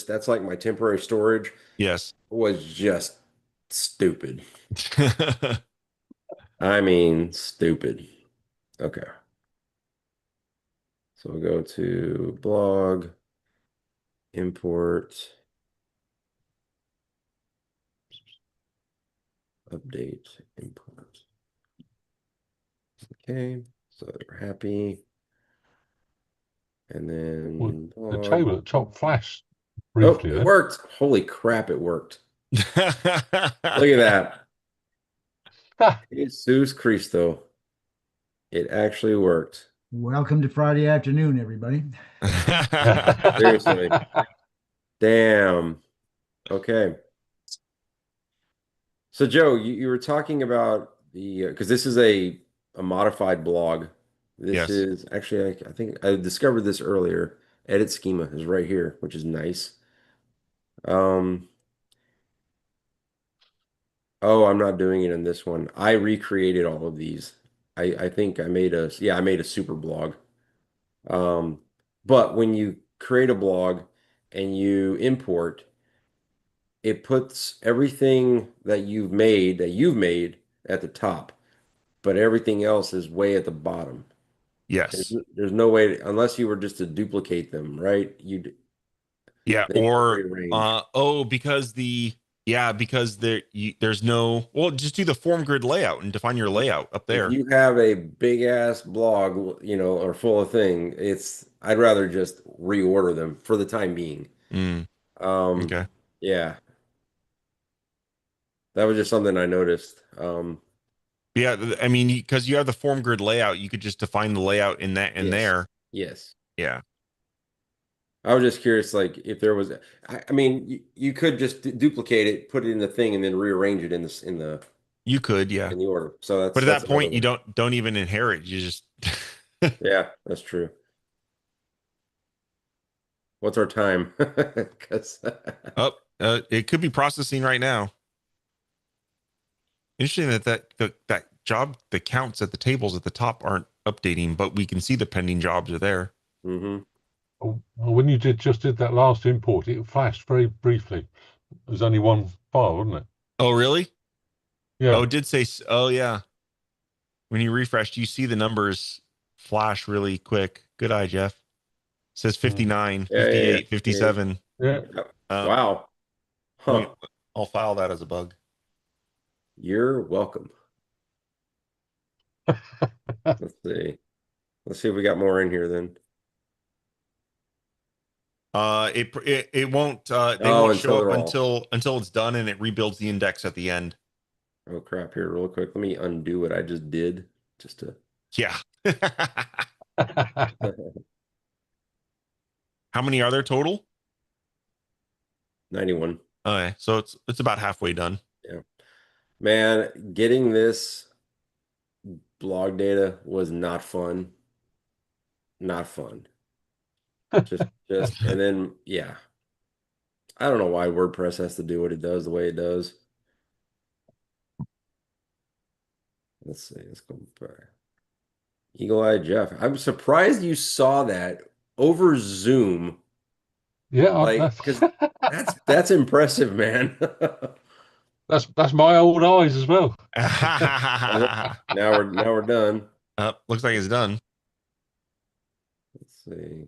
that's like my temporary storage. Yes. Was just Stupid. I mean, stupid. Okay. So we'll go to blog, import, update, import. Okay, so they're happy. And then the table at top flashed oh, briefly. it worked. Holy crap, it worked. Look at that. Jesus Cristo. It actually worked. Welcome to Friday afternoon, everybody. Seriously. Damn. Okay. So Joe, you were talking about the because this is a modified blog. This Yes. is actually I think I discovered this earlier. Edit schema is right here, which is nice. Oh, I'm not doing it in this one. I recreated all of these. I think I made I made a super blog. Um, but when you create a blog and you import, it puts everything that you've made at the top, but everything else is way at the bottom. Yes. There's no way unless you were just to duplicate them, right? Yeah. They get Or rearranged. because there's no, well, just do the form grid layout and define your layout up If there. you have a big ass blog, or full of thing, I'd rather just reorder them for the time being. Um, Okay. yeah, that was just something I noticed. Yeah, I mean, because you have the form grid layout, you could just define the layout in that in Yes, there. yes. Yeah. I was just curious, like if there was, I mean, you could just duplicate it, put it in the thing, and then rearrange it You could, yeah. in the order. So But at that's that another point, you one. don't even inherit. You just Yeah, that's true. What's our time? Because oh, it could be processing right now. Interesting that job, the counts at the tables at the top aren't updating, but we can see the pending jobs are there. hmm Well, when you just did that last import, it flashed very briefly. There's only one file, wasn't it? Oh, really? Yeah. Oh, it did say. Oh, yeah. When you refresh, you see the numbers flash really quick. Good eye, Jeff. It says 59, Yeah, 58, yeah. 57. Yeah. Wow. Let me, Huh. I'll file that as a bug. You're welcome. Let's see. Let's see if we got more in here then. It won't. They Oh, won't show until up they're all. until it's done, and it rebuilds the index at the end. Oh crap! Here, real quick. Let me undo what I just did, just to. Yeah. How many are there total? 91. Okay, so it's about halfway done. Yeah, man, getting this blog data was not fun. Not fun. And then yeah, I don't know why WordPress has to do what it does the way it does. Let's see. Let's go back. Eagle Eye Jeff. I'm surprised you saw that over Zoom. Yeah, Like, because that's impressive, man. that's my old eyes as well. Now we're done. Looks like it's done. Let's see.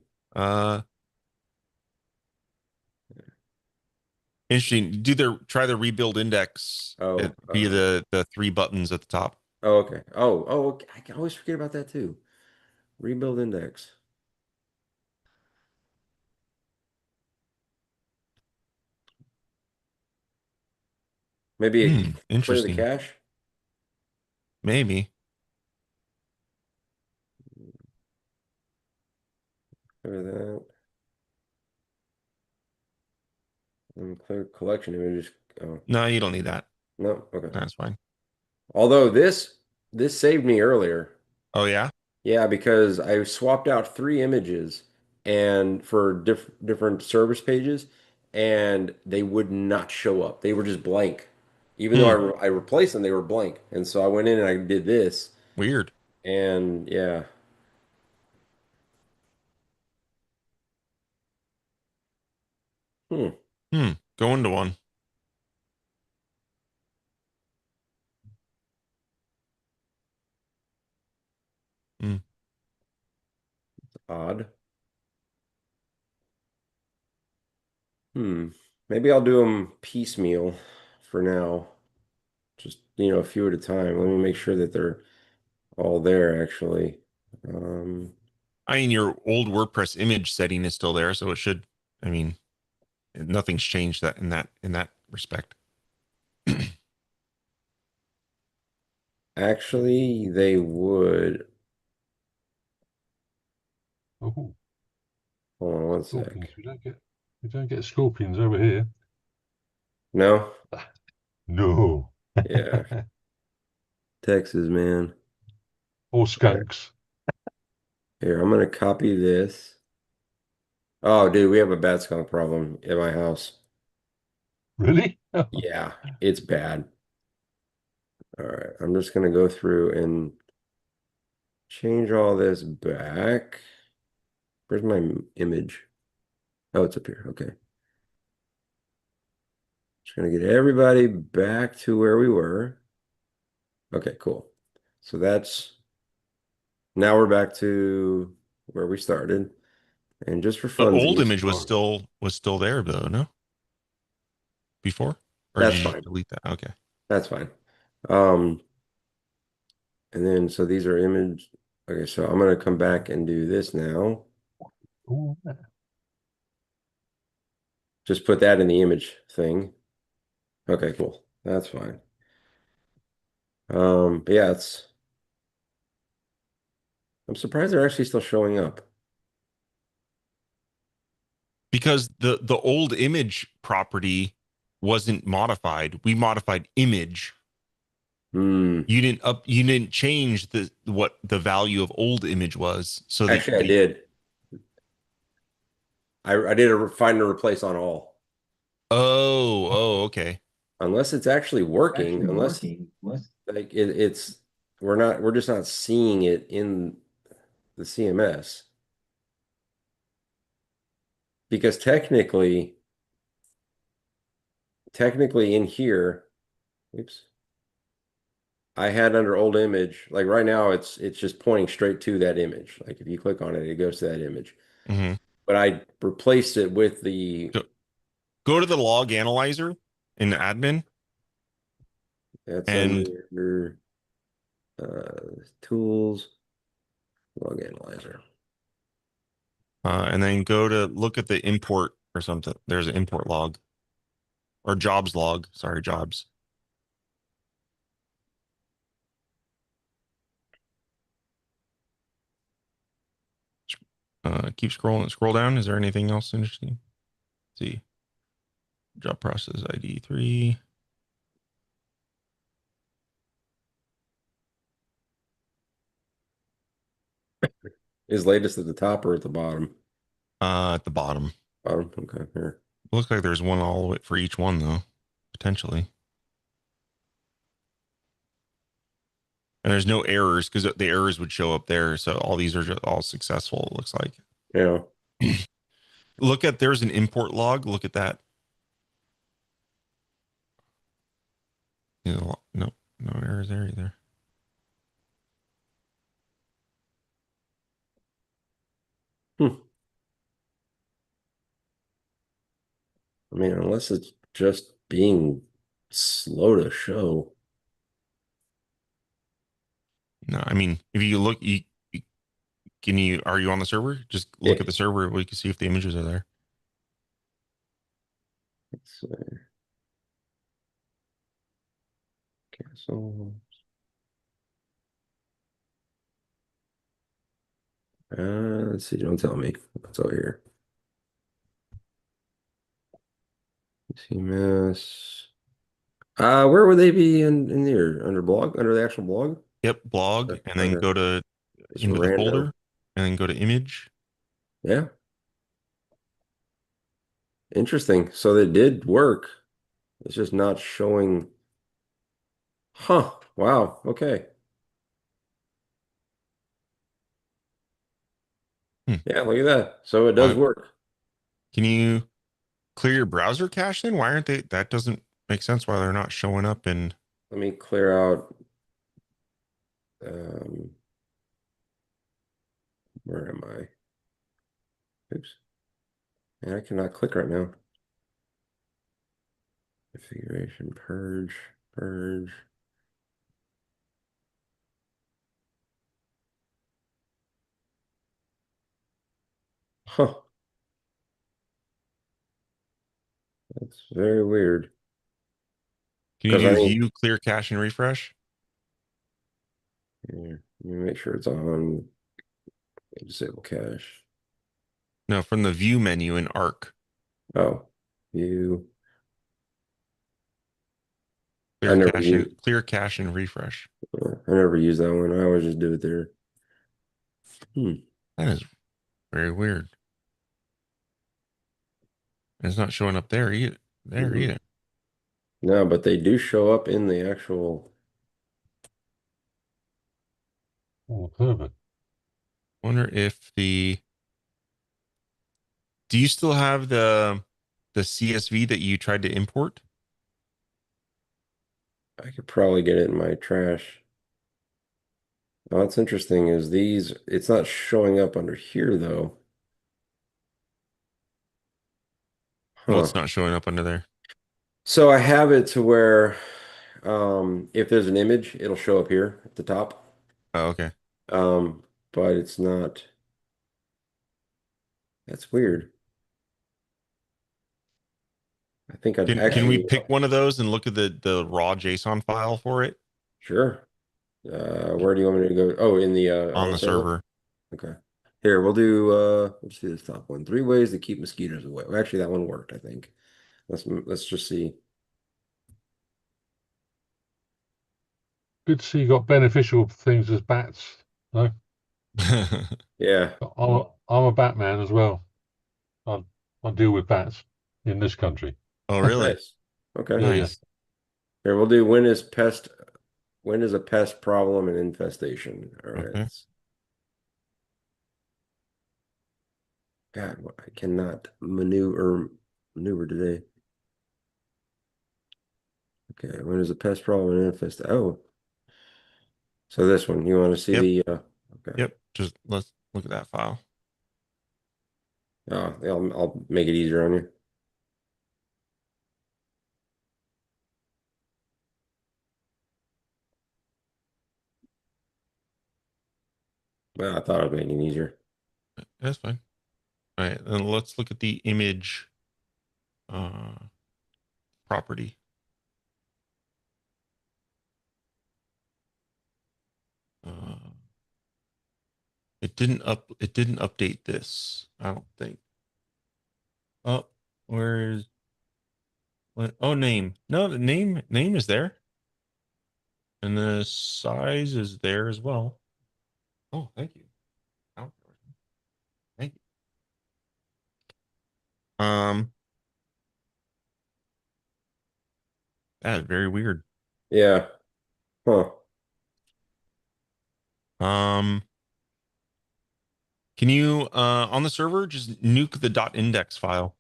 Interesting. Try the rebuild index via the three buttons at the top. Oh, okay. Oh, okay. I can always forget about that too. Rebuild index. Maybe it clear the Interesting. cache. Maybe. Clear that. And clear collection images. Oh, No, you don't need that. no. Okay. That's fine. Although this saved me earlier. Oh yeah. Yeah, because I swapped out 3 images and for different service pages, and they would not show up. They were just blank. Even though I replaced them, they were blank. And so I went in and I did this. Weird. And yeah. Go into one. Odd. Maybe I'll do them piecemeal for now. Just, a few at a time. Let me make sure that they're all there, actually. I mean, your old WordPress image setting is still there, so it should. I mean, nothing's changed that in that respect. Actually, they would. Oh, Hold on one sec. scorpions. We don't get scorpions over here. No? No. Yeah. Texas, man. Or skunks. Here, I'm gonna copy this. Oh, dude, we have a bad skunk problem in my house. Really? Yeah, it's bad. All right, I'm just gonna go through and change all this back. Where's my image? Oh, it's up here. Okay. Just gonna get everybody back to where we were. Okay, cool. So now we're back to where we started. And just for The old funsies. image was still there though, no? Before? Or That's did you fine. delete that? Okay. That's fine. And then so these are image. Okay, so I'm gonna come back and do this now. Ooh. Just put that in the image thing. Okay, cool. That's fine. But yeah, I'm surprised they're actually still showing up. Because the old image property wasn't modified. We modified image. You didn't change what the value of old image was. So actually, I did. I did a find and replace on all. Oh, okay. Unless it's actually working, unless like we're just not seeing it in the CMS. Because technically in here, oops, I had under old image, like right now it's just pointing straight to that image. Like if you click on it, it goes to that image. But I replaced it with the go to the log analyzer in the admin. That's under tools, log analyzer. And then go to look at the import or something. There's an import log or jobs log. Sorry, jobs. Keep scrolling. Scroll down. Is there anything else interesting? Let's see. Job process ID 3. Is latest at the top or at the bottom? At the bottom. Bottom. Okay. Here. Looks like there's one all the way for each one though, potentially. And there's no errors because the errors would show up there. So all these are just all successful. It looks like. Yeah. There's an import log. Look at that. No errors there either. I mean, unless it's just being slow to show. No, I mean, if you look, are you on the server? Just look at the server. We can see if the images are there. Let's see. Cancel. Let's see. Don't tell me. What's over here? CMS. Where would they be in here? Under blog? Under the actual blog? Yep, blog, and then go to into the folder, and then go to image. Yeah. Interesting. So they did work. It's just not showing. Huh. Wow. Okay. Yeah, look at that. So it does work. Can you clear your browser cache then? Why aren't they? That doesn't make sense why they're not showing up in. Let me clear out. Where am I? Oops. And I cannot click right now. Configuration, purge. Huh. That's very weird. Can you do view, clear cache, and refresh? Yeah, let me make sure it's on. Disable cache. No, from the view menu in Arc. Oh, view. Clear cache and refresh. I never use that one. I always just do it there. That is very weird. It's not showing up there either. Either. No, but they do show up in the actual. Oh, perfect. Wonder if the. Do you still have the CSV that you tried to import? I could probably get it in my trash. Oh, what's interesting is these. It's not showing up under here though. Well, it's not showing up under there. So I have it to where if there's an image, it'll show up here at the top. Oh, okay. But it's not. That's weird. I think I'd actually. Can we pick one of those and look at the raw JSON file for it? Sure. Where do you want me to go? Oh, in the on the server. Okay. Here, we'll do let's see this top one. 3 ways to keep mosquitoes away. Well, actually, that one worked, I think. Let's just see. Good to see you got beneficial things as bats. No? Yeah. I'm a Batman as well. I deal with bats in this country. Oh, really? Nice. Okay. Nice. Here, we'll do when is a pest problem and infestation. All right. Okay. God, I cannot maneuver today. Okay, when is a pest problem and infestation? Oh. So this one, you want to see the okay. Yep. Just let's look at that file. Oh, I'll make it easier on you. Well, I thought I was making it easier. That's fine. All right, then let's look at the image property. It didn't update this, I don't think. Oh, where's what? Oh, name. No, the name is there. And the size is there as well. Oh, thank you. Thank you. That is very weird. Yeah. Huh. Can you on the server just nuke the .index file?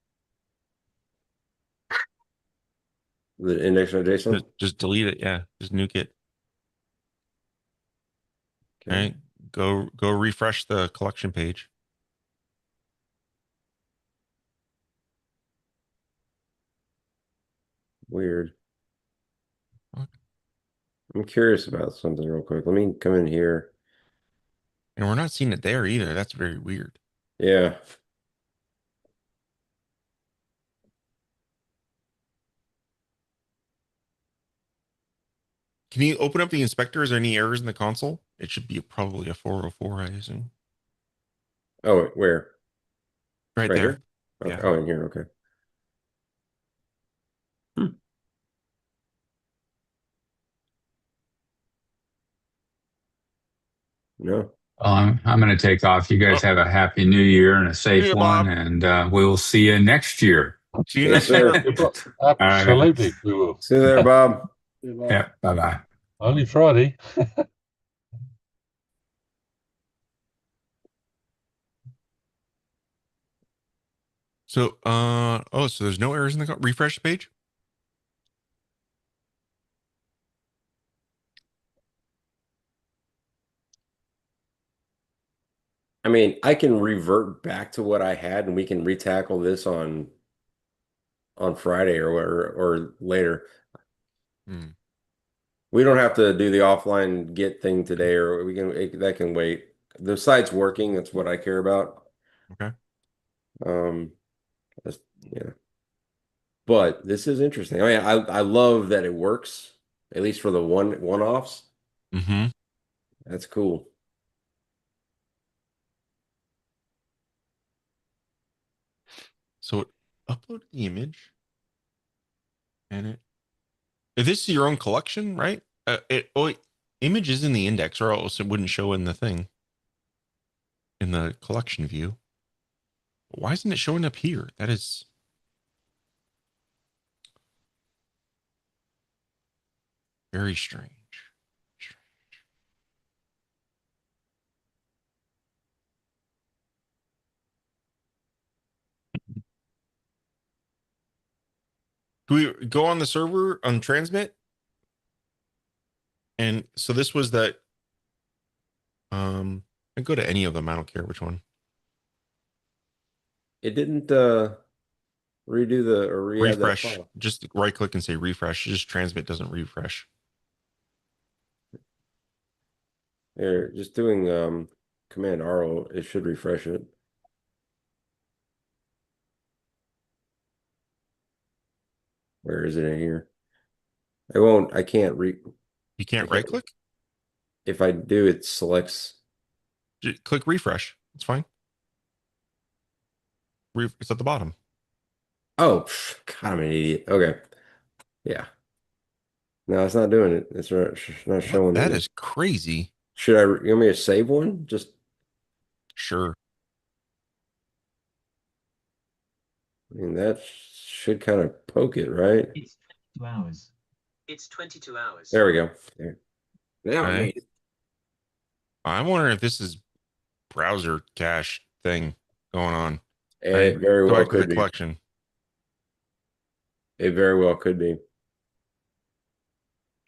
The index.json? Just delete it. Yeah, just nuke it. Okay. All right. Go refresh the collection page. Weird. Okay. I'm curious about something real quick. Let me come in here. And we're not seeing it there either. That's very weird. Yeah. Can you open up the inspector? Is there any errors in the console? It should be probably a 404, I assume. Oh, where? Right there. Here? Okay. Yeah. Oh, in here. Okay. No. I'm going to take off. You guys have a happy new year and a safe one, Bob. and we'll see you next year. See you next year. Absolutely, we will. See you there, Bob. Yeah. Bye-bye. Only Friday. So, so there's no errors in the refresh page? I mean, I can revert back to what I had and we can retackle this on Friday or later. Hmm. We don't have to do the offline get thing today, or that can wait. The site's working. That's what I care about. Okay. Um, yeah. But this is interesting. I mean, I love that it works, at least for the one-offs. Mm-hmm. That's cool. So it uploaded the image, and if this is your own collection, right? Image is in the index, or else it wouldn't show in the thing in the collection view. Why isn't it showing up here? That is very strange. Do we go on the server on transmit? And so this was that. I go to any of them. I don't care which one. It didn't redo or re-add that Refresh. file. Just right click and say refresh. Just transmit doesn't refresh. Here, just doing Command R, it should refresh it. Where is it in here? I can't You can't right click? If I do, it selects. Just click refresh. It's fine. It's at the bottom. Oh, God, I'm an idiot. Okay. Yeah. No, it's not doing it. It's not showing That me. is crazy. Should you want me to save one? Just Sure. I mean, that should kind of poke it, right? It's 22 hours. It's 22 hours. There we go. There. Now it made it. I'm wondering if this is browser cache thing going on. It very Go well back to the could be. collection. It very well could be.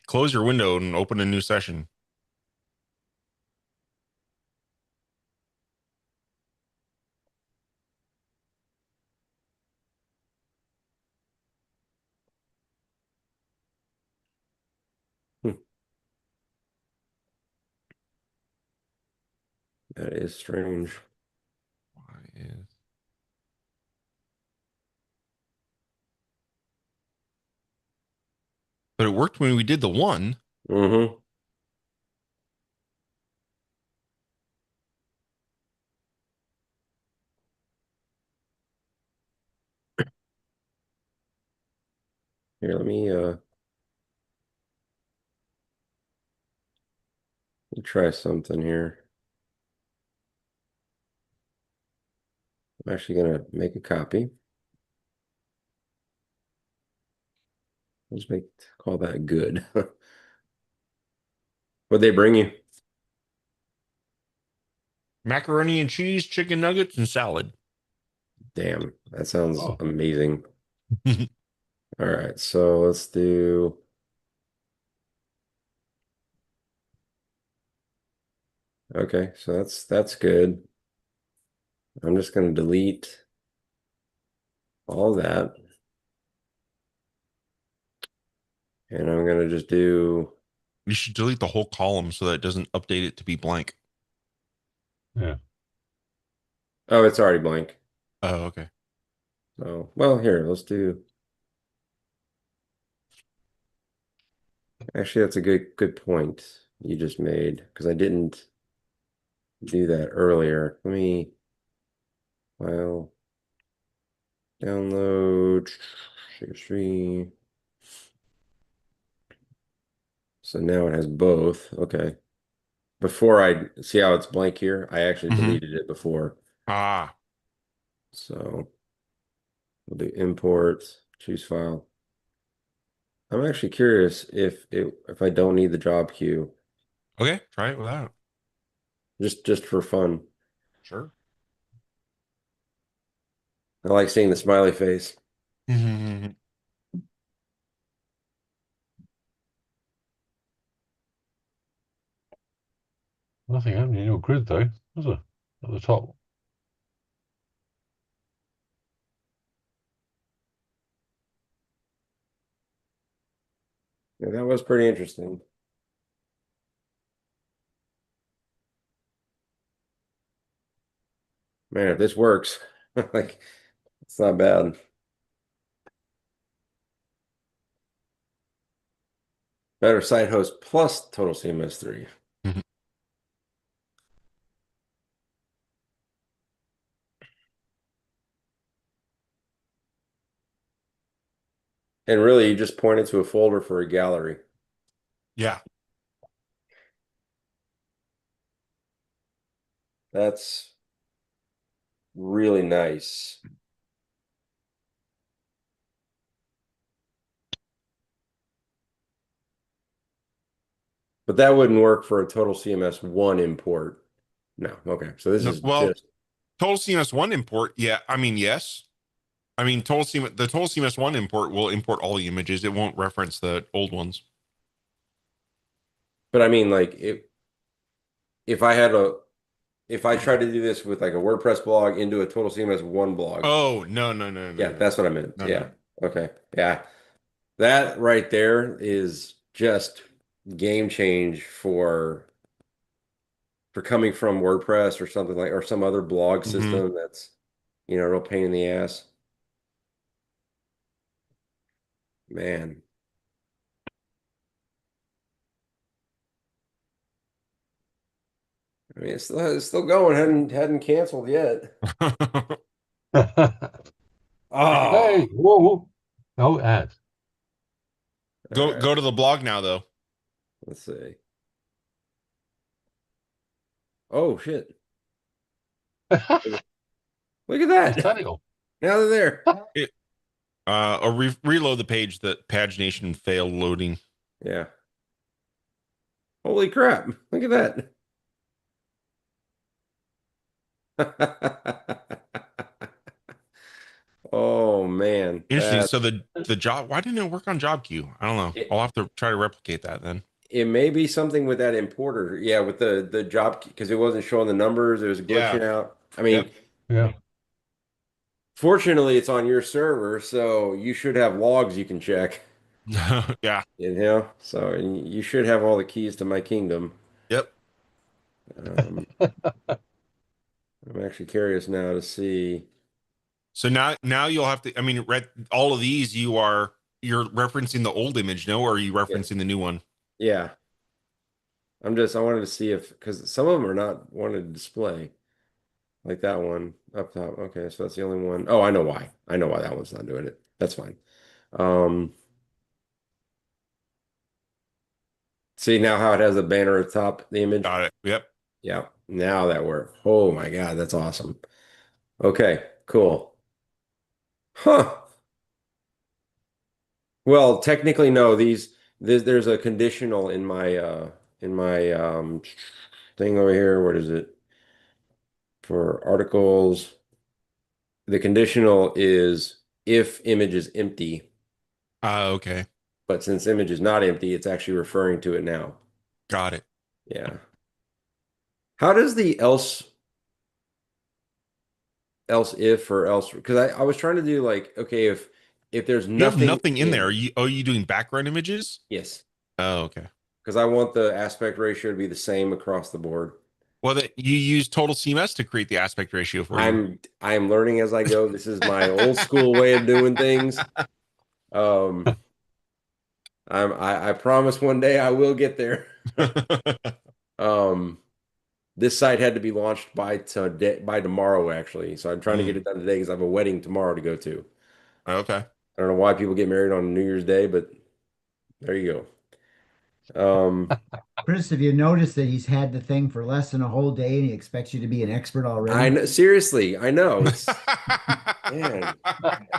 Close your window and open a new session. That is strange. Why is But it worked when we did the one. Mm-hmm. Here, let me try something here. I'm actually gonna make a copy. Let's call that good. What'd they bring you? Macaroni and cheese, chicken nuggets, and salad. Damn, that sounds amazing. All right, so let's do. Okay, so that's good. I'm just gonna delete all that. And I'm gonna just do. You should delete the whole column so that it doesn't update it to be blank. Yeah. Oh, it's already blank. Oh, okay. So, well, here, let's do. Actually, that's a good point you just made because I didn't do that earlier. Let me file download CSV. So now it has both. Okay. Before I see how it's blank here, I actually deleted it before. Ah. So we'll do import, choose file. I'm actually curious if I don't need the job queue. Okay, try it without. Just for fun. Sure. I like seeing the smiley face. Nothing happening in your grid though, was there? at the top. Yeah, that was pretty interesting. Man, if this works, like it's not bad. Better site host plus Total CMS 3. Mhm. And really, you just pointed to a folder for a gallery. Yeah. That's really nice. But that wouldn't work for a Total CMS 1 import. No. Okay. So this is Well, just Total CMS 1 import. Yeah. I mean, yes. I mean, the Total CMS 1 import will import all the images. It won't reference the old ones. but I mean like if I tried to do this with like a WordPress blog into a Total CMS 1 blog. Oh, no. Yeah, that's what I meant. No, Yeah. Okay. Yeah. That right there is just game change for coming from WordPress or something like or some other blog Mm-hmm. system that's a real pain in the ass. Man. I mean, it's still going. Hadn't canceled yet. Oh, Hey, whoa. No ads. Go right. go to the blog now, though. Let's see. Oh shit! Look at that. Tentacle. Now they're there. It, or reload the page. The pagination failed loading. Yeah. Holy crap! Look at that. Oh man, Interesting. So the job. Why didn't it work on job queue? I don't know. I'll have to try to replicate that then. It may be something with that importer. Yeah, with the job because it wasn't showing the numbers. It was glitching out. I mean, Yeah. fortunately, it's on your server, so you should have logs you can check. Yeah. So you should have all the keys to my kingdom. Yep. I'm actually curious now to see. So now you'll have to. I mean, all of these you're referencing the old image, no? Or are you referencing the new one? Yeah. I wanted to see if because some of them are not wanted to display. Like that one up top. Okay, so that's the only one. Oh, I know why. I know why that one's not doing it. That's fine. See now how it has a banner at the top, the image? Got it. Yep. Yeah. Now that works. Oh my God, that's awesome. Okay, cool. Huh. Well, technically, no, there's a conditional in my thing over here. What is it? For articles. The conditional is if image is empty, Okay. but since image is not empty, it's actually referring to it now. Got it. Yeah. How does the else if or else because I was trying to do like okay if there's You have nothing nothing in there. Are you doing background images? Yes. Oh, okay. Because I want the aspect ratio to be the same across the board. Well, you use Total CMS to create the aspect ratio for you. I'm learning as I go. This is my old school way of doing things. I promise one day I will get there. This site had to be launched by tomorrow actually, so I'm trying to get it done today because I have a wedding tomorrow to go to. Okay. I don't know why people get married on New Year's Day, but there you go. Chris, have you noticed that he's had the thing for less than a whole day and he expects you to be an expert already? I know, seriously, I know. It's man,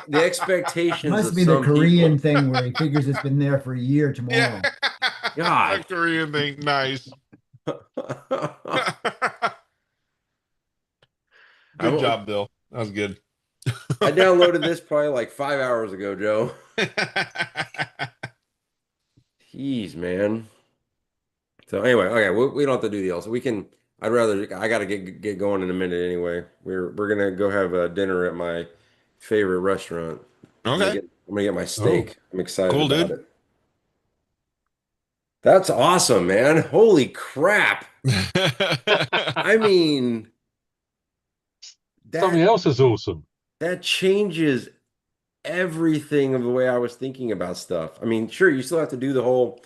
the expectations Must of be the some Korean people. thing where he figures it's been there for a year tomorrow. God. The Korean thing, nice. Good job, Bill. That was good. I downloaded this probably like 5 hours ago, Joe. Jeez, man. So anyway, okay, we don't have to do the else. We can I got to get going in a minute anyway. We're gonna go have dinner at my favorite restaurant. Okay. I'm gonna get my steak. I'm excited Cool, about dude. it. That's awesome, man. Holy crap. I mean, Something that else is awesome. that changes everything of the way I was thinking about stuff. I mean, sure, you still have to do the whole,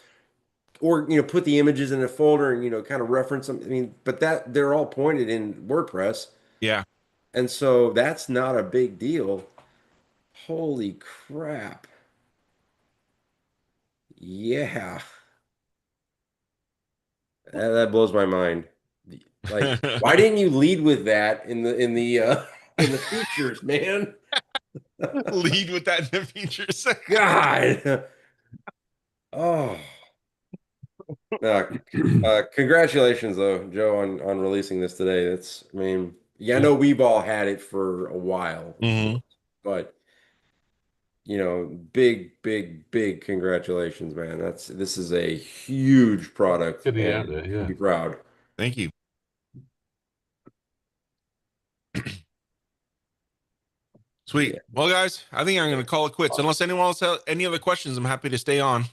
or put the images in a folder and kind of reference them. I mean, but that they're all pointed in WordPress. Yeah. And so that's not a big deal. Holy crap. Yeah. That blows my mind. Like, why didn't you lead with that in the features, man? Lead with that in the features. God. Oh. Congratulations though, Joe, on releasing this today. I mean, yeah, I know we've all had it for a while, but big congratulations, man. This is a huge product. Getting And out there, yeah. be proud. Thank you. Sweet. Yeah. Well, guys, I think I'm going to call it quits. Unless anyone else has any other questions, I'm happy to stay on.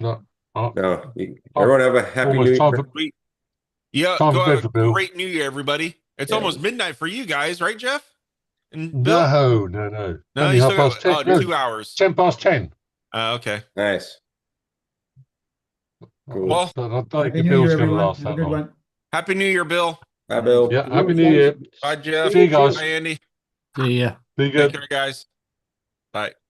No. No. Everyone have a happy New Year. Yeah, Time go for have bed a for Bill. great New Year, everybody. It's Yeah. almost midnight for you guys, right, Jeff? And Bill? No. No, Only you half still past got 10. No, 2 hours. 10 past 10. Okay. Nice. Cool. Well, I don't Happy think New Bill's Year, going to everyone. last Have a that good long. one. Happy New Year, Bill. Bye, Bill. Yeah, Happy New Year. Bye, Jeff. See you guys. Bye, Andy. See ya. Be Take good. care, guys. Bye.